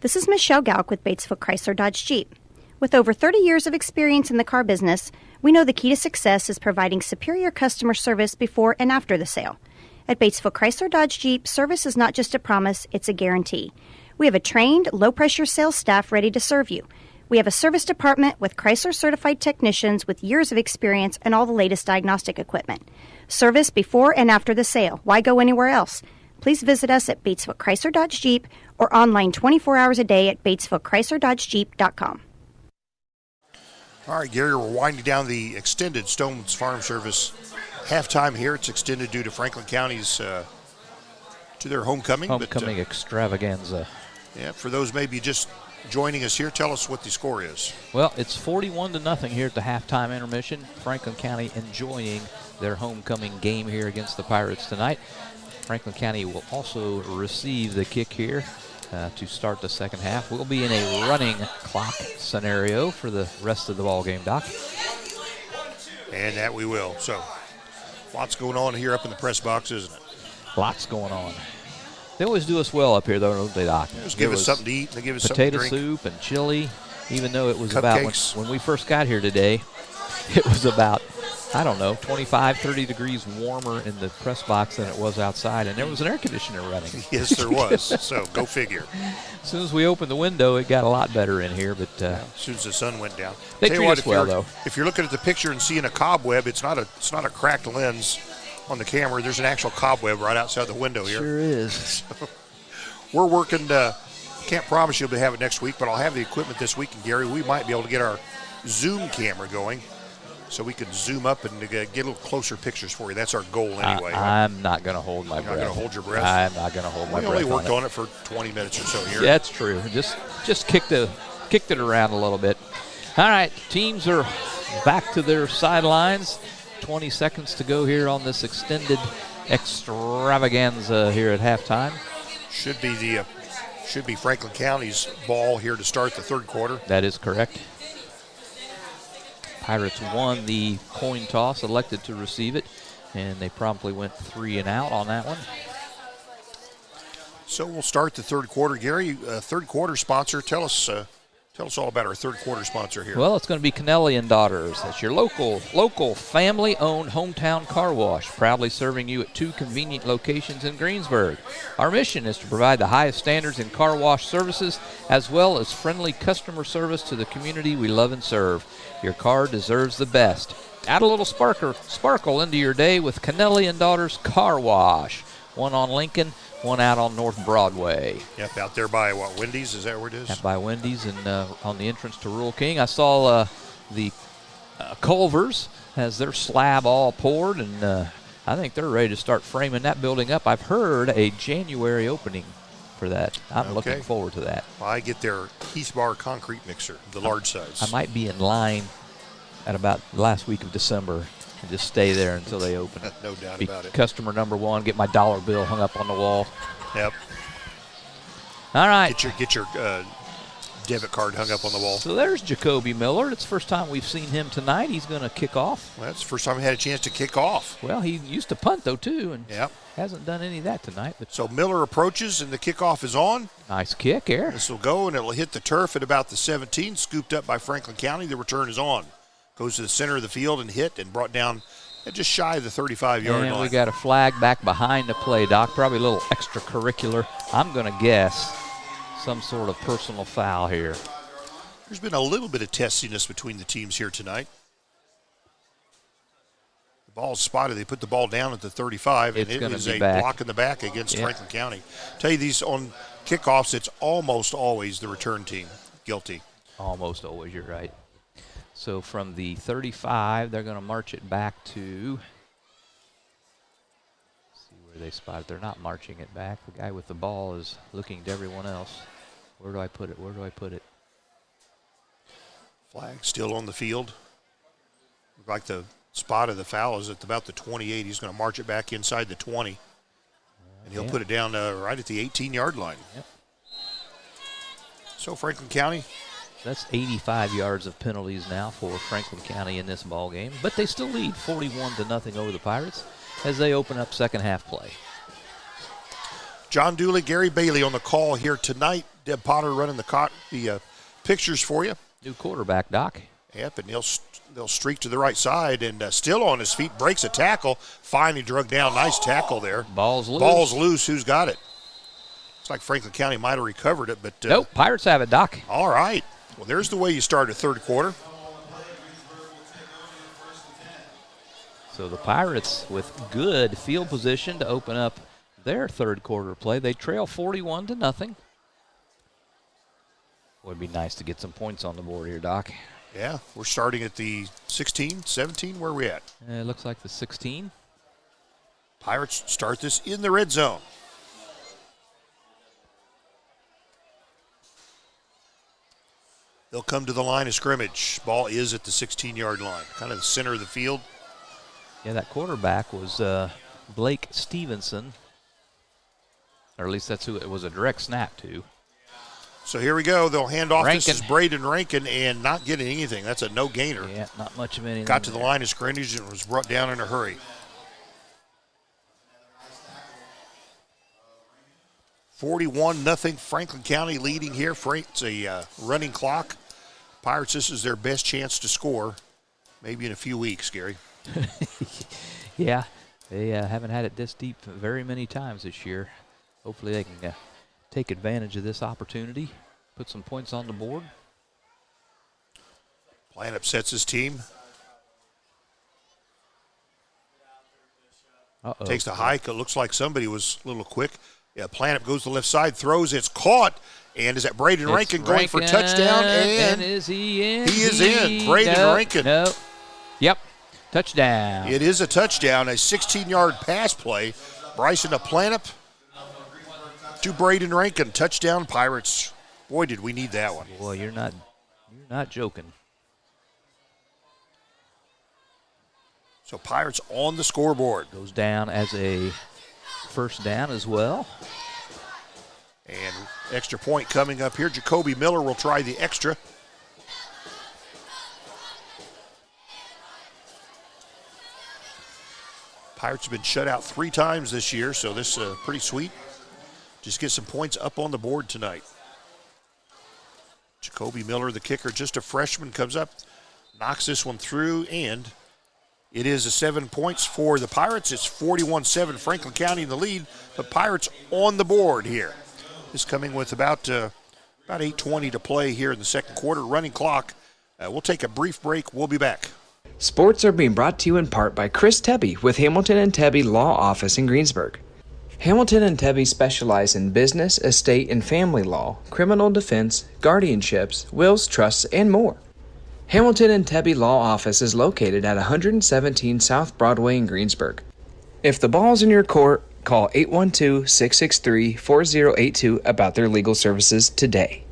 This is Michelle Galk with Batesville Chrysler Dodge Jeep. With over 30 years of experience in the car business, we know the key to success is providing superior customer service before and after the sale. At Batesville Chrysler Dodge Jeep, service is not just a promise, it's a guarantee. We have a trained, low-pressure sales staff ready to serve you. We have a service department with Chrysler-certified technicians with years of experience and all the latest diagnostic equipment. Service before and after the sale. Why go anywhere else? Please visit us at Batesville Chrysler Dodge Jeep or online 24 hours a day at BatesvilleChryslerDodgeJeep.com. All right, Gary, we're winding down the extended Stoneman's Farm Service halftime here. It's extended due to Franklin County's to their homecoming. Extravaganza. Yeah, for those maybe just joining us here, tell us what the score is. Well, it's 41-0 here at the halftime intermission. Franklin County enjoying their homecoming game here against the Pirates tonight. Franklin County will also receive the kick here to start the second half. We'll be in a running clock scenario for the rest of the ball game, Doc. And that we will. So, lots going on here up in the press box, isn't it? Lots going on. They always do us well up here, though, don't they, Doc? They just give us something to eat. They give us something to drink. Potato soup and chili, even though it was Cupcakes. about, when we first got here today, it was about, 25, 30 degrees warmer in the press box than it was outside, and there was an air conditioner running. Yes, there was. So, go figure. As soon as we opened the window, it got a lot better in here. But as soon as the sun went down. They treat us well, though. If you're looking at the picture and seeing a cobweb, it's not a cracked lens on the camera. There's an actual cobweb right outside the window here. Sure is. So, we're working. Can't promise you'll have it next week, but I'll have the equipment this week. And Gary, we might be able to get our Zoom camera going, so we can zoom up and get a little closer pictures for you. That's our goal anyway. I'm not going to hold my breath. You're not going to hold your breath? I'm not going to hold my breath. We only worked on it for 20 minutes or so here. That's true. Just kicked it around a little bit. All right, teams are back to their sidelines. 20 seconds to go here on this extended extravaganza here at halftime. Should be Franklin County's ball here to start the third quarter. That is correct. Pirates won the coin toss, elected to receive it, and they promptly went 3 and out on that one. So we'll start the third quarter. Gary, third quarter sponsor, tell us all about our third quarter sponsor here. Well, it's going to be Kennelly and Daughters. That's your local family-owned hometown car wash, proudly serving you at 2 convenient locations in Greensburg. Our mission is to provide the highest standards in car wash services, as well as friendly customer service to the community we love and serve. Your car deserves the best. Add a little sparkle into your day with Kennelly and Daughters Car Wash. One on Lincoln, one out on North Broadway. Yep, out there by Wendy's, is that where it is? Out by Wendy's and on the entrance to Rural King. I saw the Culvers has their slab all poured, and I think they're ready to start framing that building up. I've heard a January opening for that. I'm looking forward to that. Well, I get their Heath Bar concrete mixer, the large size. I might be in line at about the last week of December and just stay there until they open. No doubt be about it. Customer number 1, get my dollar bill hung up on the wall. Yep. All right. Get your debit card hung up on the wall. So there's Jacoby Miller. It's the first time we've seen him tonight. He's going to kick off. Well, that's the first time he had a chance to kick off. Well, he used to punt, though, too, and yep. Hasn't done any of that tonight. But so Miller approaches, and the kickoff is on. Nice kick here. This will go, and it'll hit the turf at about the 17, scooped up by Franklin County. The return is on. Goes to the center of the field and hit and brought down just shy of the 35-yard line. And we got a flag back behind the play, Doc. Probably a little extracurricular. I'm going to guess some sort of personal foul here. There's been a little bit of testiness between the teams here tonight. The ball's spotted. They put the ball down at the 35, and it is a block in the back against Franklin County. Tell you, these on kickoffs, it's almost always the return team guilty. Almost always, you're right. So from the 35, they're going to march it back to, see where they spot it. They're not marching it back. The guy with the ball is looking to everyone else. Where do I put it? Where do I put it? Flag still on the field. Look like the spot of the foul is at about the 28. He's going to march it back inside the 20. And he'll put it down right at the 18-yard line. Yep. So Franklin County. That's 85 yards of penalties now for Franklin County in this ball game, but they still lead 41-0 over the Pirates as they open up second half play. John Dooley, Gary Bailey on the call here tonight. Deb Potter running the pictures for you. New quarterback, Doc. Yep, and they'll streak to the right side, and still on his feet, breaks a tackle. Finally drug down. Nice tackle there. Ball's loose. Ball's loose. Who's got it? Looks like Franklin County might have recovered it, but nope, Pirates have it, Doc. All right. Well, there's the way you start a third quarter. So the Pirates with good field position to open up their third quarter play. They trail 41-0. Would be nice to get some points on the board here, Doc. Yeah, we're starting at the 16, 17. Where are we at? It looks like the 16. Pirates start this in the red zone. They'll come to the line of scrimmage. Ball is at the 16-yard line, kind of the center of the field. Yeah, that quarterback was Blake Stevenson, or at least that's who it was a direct snap to. So here we go. They'll hand off. Rankin. This is Braden Rankin, and not getting anything. That's a no-gainer. Yeah, not much of anything. Got to the line of scrimmage and was brought down in a hurry. 41-0 Franklin County leading here. It's a running clock. Pirates, this is their best chance to score, maybe in a few weeks, Gary. Yeah, they haven't had it this deep very many times this year. Hopefully they can take advantage of this opportunity, put some points on the board. Plan upsets his team. Uh-oh. Takes the hike. It looks like somebody was a little quick. Yeah, Planup goes to the left side, throws, it's caught. And is that Braden Rankin going for touchdown? And is he in? He is in. Braden Rankin. No. Yep. Touchdown. It is a touchdown, a 16-yard pass play. Bryson to Planup to Braden Rankin. Touchdown, Pirates. Boy, did we need that one. Boy, you're not joking. So Pirates on the scoreboard. Goes down as a first down as well. And extra point coming up here. Jacoby Miller will try the extra. Pirates have been shut out 3 times this year, so this is pretty sweet. Just get some points up on the board tonight. Jacoby Miller, the kicker, just a freshman, comes up, knocks this one through, and it is a 7 points for the Pirates. It's 41-7, Franklin County in the lead, but Pirates on the board here. This coming with about 8:20 to play here in the second quarter. Running clock. We'll take a brief break. We'll be back. Sports are being brought to you in part by Chris Tebby with Hamilton and Tebby Law Office in Greensburg. Hamilton and Tebby specialize in business, estate, and family law, criminal defense, guardianships, wills, trusts, and more. Hamilton and Tebby Law Office is located at 117 South Broadway in Greensburg. If the ball's in your court, call 812-663-4082 about their legal services today.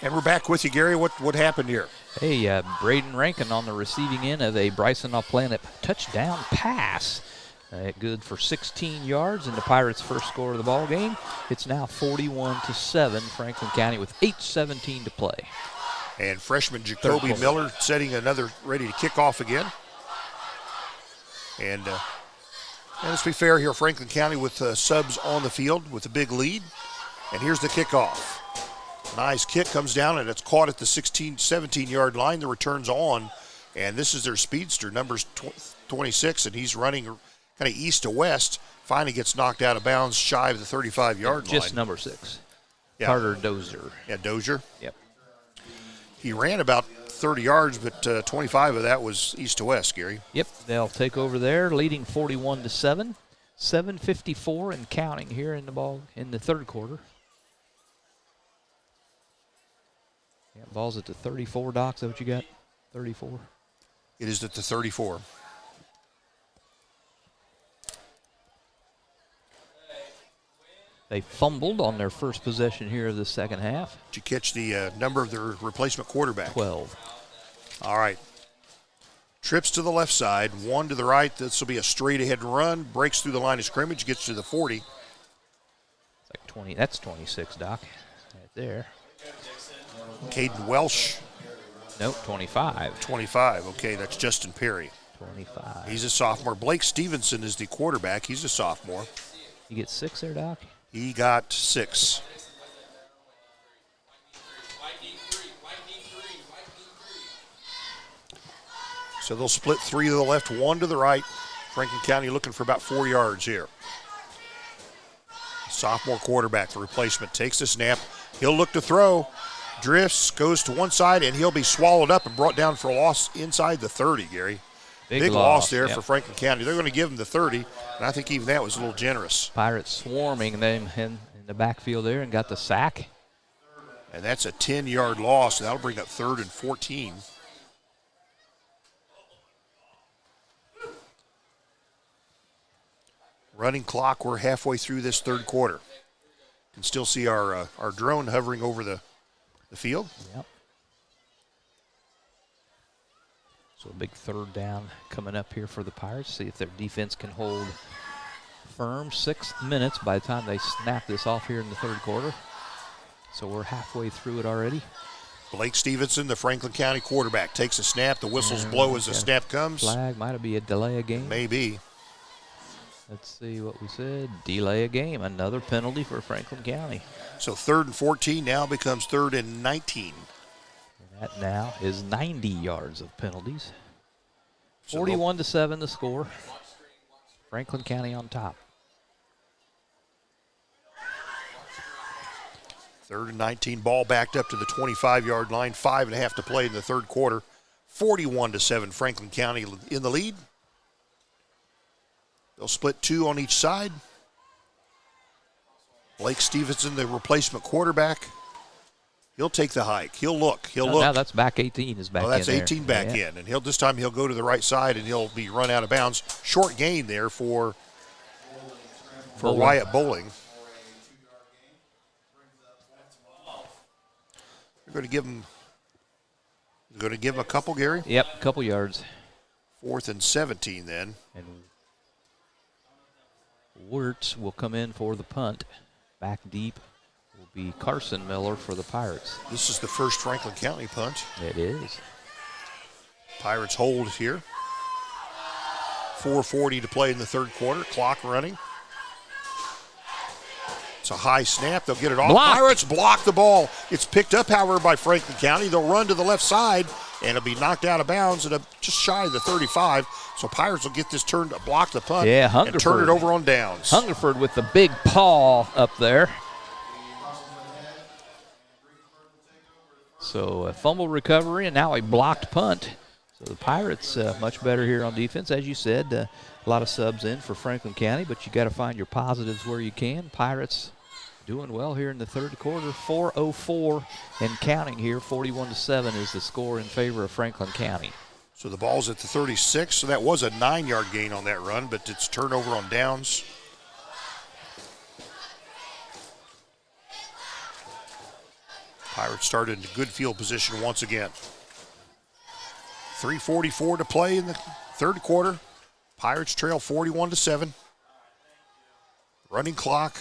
And we're back with you, Gary. What happened here? Hey, Braden Rankin on the receiving end of a Bryson Planet touchdown pass. Good for 16 yards, and the Pirates' first score of the ball game. It's now 41-7, Franklin County with 8:17 to play. And freshman Jacoby Miller setting another, ready to kick off again. And let's be fair here, Franklin County with subs on the field with a big lead. And here's the kickoff. Nice kick, comes down, and it's caught at the 17-yard line. The return's on, and this is their speedster, numbers 26, and he's running kind of east to west. Finally gets knocked out of bounds shy of the 35-yard line. Just number 6. Yeah. Carter Dozier. Yeah, Dozier. Yep. He ran about 30 yards, but 25 of that was east to west, Gary. Yep, they'll take over there, leading 41-7. 7:54 and counting here in the third quarter. Yeah, ball's at the 34, Doc. Is that what you got? 34? It is at the 34. They fumbled on their first possession here of the second half. Did you catch the number of their replacement quarterback? 12. All right. Trips to the left side, one to the right. This will be a straight ahead run. Breaks through the line of scrimmage, gets to the 40. It's like 20. That's 26, Doc. Right there. Caden Welsh. Nope, 25. 25. Okay, that's Justin Perry. 25. He's a sophomore. Blake Stevenson is the quarterback. He's a sophomore. You get 6 there, Doc? He got 6. So they'll split 3 to the left, 1 to the right. Franklin County looking for about 4 yards here. Sophomore quarterback, the replacement, takes the snap. He'll look to throw. Drifts, goes to one side, and he'll be swallowed up and brought down for a loss inside the 30, Gary. Big loss there for Franklin County. They're going to give them the 30, and I think even that was a little generous. Pirates swarming them in the backfield there and got the sack. And that's a 10-yard loss. That'll bring up 3rd and 14. Running clock, we're halfway through this third quarter. You can still see our drone hovering over the field. Yep. So a big 3rd down coming up here for the Pirates. See if their defense can hold firm. 6 minutes by the time they snap this off here in the third quarter. So we're halfway through it already. Blake Stevenson, the Franklin County quarterback, takes a snap. The whistles blow as the snap comes. Flag might be a delay of game. Maybe. Let's see what we said. Delay a game. Another penalty for Franklin County. So 3rd and 14 now becomes 3rd and 19. And that now is 90 yards of penalties. 41-7 the score. Franklin County on top. 3rd and 19, ball backed up to the 25-yard line. 5.5 to play in the third quarter. 41-7, Franklin County in the lead. They'll split 2 on each side. Blake Stevenson, the replacement quarterback. He'll take the hike. He'll look. Now that's back 18 is back in. Oh, that's 18 back in. And this time he'll go to the right side and he'll be run out of bounds. Short gain there for Wyatt Bowling. They're going to give him a couple, Gary? Yep, a couple yards. 4th and 17 then. And Wirtz will come in for the punt. Back deep will be Carson Miller for the Pirates. This is the first Franklin County punt. It is. Pirates hold here. 4:40 to play in the third quarter. Clock running. It's a high snap. They'll get it off. Blocked. Pirates block the ball. It's picked up, however, by Franklin County. They'll run to the left side, and it'll be knocked out of bounds at just shy of the 35. So Pirates will get this turn to block the punt and turn it over on downs. Hungerford with the big paw up there. So a fumble recovery and now a blocked punt. So the Pirates much better here on defense. As you said, a lot of subs in for Franklin County, but you got to find your positives where you can. Pirates doing well here in the third quarter. 4:04 and counting here. 41-7 is the score in favor of Franklin County. So the ball's at the 36. So that was a 9-yard gain on that run, but it's turnover on downs. Pirates started in good field position once again. 3:44 to play in the third quarter. Pirates trail 41-7. Running clock.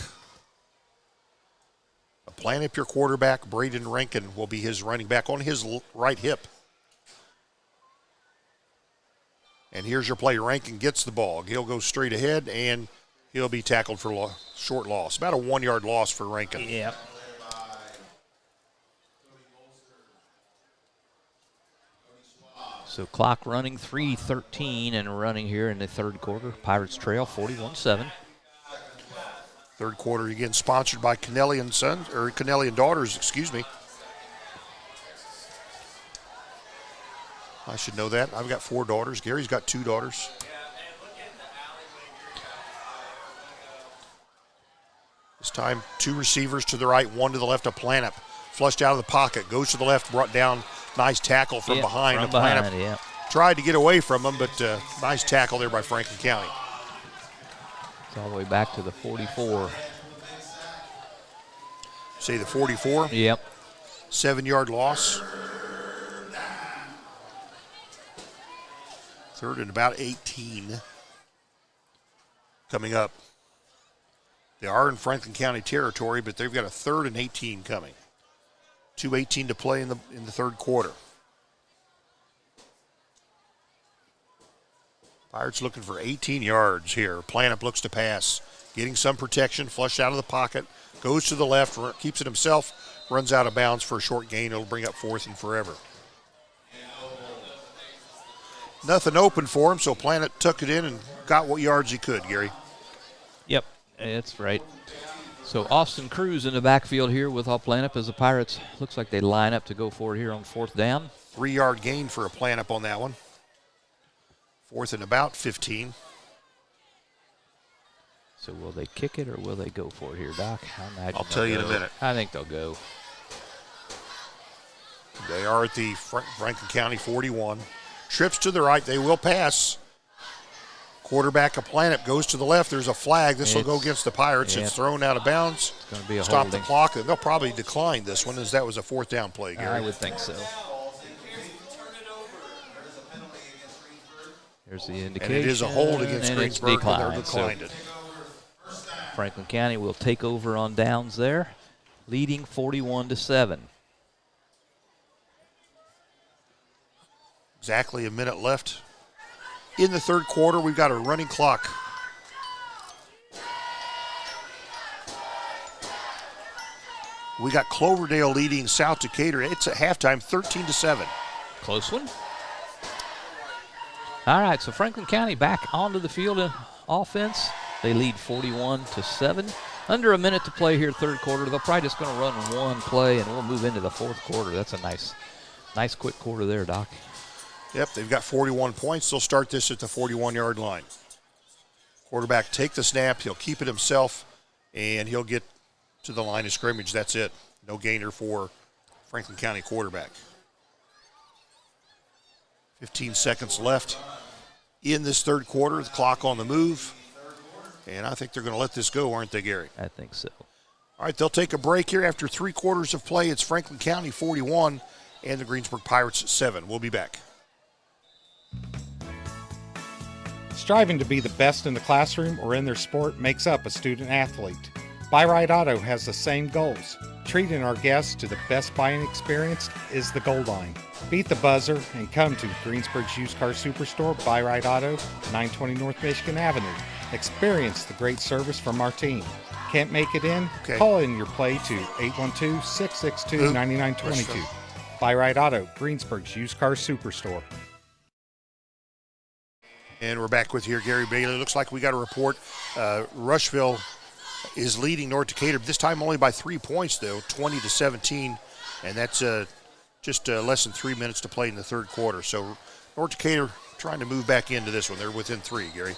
Plan up your quarterback. Braden Rankin will be his running back on his right hip. And here's your play. Rankin gets the ball. He'll go straight ahead, and he'll be tackled for short loss. About a 1-yard loss for Rankin. Yep. So clock running, 3:13 and running here in the third quarter. Pirates trail 41-7. Third quarter again sponsored by Kennelly and Sons, or Kennelly and Daughters, excuse me. I should know that. I've got 4 daughters. Gary's got 2 daughters. This time, 2 receivers to the right, 1 to the left of Planup. Flushed out of the pocket. Goes to the left, brought down. Nice tackle from behind. From behind, yeah. Tried to get away from him, but nice tackle there by Franklin County. It's all the way back to the 44. Say the 44? Yep. 7-yard loss. Third and about 18 coming up. They are in Franklin County territory, but they've got a 3rd and 18 coming. 2:18 to play in the third quarter. Pirates looking for 18 yards here. Planup looks to pass. Getting some protection, flushed out of the pocket. Goes to the left, keeps it himself, runs out of bounds for a short gain. It'll bring up 4th and forever. Nothing open for him, so Planet took it in and got what yards he could, Gary. Yep, that's right. So Austin Cruz in the backfield here with all Planup as the Pirates. Looks like they line up to go for it here on 4th down. 3-yard gain for a Planup on that one. 4th and about 15. So will they kick it or will they go for it here, Doc? I'll tell you in a minute. I think they'll go. They are at the Franklin County 41. Trips to the right. They will pass. Quarterback of Planet goes to the left. There's a flag. This will go against the Pirates. It's thrown out of bounds. It's going to be a Stop holding. the clock. And they'll probably decline this one as that was a 4th down play, Gary. I would think so. There's the indication. And it is a hold against Greensburg, but they're declined it. Franklin County will take over on downs there, leading 41-7. Exactly a minute left in the third quarter. We've got a running clock. We got Cloverdale leading South Decatur. It's at halftime, 13-7. Close one. All right, so Franklin County back onto the field in offense. They lead 41-7. Under a minute to play here, third quarter. They're probably just going to run one play, and we'll move into the fourth quarter. That's a nice quick quarter there, Doc. Yep, they've got 41 points. They'll start this at the 41-yard line. Quarterback take the snap. He'll keep it himself, and he'll get to the line of scrimmage. That's it. No gainer for Franklin County quarterback. 15 seconds left in this third quarter. The clock on the move. And I think they're going to let this go, aren't they, Gary? I think so. All right, they'll take a break here after 3 quarters of play. It's Franklin County 41 and the Greensburg Pirates 7. We'll be back. Striving to be the best in the classroom or in their sport makes up a student athlete. Buy Right Auto has the same goals. Treating our guests to the best buying experience is the goal line. Beat the buzzer and come to Greensburg's used car superstore, Buy Right Auto, 920 North Michigan Avenue. Experience the great service from our team. Can't make it in? Okay. Call in your play to 812-662-9922. Buy Right Auto, Greensburg's used car superstore. And we're back with here Gary Bailey. Looks like we got a report. Rushville is leading North Decatur, this time only by 3 points, though, 20-17. And that's just less than 3 minutes to play in the third quarter. So North Decatur trying to move back into this one. They're within 3, Gary.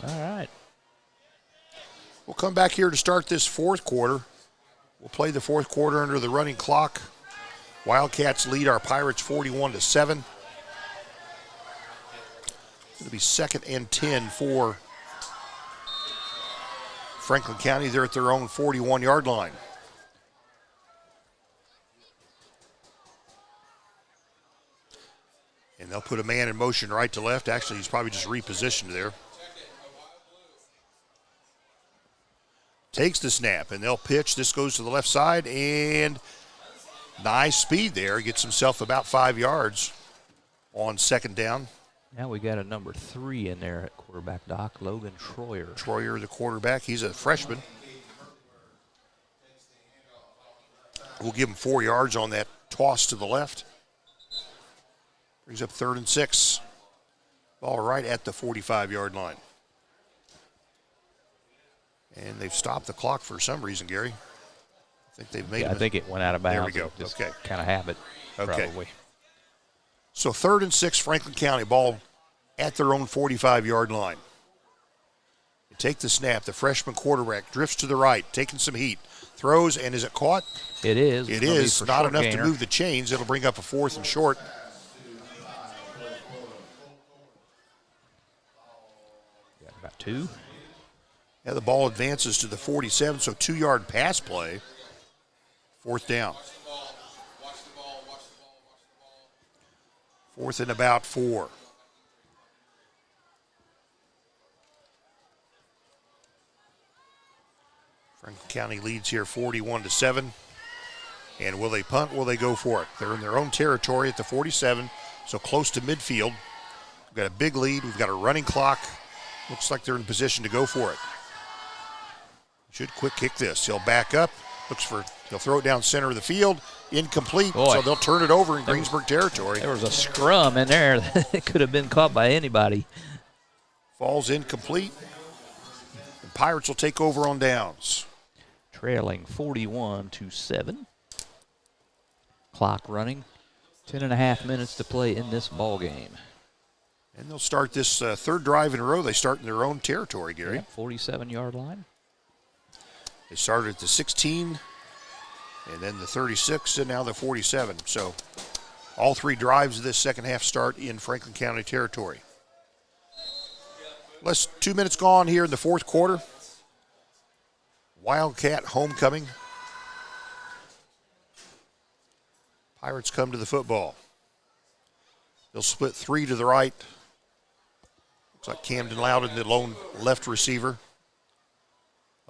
All right. We'll come back here to start this fourth quarter. We'll play the fourth quarter under the running clock. Wildcats lead our Pirates 41-7. It's going to be 2nd and 10 for Franklin County. They're at their own 41-yard line. And they'll put a man in motion right to left. Actually, he's probably just repositioned there. Takes the snap, and they'll pitch. This goes to the left side, and nice speed there. Gets himself about 5 yards on 2nd down. Now we got a number 3 in there at quarterback, Doc, Logan Troyer. Troyer, the quarterback. He's a freshman. We'll give him 4 yards on that toss to the left. Brings up 3rd and 6. Ball right at the 45-yard line. And they've stopped the clock for some reason, Gary. I think they've made I think it went out of bounds. There we go. Just okay. Kind of habit, okay. Probably. So 3rd and 6, Franklin County, ball at their own 45-yard line. Take the snap. The freshman quarterback drifts to the right, taking some heat. Throws, and is it caught? It is. It is. Not enough gainer. to move the chains. It'll bring up a 4th and short. Got about 2. Yeah, the ball advances to the 47, so 2-yard pass play. 4th down. 4th and about 4. Franklin County leads here 41-7. And will they punt? Will they go for it? They're in their own territory at the 47, so close to midfield. We've got a big lead. We've got a running clock. Looks like they're in position to go for it. Should quick kick this. He'll back up. He'll throw it down center of the field. Incomplete. Boy. So they'll turn it over in Greensburg territory. There was a scrum in there that could have been caught by anybody. Falls incomplete. The Pirates will take over on downs. Trailing 41-7. Clock running. 10.5 minutes to play in this ball game. And they'll start this third drive in a row. They start in their own territory, Gary. 47-yard line. They started at the 16, and then the 36, and now the 47. So all 3 drives of this second half start in Franklin County territory. 2 minutes gone here in the 4th quarter. Wildcat homecoming. Pirates come to the football. They'll split 3 to the right. Looks like Camden Loudon, the lone left receiver.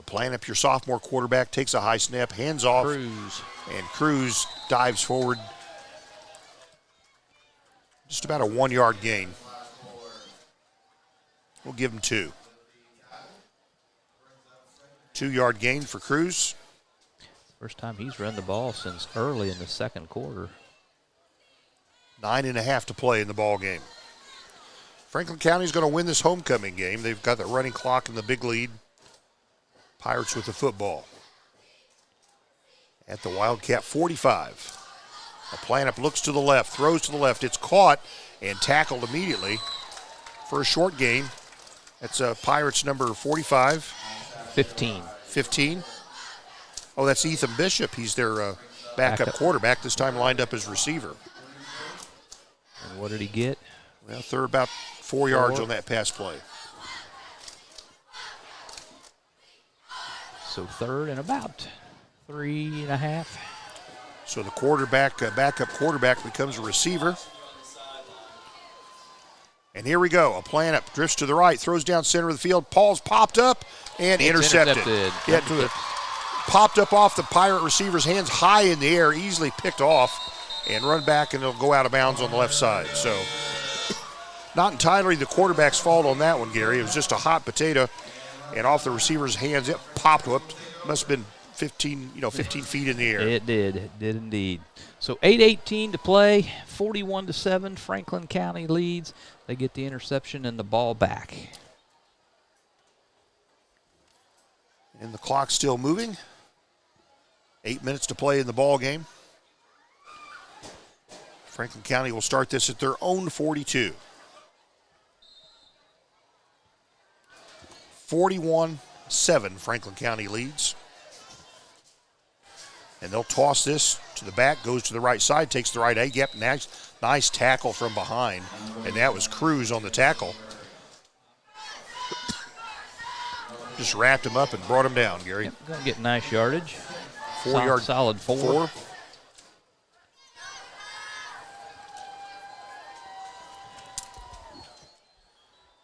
Playing up your sophomore quarterback, takes a high snap, hands off. Cruz. And Cruz dives forward. Just about a 1-yard gain. We'll give him 2. 2-yard gain for Cruz. First time he's run the ball since early in the second quarter. 9.5 to play in the ball game. Franklin County's going to win this homecoming game. They've got the running clock and the big lead. Pirates with the football. At the Wildcat 45. Planup looks to the left, throws to the left. It's caught and tackled immediately for a short gain. That's Pirates number 45. 15. Oh, that's Ethan Bishop. He's their backup quarterback, this time lined up as receiver. And what did he get? Well, they're about 4 yards on that pass play. So 3rd and about 3.5. So the quarterback, backup quarterback, becomes a receiver. And here we go. A Planup drifts to the right, throws down center of the field. Paul's popped up and intercepted. Yeah, popped up off the Pirate receiver's hands high in the air, easily picked off, and run back, and it'll go out of bounds on the left side. So not entirely the quarterback's fault on that one, Gary. It was just a hot potato, and off the receiver's hands, it popped up. Must have been 15 feet in the air. It did indeed. So 8:18 to play, 41-7. Franklin County leads. They get the interception and the ball back. And the clock's still moving. 8 minutes to play in the ball game. Franklin County will start this at their own 42. 41-7, Franklin County leads. And they'll toss this to the back, goes to the right side, takes the right egg. Yep, nice tackle from behind. And that was Cruz on the tackle. Just wrapped him up and brought him down, Gary. Yep, gonna get nice yardage. 4 yard. Solid 4.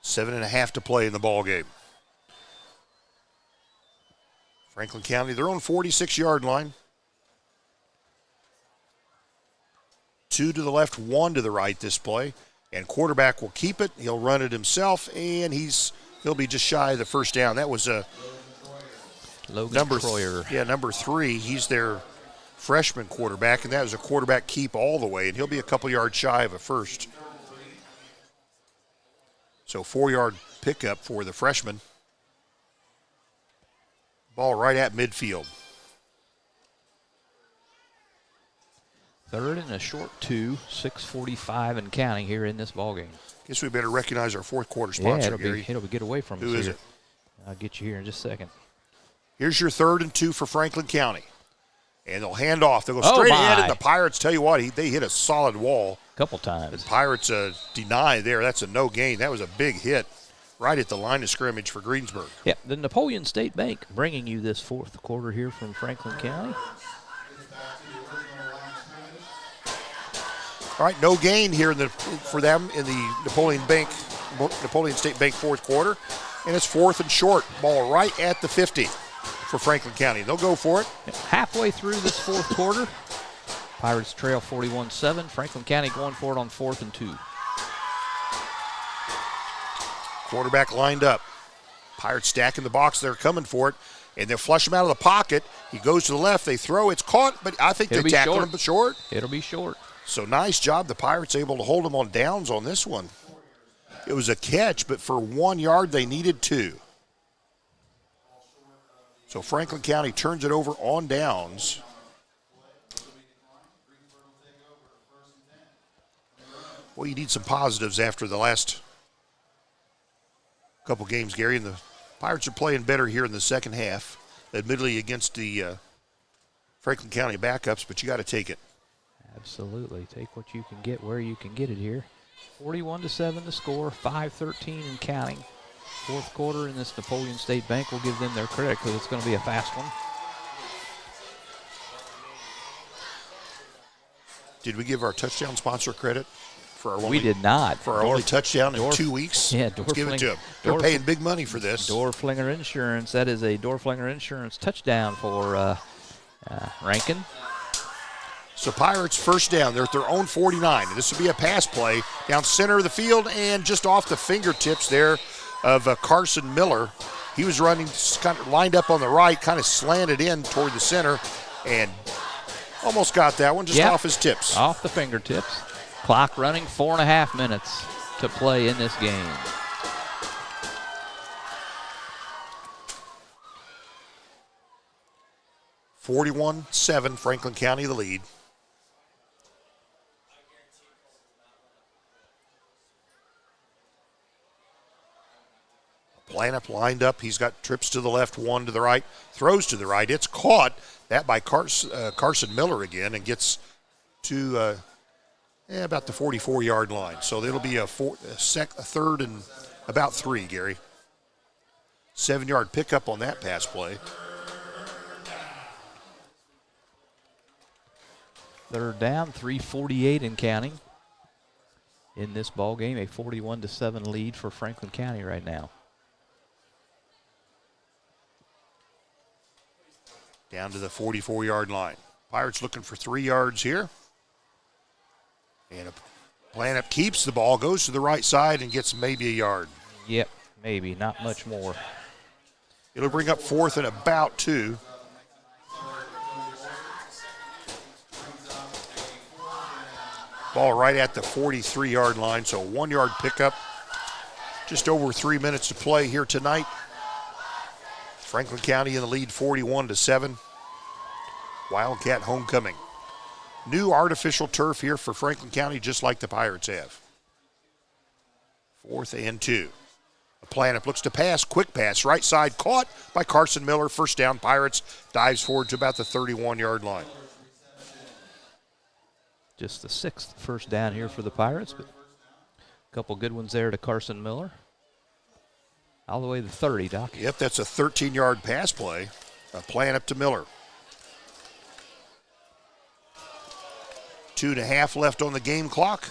7.5 to play in the ball game. Franklin County, their own 46-yard line. 2 to the left, 1 to the right this play. And quarterback will keep it. He'll run it himself, and he'll be just shy of the first down. That was Logan Troyer. Number 3. He's their freshman quarterback, and that was a quarterback keep all the way, and he'll be a couple yards shy of a first. So 4-yard pickup for the freshman. Ball right at midfield. 3rd and a short 2, 6:45 and counting here in this ballgame. Guess we better recognize our fourth quarter sponsor, yeah, Gary. It'll be get away from us. Who is here. it? I'll get you here in just a second. Here's your 3rd and 2 for Franklin County. And they'll hand off. They'll go straight ahead, and the Pirates, tell you what, they hit a solid wall. A couple times. The Pirates deny there. That's a no gain. That was a big hit right at the line of scrimmage for Greensburg. Yeah, the Napoleon State Bank bringing you this 4th quarter here from Franklin County. All right, no gain here for them in the Napoleon State Bank 4th quarter. And it's 4th and short. Ball right at the 50 for Franklin County. They'll go for it. Halfway through this 4th quarter, Pirates trail 41-7. Franklin County going for it on 4th and 2. Quarterback lined up. Pirates stacking the box. They're coming for it. And they'll flush him out of the pocket. He goes to the left. They throw. It's caught, but I think they tackled him short. It'll be short. So nice job. The Pirates able to hold him on downs on this one. It was a catch, but for 1 yard, they needed 2. So Franklin County turns it over on downs. Well, you need some positives after the last couple games, Gary, and the Pirates are playing better here in the second half, admittedly against the Franklin County backups, but you got to take it. Absolutely. Take what you can get where you can get it here. 41-7 the score, 5:13 and counting. 4th quarter in this Napoleon State Bank will give them their credit because it's going to be a fast one. Did we give our touchdown sponsor credit for our We did not. For our only touchdown in 2 weeks? Yeah, let's give it to them. They're paying big money for this. Dorflinger Insurance. That is a Dorflinger Insurance touchdown for Rankin. So Pirates first down. They're at their own 49. And this will be a pass play down center of the field and just off the fingertips there of Carson Miller. He was running, kind of lined up on the right, kind of slanted in toward the center, and almost got that one just off his tips. Off the fingertips. Clock running, 4.5 minutes to play in this game. (41-7), Franklin County the lead. Planup lined up. He's got trips to the left, one to the right, throws to the right. It's caught. That by Carson Miller again, and gets to about the 44-yard line. So it'll be a 3rd and about 3, Gary. 7-yard pickup on that pass play. 3rd down, 3:48 and counting. In this ball game, a 41-7 lead for Franklin County right now. Down to the 44-yard line. Pirates looking for 3 yards here. And Planup keeps the ball, goes to the right side, and gets maybe a yard. Yep, maybe, not much more. It'll bring up 4th and about 2. Ball right at the 43-yard line, so 1-yard pickup. Just over 3 minutes to play here tonight. Franklin County in the lead, 41-7. Wildcat homecoming. New artificial turf here for Franklin County, just like the Pirates have. 4th and 2. Planup looks to pass, quick pass, right side, caught by Carson Miller. First down, Pirates, dives forward to about the 31-yard line. Just the 6th first down here for the Pirates, but a couple good ones there to Carson Miller. All the way to 30, Doc. Yep, that's a 13-yard pass play. A Planup to Miller. 2.5 left on the game clock.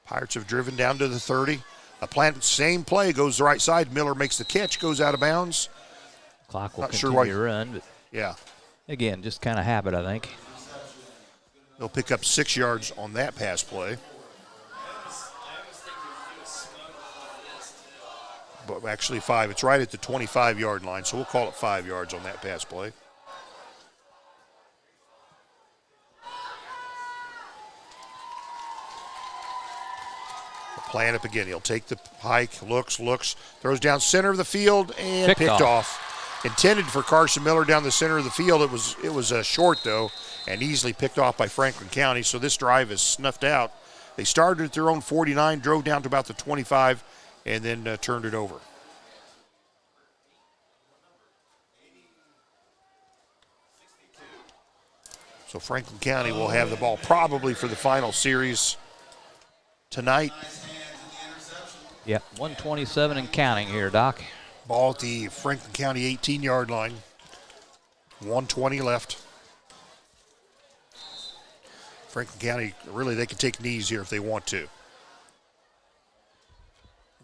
Pirates have driven down to the 30. A Planup, same play, goes the right side. Miller makes the catch, goes out of bounds. Clock will continue to run, but yeah. Again, just kind of habit, I think. They'll pick up 6 yards on that pass play. But actually 5. It's right at the 25-yard line, so we'll call it 5 yards on that pass play. Planup again. He'll take the hike, looks, throws down center of the field, and picked off. Intended for Carson Miller down the center of the field. It was short, though, and easily picked off by Franklin County, so this drive is snuffed out. They started at their own 49, drove down to about the 25, and then turned it over. So Franklin County will have the ball probably for the final series tonight. Yep, 127 and counting here, Doc. Ball at the Franklin County 18-yard line. 1:20 left. Franklin County, really, they can take knees here if they want to.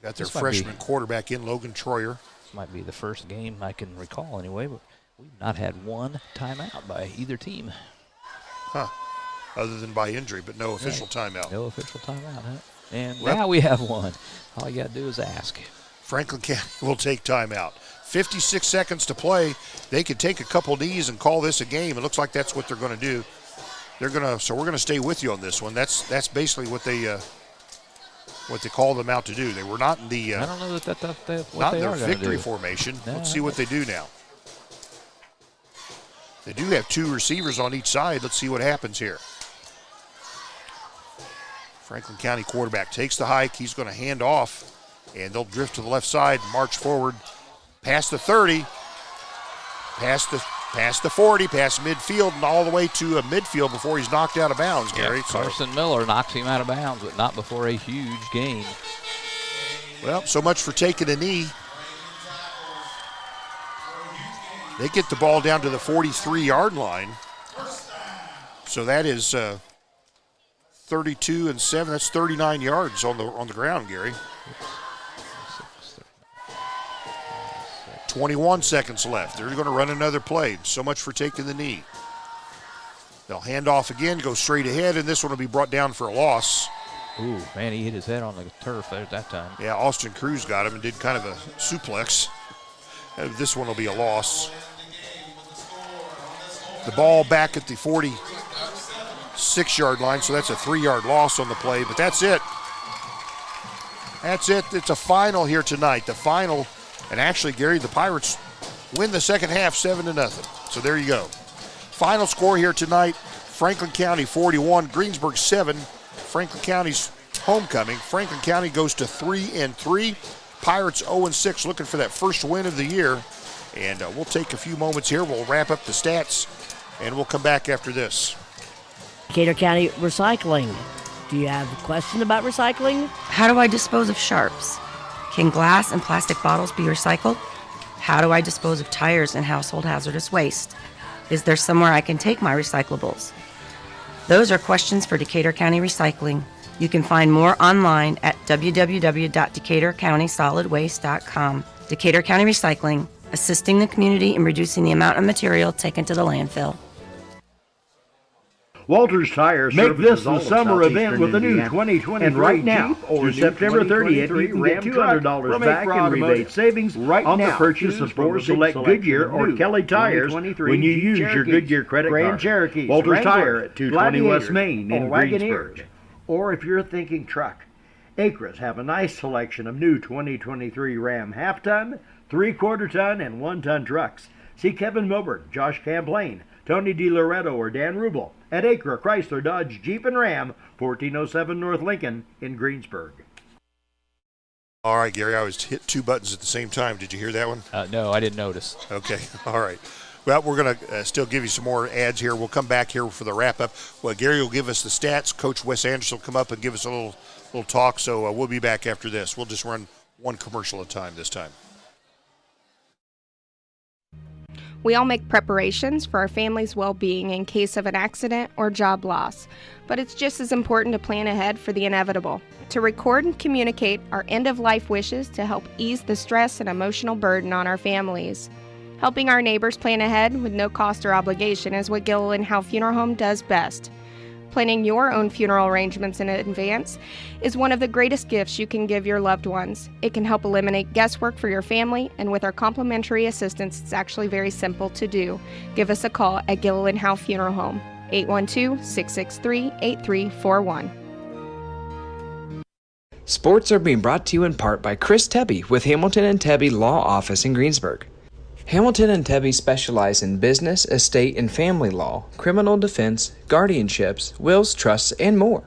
Got their freshman quarterback in, Logan Troyer. This might be the first game I can recall anyway, but we've not had one timeout by either team. Huh. Other than by injury, but no official timeout. No official timeout, huh? And now we have one. All you got to do is ask. Franklin County will take timeout. 56 seconds to play. They could take a couple knees and call this a game. It looks like that's what they're going to do. So we're going to stay with you on this one. That's basically what they called them out to do. They were not in the I don't know what not they in are their victory formation. No, Let's see what they do now. They do have two receivers on each side. Let's see what happens here. Franklin County quarterback takes the hike. He's going to hand off, and they'll drift to the left side, march forward, past the 30, past the 40, past midfield, and all the way to a midfield before he's knocked out of bounds, Gary. Yeah, Carson Miller knocks him out of bounds, but not before a huge gain. Well, so much for taking a knee. They get the ball down to the 43-yard line. So that is 32 and 7. That's 39 yards on the ground, Gary. 21 seconds left. They're going to run another play. So much for taking the knee. They'll hand off again, go straight ahead, and this one will be brought down for a loss. Ooh, man, he hit his head on the turf there at that time. Yeah, Austin Cruz got him and did kind of a suplex. This one will be a loss. The ball back at the 46-yard line, so that's a 3-yard loss on the play, but that's it. That's it. It's a final here tonight. The final, and actually, Gary, the Pirates win the second half 7-0. So there you go. Final score here tonight, Franklin County 41, Greensburg 7. Franklin County's homecoming. Franklin County goes to 3-3. Pirates 0-6, looking for that first win of the year. And we'll take a few moments here. We'll wrap up the stats, and we'll come back after this. Decatur County Recycling. Do you have a question about recycling? How do I dispose of sharps? Can glass and plastic bottles be recycled? How do I dispose of tires and household hazardous waste? Is there somewhere I can take my recyclables? Those are questions for Decatur County Recycling. You can find more online at www.decaturcountysolidwaste.com. Decatur County Recycling, assisting the community in reducing the amount of material taken to the landfill. Walters Tire make this the summer event with a new 2023 and right now through September 30th you can get $200 back in rebate savings right on the purchase of 4 select Goodyear or Kelly tires when you use your Goodyear credit card. Walters Tire at 220 West Main in Greensburg. Or if you're thinking truck, Acres have a nice selection of new 2023 Ram half-ton, 3/4 ton, and 1-ton trucks. See Kevin Milburn, Josh Camplain, Tony DiLoretto, or Dan Rubel at Acre Chrysler Dodge Jeep and Ram, 1407 North Lincoln in Greensburg. All right, Gary, I was hit two buttons at the same time. Did you hear that one? No, I didn't notice. Okay, all right. Well, we're going to still give you some more ads here. We'll come back here for the wrap-up. Well, Gary will give us the stats. Coach Wes Anderson will come up and give us a little talk, so we'll be back after this. We'll just run one commercial at a time this time. We all make preparations for our family's well-being in case of an accident or job loss, but it's just as important to plan ahead for the inevitable, to record and communicate our end-of-life wishes to help ease the stress and emotional burden on our families. Helping our neighbors plan ahead with no cost or obligation is what Gilliland Howe Funeral Home does best. Planning your own funeral arrangements in advance is one of the greatest gifts you can give your loved ones. It can help eliminate guesswork for your family, and with our complimentary assistance, it's actually very simple to do. Give us a call at Gilliland Howe Funeral Home, 812-663-8341. Sports are being brought to you in part by Chris Tebby with Hamilton and Tebby Law Office in Greensburg. Hamilton and Tebby specialize in business, estate, and family law, criminal defense, guardianships, wills, trusts, and more.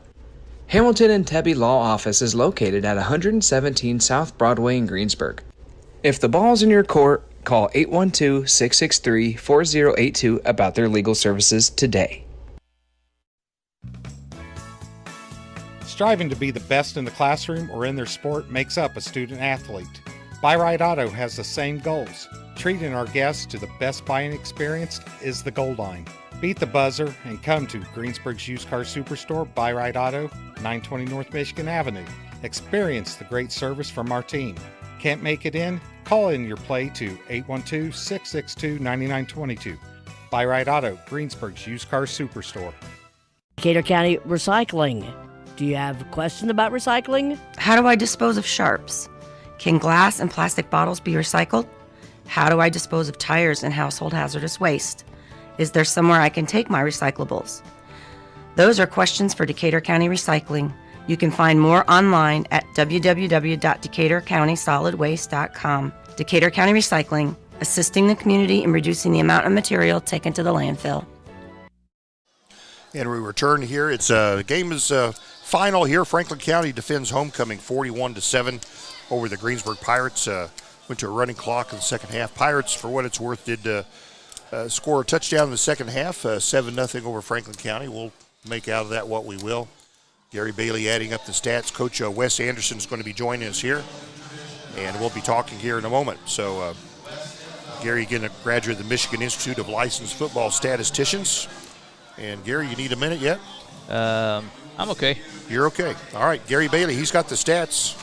Hamilton and Tebby Law Office is located at 117 South Broadway in Greensburg. If the ball's in your court, call 812-663-4082 about their legal services today. Striving to be the best in the classroom or in their sport makes up a student athlete. Buy Right Auto has the same goals. Treating our guests to the best buying experience is the goal line. Beat the buzzer and come to Greensburg's Used Car Superstore, Buy Right Auto, 920 North Michigan Avenue. Experience the great service from our team. Can't make it in? Call in your play to 812-662-9922. Buy Right Auto, Greensburg's Used Car Superstore. Decatur County Recycling. Do you have a question about recycling? How do I dispose of sharps? Can glass and plastic bottles be recycled? How do I dispose of tires and household hazardous waste? Is there somewhere I can take my recyclables? Those are questions for Decatur County Recycling. You can find more online at www.decaturcountysolidwaste.com. Decatur County Recycling, assisting the community in reducing the amount of material taken to the landfill. And we return here. It's the game is final here. Franklin County defends homecoming 41-7 over the Greensburg Pirates. Went to a running clock in the second half. Pirates, for what it's worth, did score a touchdown in the second half, 7-0 over Franklin County. We'll make out of that what we will. Gary Bailey adding up the stats. Coach Wes Anderson is going to be joining us here, and we'll be talking here in a moment. So, Gary, again, a graduate of the Michigan Institute of Licensed Football Statisticians. And, Gary, you need a minute yet? I'm okay. You're okay. All right, Gary Bailey, he's got the stats.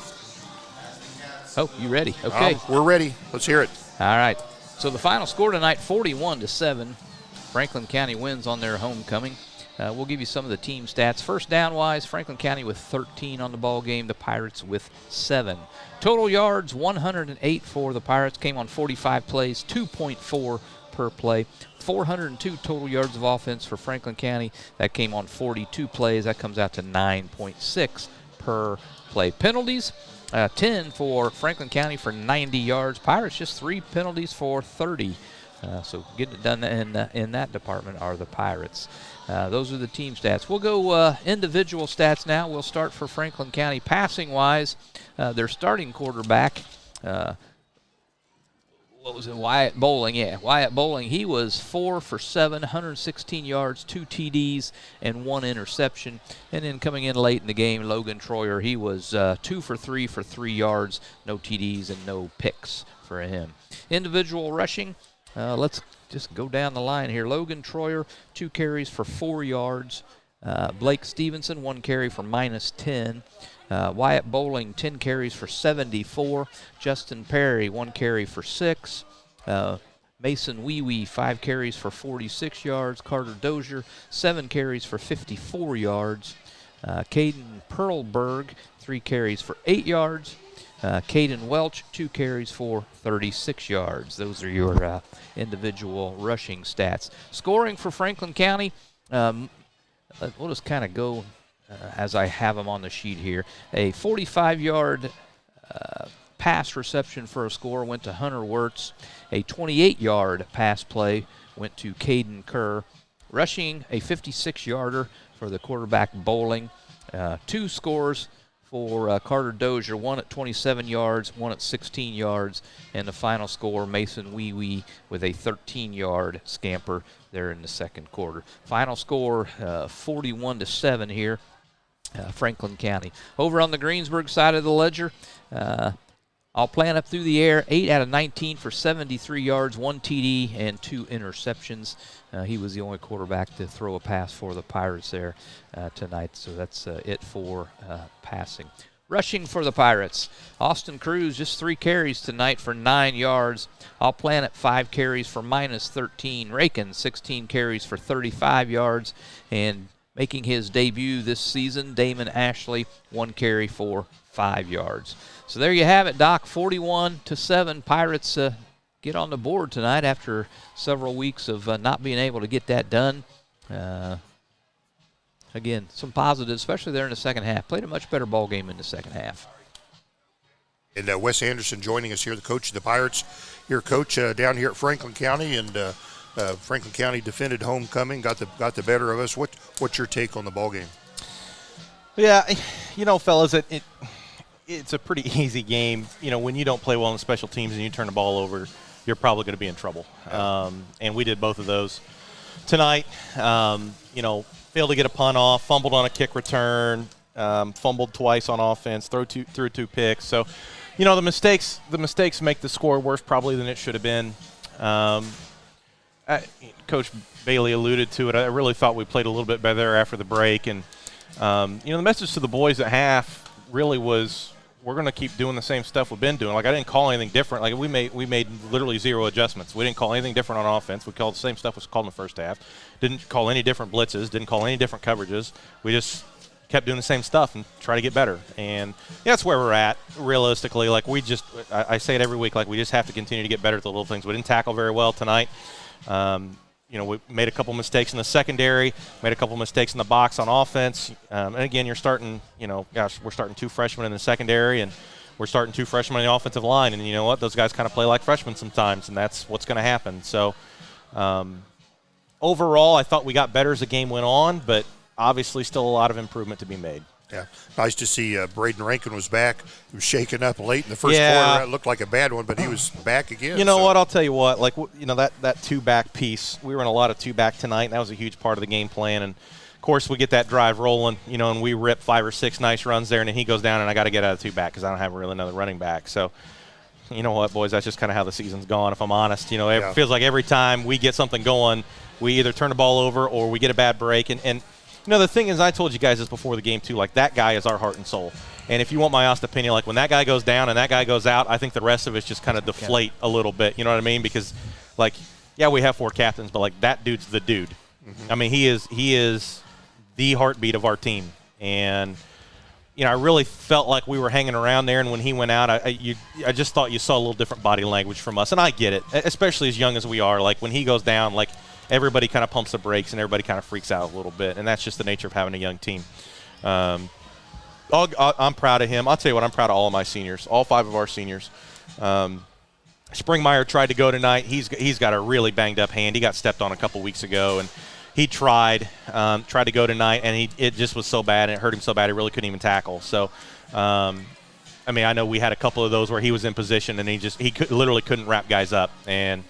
Oh, you ready? Okay. We're ready. Let's hear it. All right. So the final score tonight, 41-7. Franklin County wins on their homecoming. We'll give you some of the team stats. First down-wise, Franklin County with 13 on the ball game, the Pirates with 7. Total yards, 108 for the Pirates, came on 45 plays, 2.4 per play. 402 total yards of offense for Franklin County. That came on 42 plays. That comes out to 9.6 per play. Penalties, 10 for Franklin County for 90 yards. Pirates just 3 penalties for 30. So getting it done in that department are the Pirates. Those are the team stats. We'll go individual stats now. We'll start for Franklin County passing-wise. Their starting quarterback, what was it, Wyatt Bowling? Yeah, Wyatt Bowling. He was 4 for 7, 116 yards, 2 TDs, and 1 interception. And then coming in late in the game, Logan Troyer, he was 2 for 3 for 3 yards, no TDs and no picks for him. Individual rushing, let's just go down the line here. Logan Troyer, 2 carries for 4 yards. Blake Stevenson, 1 carry for -10. Wyatt Bowling, 10 carries for 74. Justin Perry, 1 carry for 6. Mason Wee, 5 carries for 46 yards. Carter Dozier, 7 carries for 54 yards. Caden Perlberg, 3 carries for 8 yards. Caden Welch, 2 carries for 36 yards. Those are your individual rushing stats. Scoring for Franklin County, we'll just kind of go as I have them on the sheet here. A 45-yard pass reception for a score went to Hunter Wirtz. A 28-yard pass play went to Caden Kerr. Rushing, a 56-yarder for the quarterback Bowling. 2 scores for Carter Dozier, 1 at 27 yards, 1 at 16 yards, and the final score, Mason Wee with a 13-yard scamper there in the second quarter. Final score, 41-7 here, Franklin County. Over on the Greensburg side of the ledger, I'll plan up through the air, 8 out of 19 for 73 yards, 1 TD, and 2 interceptions. He was the only quarterback to throw a pass for the Pirates there tonight, so that's it for passing. Rushing for the Pirates, Austin Cruz, just 3 carries tonight for 9 yards. I'll plan at 5 carries for -13. Rakin, 16 carries for 35 yards. And making his debut this season, Damon Ashley, 1 carry for 5 yards. So there you have it, Doc, 41-7. Pirates get on the board tonight after several weeks of not being able to get that done. Again, some positives, especially there in the second half. Played a much better ball game in the second half. And Wes Anderson joining us here, the coach of the Pirates. Here, Coach, down here at Franklin County, and Franklin County defended homecoming, got the better of us. What's your take on the ball game? Yeah, fellas, it's a pretty easy game. When you don't play well in special teams and you turn the ball over, you're probably going to be in trouble. And we did both of those tonight. Failed to get a punt off, fumbled on a kick return, fumbled twice on offense, threw two picks. So, the mistakes make the score worse probably than it should have been. Coach Bailey alluded to it. I really thought we played a little bit better after the break. And, the message to the boys at half really was, we're going to keep doing the same stuff we've been doing. Like, I didn't call anything different. Like, we made literally 0 adjustments. We didn't call anything different on offense. We called the same stuff was called in the first half. Didn't call any different blitzes. Didn't call any different coverages. We just kept doing the same stuff and try to get better. And that's where we're at, realistically. Like, I say it every week, like, we just have to continue to get better at the little things. We didn't tackle very well tonight. We made a couple mistakes in the secondary, made a couple mistakes in the box on offense. And again, you're starting, we're starting 2 freshmen in the secondary, and we're starting 2 freshmen in the offensive line. And you know what? Those guys kind of play like freshmen sometimes, and that's what's going to happen. So overall, I thought we got better as the game went on, but obviously still a lot of improvement to be made. Yeah, nice to see Braden Rankin was back. He was shaken up late in the first quarter. It looked like a bad one, but he was back again. You know what? I'll tell you what. Like, that 2-back piece, we were in a lot of 2-back tonight, and that was a huge part of the game plan. And, of course, we get that drive rolling, and we rip 5 or 6 nice runs there, and then he goes down, and I got to get out of 2-back because I don't have really another running back. So, you know what, boys, that's just kind of how the season's gone, if I'm honest. It feels like every time we get something going, we either turn the ball over or we get a bad break. And the thing is, I told you guys this before the game, too, like, that guy is our heart and soul. And if you want my honest opinion, like, when that guy goes down and that guy goes out, I think the rest of us just kind of deflate a little bit. You know what I mean? Because, like, yeah, we have 4 captains, but, like, that dude's the dude. Mm-hmm. I mean, he is the heartbeat of our team. And, I really felt like we were hanging around there, and when he went out, I just thought you saw a little different body language from us. And I get it, especially as young as we are. Like, when he goes down, like, everybody kind of pumps the brakes and everybody kind of freaks out a little bit, and that's just the nature of having a young team. I'm proud of him. I'll tell you what, I'm proud of all of my seniors, all 5 of our seniors. Springmeyer tried to go tonight. He's got a really banged-up hand. He got stepped on a couple weeks ago, and he tried to go tonight, and it just was so bad, and it hurt him so bad he really couldn't even tackle. So, I know we had a couple of those where he was in position, and he literally couldn't wrap guys up, and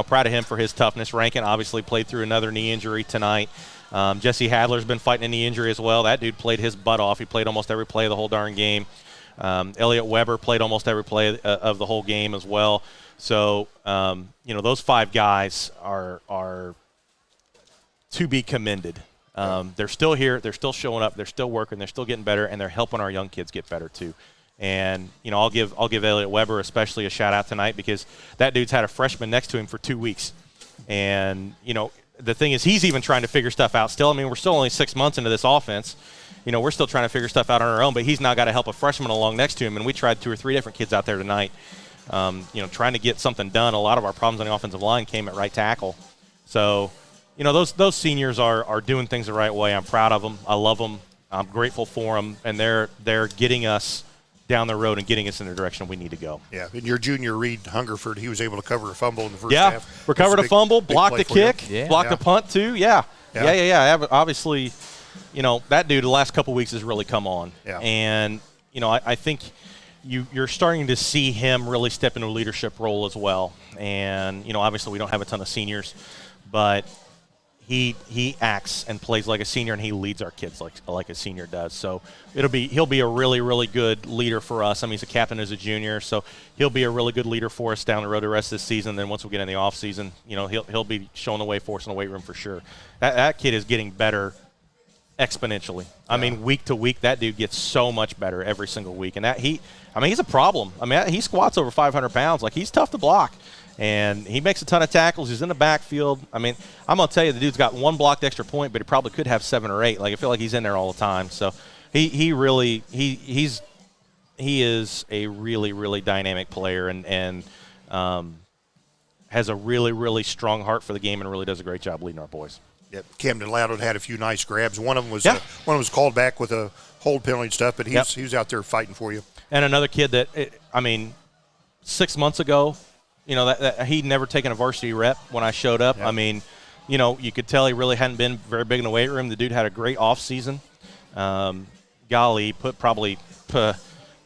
proud of him for his toughness. Rankin obviously played through another knee injury tonight. Jesse Hadler's been fighting a knee injury as well. That dude played his butt off. He played almost every play of the whole darn game. Elliot Weber played almost every play of the whole game as well. So, those 5 guys are to be commended. They're still here. They're still showing up. They're still working. They're still getting better, and they're helping our young kids get better too. And, I'll give Elliot Weber especially a shout-out tonight because that dude's had a freshman next to him for 2 weeks. And, the thing is he's even trying to figure stuff out still. We're still only 6 months into this offense. We're still trying to figure stuff out on our own, but he's now got to help a freshman along next to him. And we tried 2 or 3 different kids out there tonight, trying to get something done. A lot of our problems on the offensive line came at right tackle. So, those seniors are doing things the right way. I'm proud of them. I love them. I'm grateful for them. And they're getting us down the road and getting us in the direction we need to go. Yeah, and your junior Reed Hungerford, he was able to cover a fumble in the first half. Recovered a fumble, blocked a kick, blocked a punt too. Yeah. Obviously, that dude the last couple weeks has really come on. Yeah. And, I think you're starting to see him really step into a leadership role as well. And, obviously we don't have a ton of seniors, but he acts and plays like a senior, and he leads our kids like a senior does. So he'll be a really, really good leader for us. He's a captain as a junior, so he'll be a really good leader for us down the road the rest of this season. Then once we get in the off season, he'll be showing the way for us in the weight room for sure. That kid is getting better exponentially. Week to week, that dude gets so much better every single week. And he's a problem. He squats over 500 pounds. Like, he's tough to block. And he makes a ton of tackles. He's in the backfield. I'm going to tell you, the dude's got 1 blocked extra point, but he probably could have 7 or 8. Like, I feel like he's in there all the time. So he is a really, really dynamic player and has a really, really strong heart for the game and really does a great job leading our boys. Yep. Camden Loudon had a few nice grabs. One of them was called back with a hold penalty and stuff, but he was out there fighting for you. And another kid that 6 months ago, that he'd never taken a varsity rep when I showed up. Yeah. You could tell he really hadn't been very big in the weight room. The dude had a great off season. He put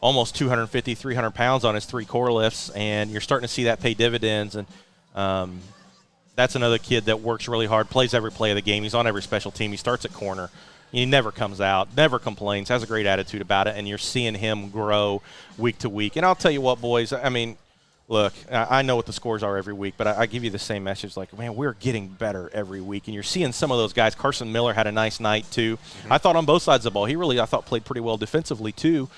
almost 250, 300 pounds on his 3 core lifts, and you're starting to see that pay dividends. And that's another kid that works really hard, plays every play of the game. He's on every special team. He starts at corner. He never comes out, never complains, has a great attitude about it, and you're seeing him grow week to week. And I'll tell you what, boys, I mean, look, I know what the scores are every week, but I give you the same message, like, man, we're getting better every week. And you're seeing some of those guys. Carson Miller had a nice night, too. I thought on both sides of the ball. He really, I thought, played pretty well defensively, too,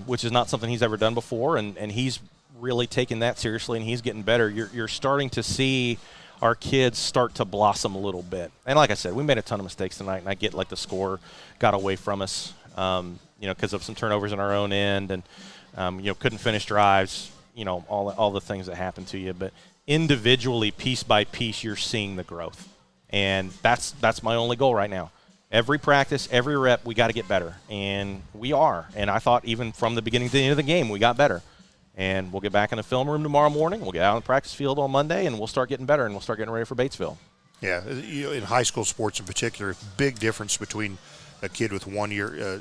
which is not something he's ever done before. And he's really taking that seriously, and he's getting better. You're starting to see our kids start to blossom a little bit. And like I said, we made a ton of mistakes tonight, and I get like the score got away from us, because of some turnovers on our own end and, couldn't finish drives, all the things that happen to you. But individually, piece by piece, you're seeing the growth. And that's my only goal right now. Every practice, every rep, we got to get better. And we are. And I thought even from the beginning to the end of the game, we got better. And we'll get back in the film room tomorrow morning. We'll get out on the practice field on Monday, and we'll start getting better, and we'll start getting ready for Batesville. Yeah, in high school sports in particular, big difference between a kid with 1 year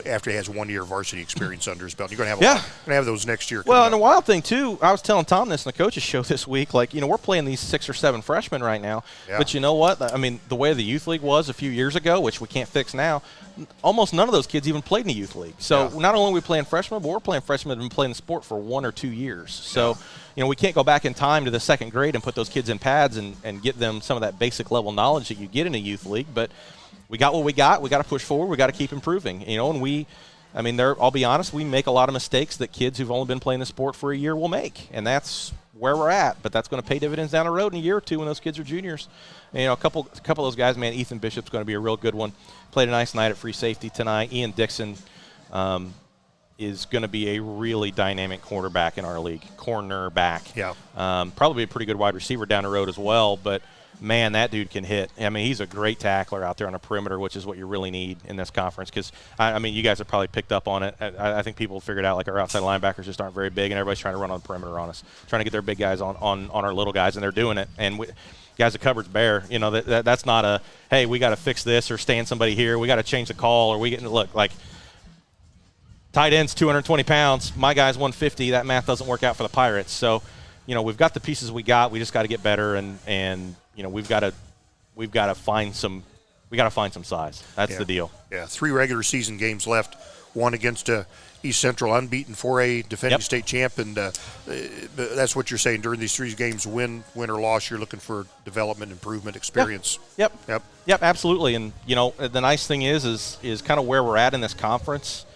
after he has 1 year varsity experience under his belt. You're going to have those next year. Well, and the wild thing too, I was telling Tom this in the coaches show this week. Like, we're playing these 6 or 7 freshmen right now. Yeah. But you know what? I mean, the way the youth league was a few years ago, which we can't fix now, almost none of those kids even played in the youth league. So not only are we playing freshmen, but we're playing freshmen that have been playing the sport for 1 or 2 years. So, we can't go back in time to the second grade and put those kids in pads and get them some of that basic level knowledge that you get in a youth league. But we got what we got. We got to push forward. We got to keep improving. And I'll be honest, we make a lot of mistakes that kids who've only been playing the sport for a year will make, and that's where we're at. But that's going to pay dividends down the road in a year or two when those kids are juniors. And, a couple of those guys, man, Ethan Bishop's going to be a real good one. Played a nice night at free safety tonight. Ian Dixon is going to be a really dynamic cornerback in our league. Cornerback. Yeah. Probably a pretty good wide receiver down the road as well, but man, that dude can hit. I mean, he's a great tackler out there on a perimeter, which is what you really need in this conference because, you guys have probably picked up on it. I think people figured out, like, our outside linebackers just aren't very big, and everybody's trying to run on the perimeter on us, trying to get their big guys on our little guys, and they're doing it. And guys, the cupboard's bare. That's not a, hey, we got to fix this or stand somebody here. We got to change the call or we get – look, like, tight end's 220 pounds. My guy's 150. That math doesn't work out for the Pirates. So, we've got the pieces we got. We just got to get better and we've got to find some size. That's the deal. Yeah, 3 regular season games left. One against East Central, unbeaten 4A defending state champ, and that's what you're saying during these 3 games. Win or loss, you're looking for development, improvement, experience. Yep, absolutely. And the nice thing is kind of where we're at in this conference.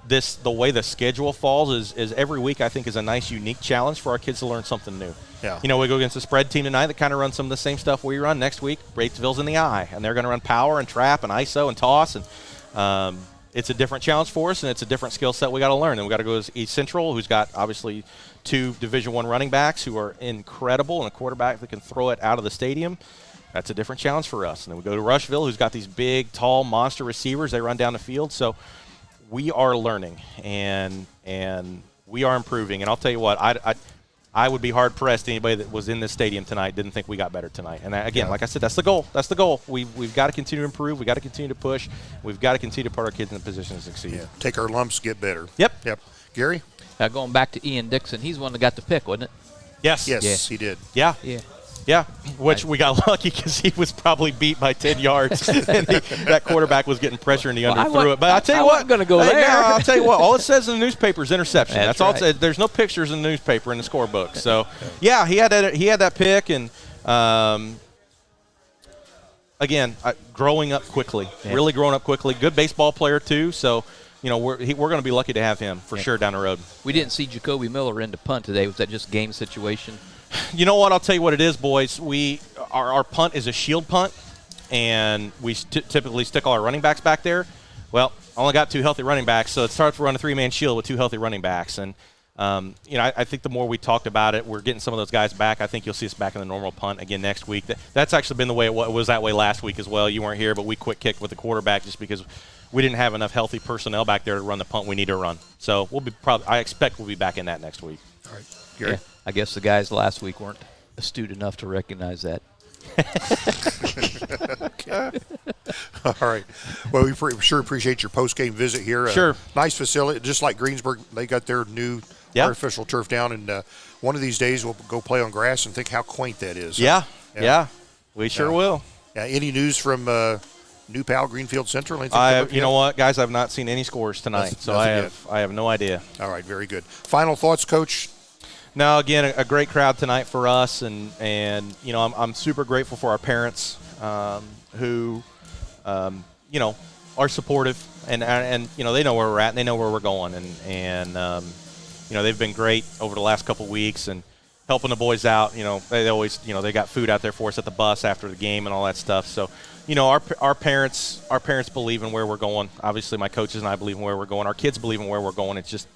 The way the schedule falls is every week I think is a nice unique challenge for our kids to learn something new. Yeah. We go against a spread team tonight that kind of runs some of the same stuff we run. Next week, Batesville's in the eye, and they're going to run power and trap and ISO and toss, and it's a different challenge for us, and it's a different skill set we got to learn. And we got to go to East Central, who's got obviously 2 Division I running backs who are incredible, and a quarterback that can throw it out of the stadium. That's a different challenge for us. And then we go to Rushville, who's got these big, tall, monster receivers. They run down the field. So we are learning, and we are improving. And I'll tell you what, I would be hard-pressed anybody that was in this stadium tonight didn't think we got better tonight. And again, like I said, that's the goal. That's the goal. We've got to continue to improve. We've got to continue to push. We've got to continue to put our kids in a position to succeed. Yeah. Take our lumps, get better. Yep. Gary? Going back to Ian Dixon, he's the one that got the pick, wasn't it? Yes. Yes, he did. Yeah. Which we got lucky because he was probably beat by 10 yards. And that quarterback was getting pressure and he underthrew it. But I'll tell you what. I'm going to go there. I'll tell you what. All it says in the newspaper is interception. That's all right. it says. There's no pictures in the newspaper in the scorebook. So, yeah, he had that pick. And, again, growing up quickly. Yeah. Really growing up quickly. Good baseball player, too. So, we're going to be lucky to have him for sure down the road. We didn't see Jacoby Miller into punt today. Was that just game situation? You know what? I'll tell you what it is, boys. Our punt is a shield punt, and we typically stick all our running backs back there. Well, I only got 2 healthy running backs, so it starts to run a 3-man shield with 2 healthy running backs. And, I think the more we talked about it, we're getting some of those guys back. I think you'll see us back in the normal punt again next week. That's actually been the way it was that way last week as well. You weren't here, but we quick kicked with the quarterback just because we didn't have enough healthy personnel back there to run the punt we need to run. So I expect we'll be back in that next week. All right. Gary? Yeah. I guess the guys last week weren't astute enough to recognize that. Okay. All right. Well, we sure appreciate your post-game visit here. Sure. Nice facility. Just like Greensburg, they got their new artificial turf down, and one of these days we'll go play on grass and think how quaint that is. Yeah. We sure will. Any news from New Pal, Greenfield Central? You know what, guys? I've not seen any scores tonight, I have no idea. All right, very good. Final thoughts, Coach? No, again, a great crowd tonight for us, and you know, I'm super grateful for our parents who, you know, are supportive, and you know, they know where we're at and they know where we're going, and you know, they've been great over the last couple weeks and helping the boys out. You know, they always, you know, they got food out there for us at the bus after the game and all that stuff. So, you know, our parents believe in where we're going. Obviously, my coaches and I believe in where we're going. Our kids believe in where we're going. It's just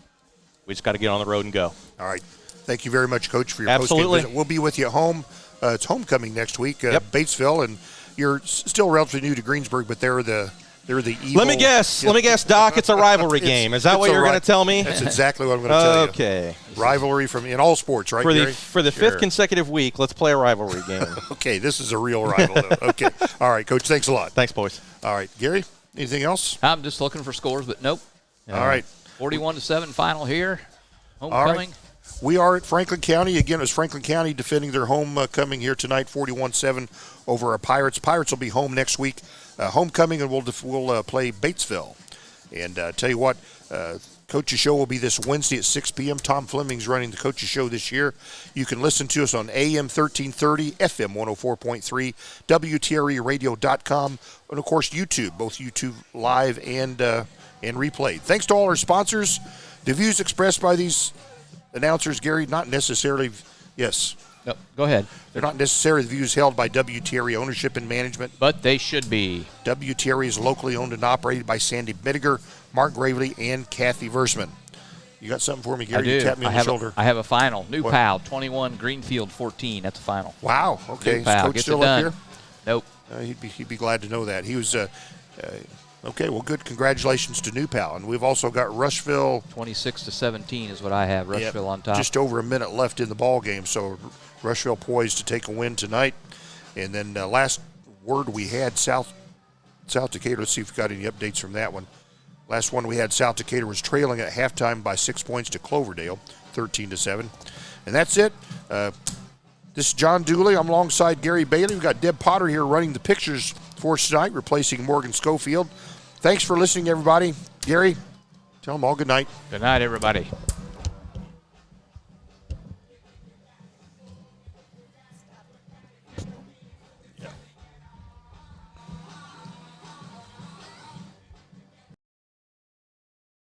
we just got to get on the road and go. All right. Thank you very much, Coach, for your Absolutely. post-game visit. We'll be with you at home. It's homecoming next week, Yep. Batesville, and you're still relatively new to Greensburg, but they're the evil. Let me guess, Doc. It's a rivalry game. Is that what you're going to tell me? That's exactly what I'm going to tell you. Okay. Rivalry in all sports, right, Gary? For the fifth consecutive week, let's play a rivalry game. Okay, this is a real rival, though. Okay. All right, Coach, thanks a lot. Thanks, boys. All right, Gary, anything else? I'm just looking for scores, but nope. All right. 41-7 final here. Homecoming. All right. We are at Franklin County. Again, it's Franklin County defending their homecoming here tonight, 41-7 over our Pirates. Pirates will be home next week. Homecoming, and we'll play Batesville. And tell you what, Coach's Show will be this Wednesday at 6 p.m. Tom Fleming's running the Coach's Show this year. You can listen to us on AM 1330, FM 104.3, WTREradio.com, and, of course, YouTube, both YouTube live and replayed. Thanks to all our sponsors. The views expressed by these announcers, Gary, not necessarily, yes. No, go ahead. They're not necessarily the views held by WTRE ownership and management. But they should be. WTRE is locally owned and operated by Sandy Mittiger, Mark Gravely, and Kathy Versman. You got something for me, Gary? I do. You tapped me on the shoulder. I have a final. New Pal, 21, Greenfield 14. That's a final. Wow. Okay. New Pal. Is Coach still up here? Nope. He'd be glad to know that. He was okay, well, good. Congratulations to New Pal. And we've also got Rushville. 26-17 is what I have. Rushville on top. Just over a minute left in the ball game, so Rushville poised to take a win tonight. And then last word we had, South Decatur. Let's see if we've got any updates from that one. Last one we had, South Decatur was trailing at halftime by 6 points to Cloverdale, 13-7. And that's it. This is John Dooley. I'm alongside Gary Bailey. We've got Deb Potter here running the pictures for us tonight, replacing Morgan Schofield. Thanks for listening, everybody. Gary, tell them all good night. Good night, everybody.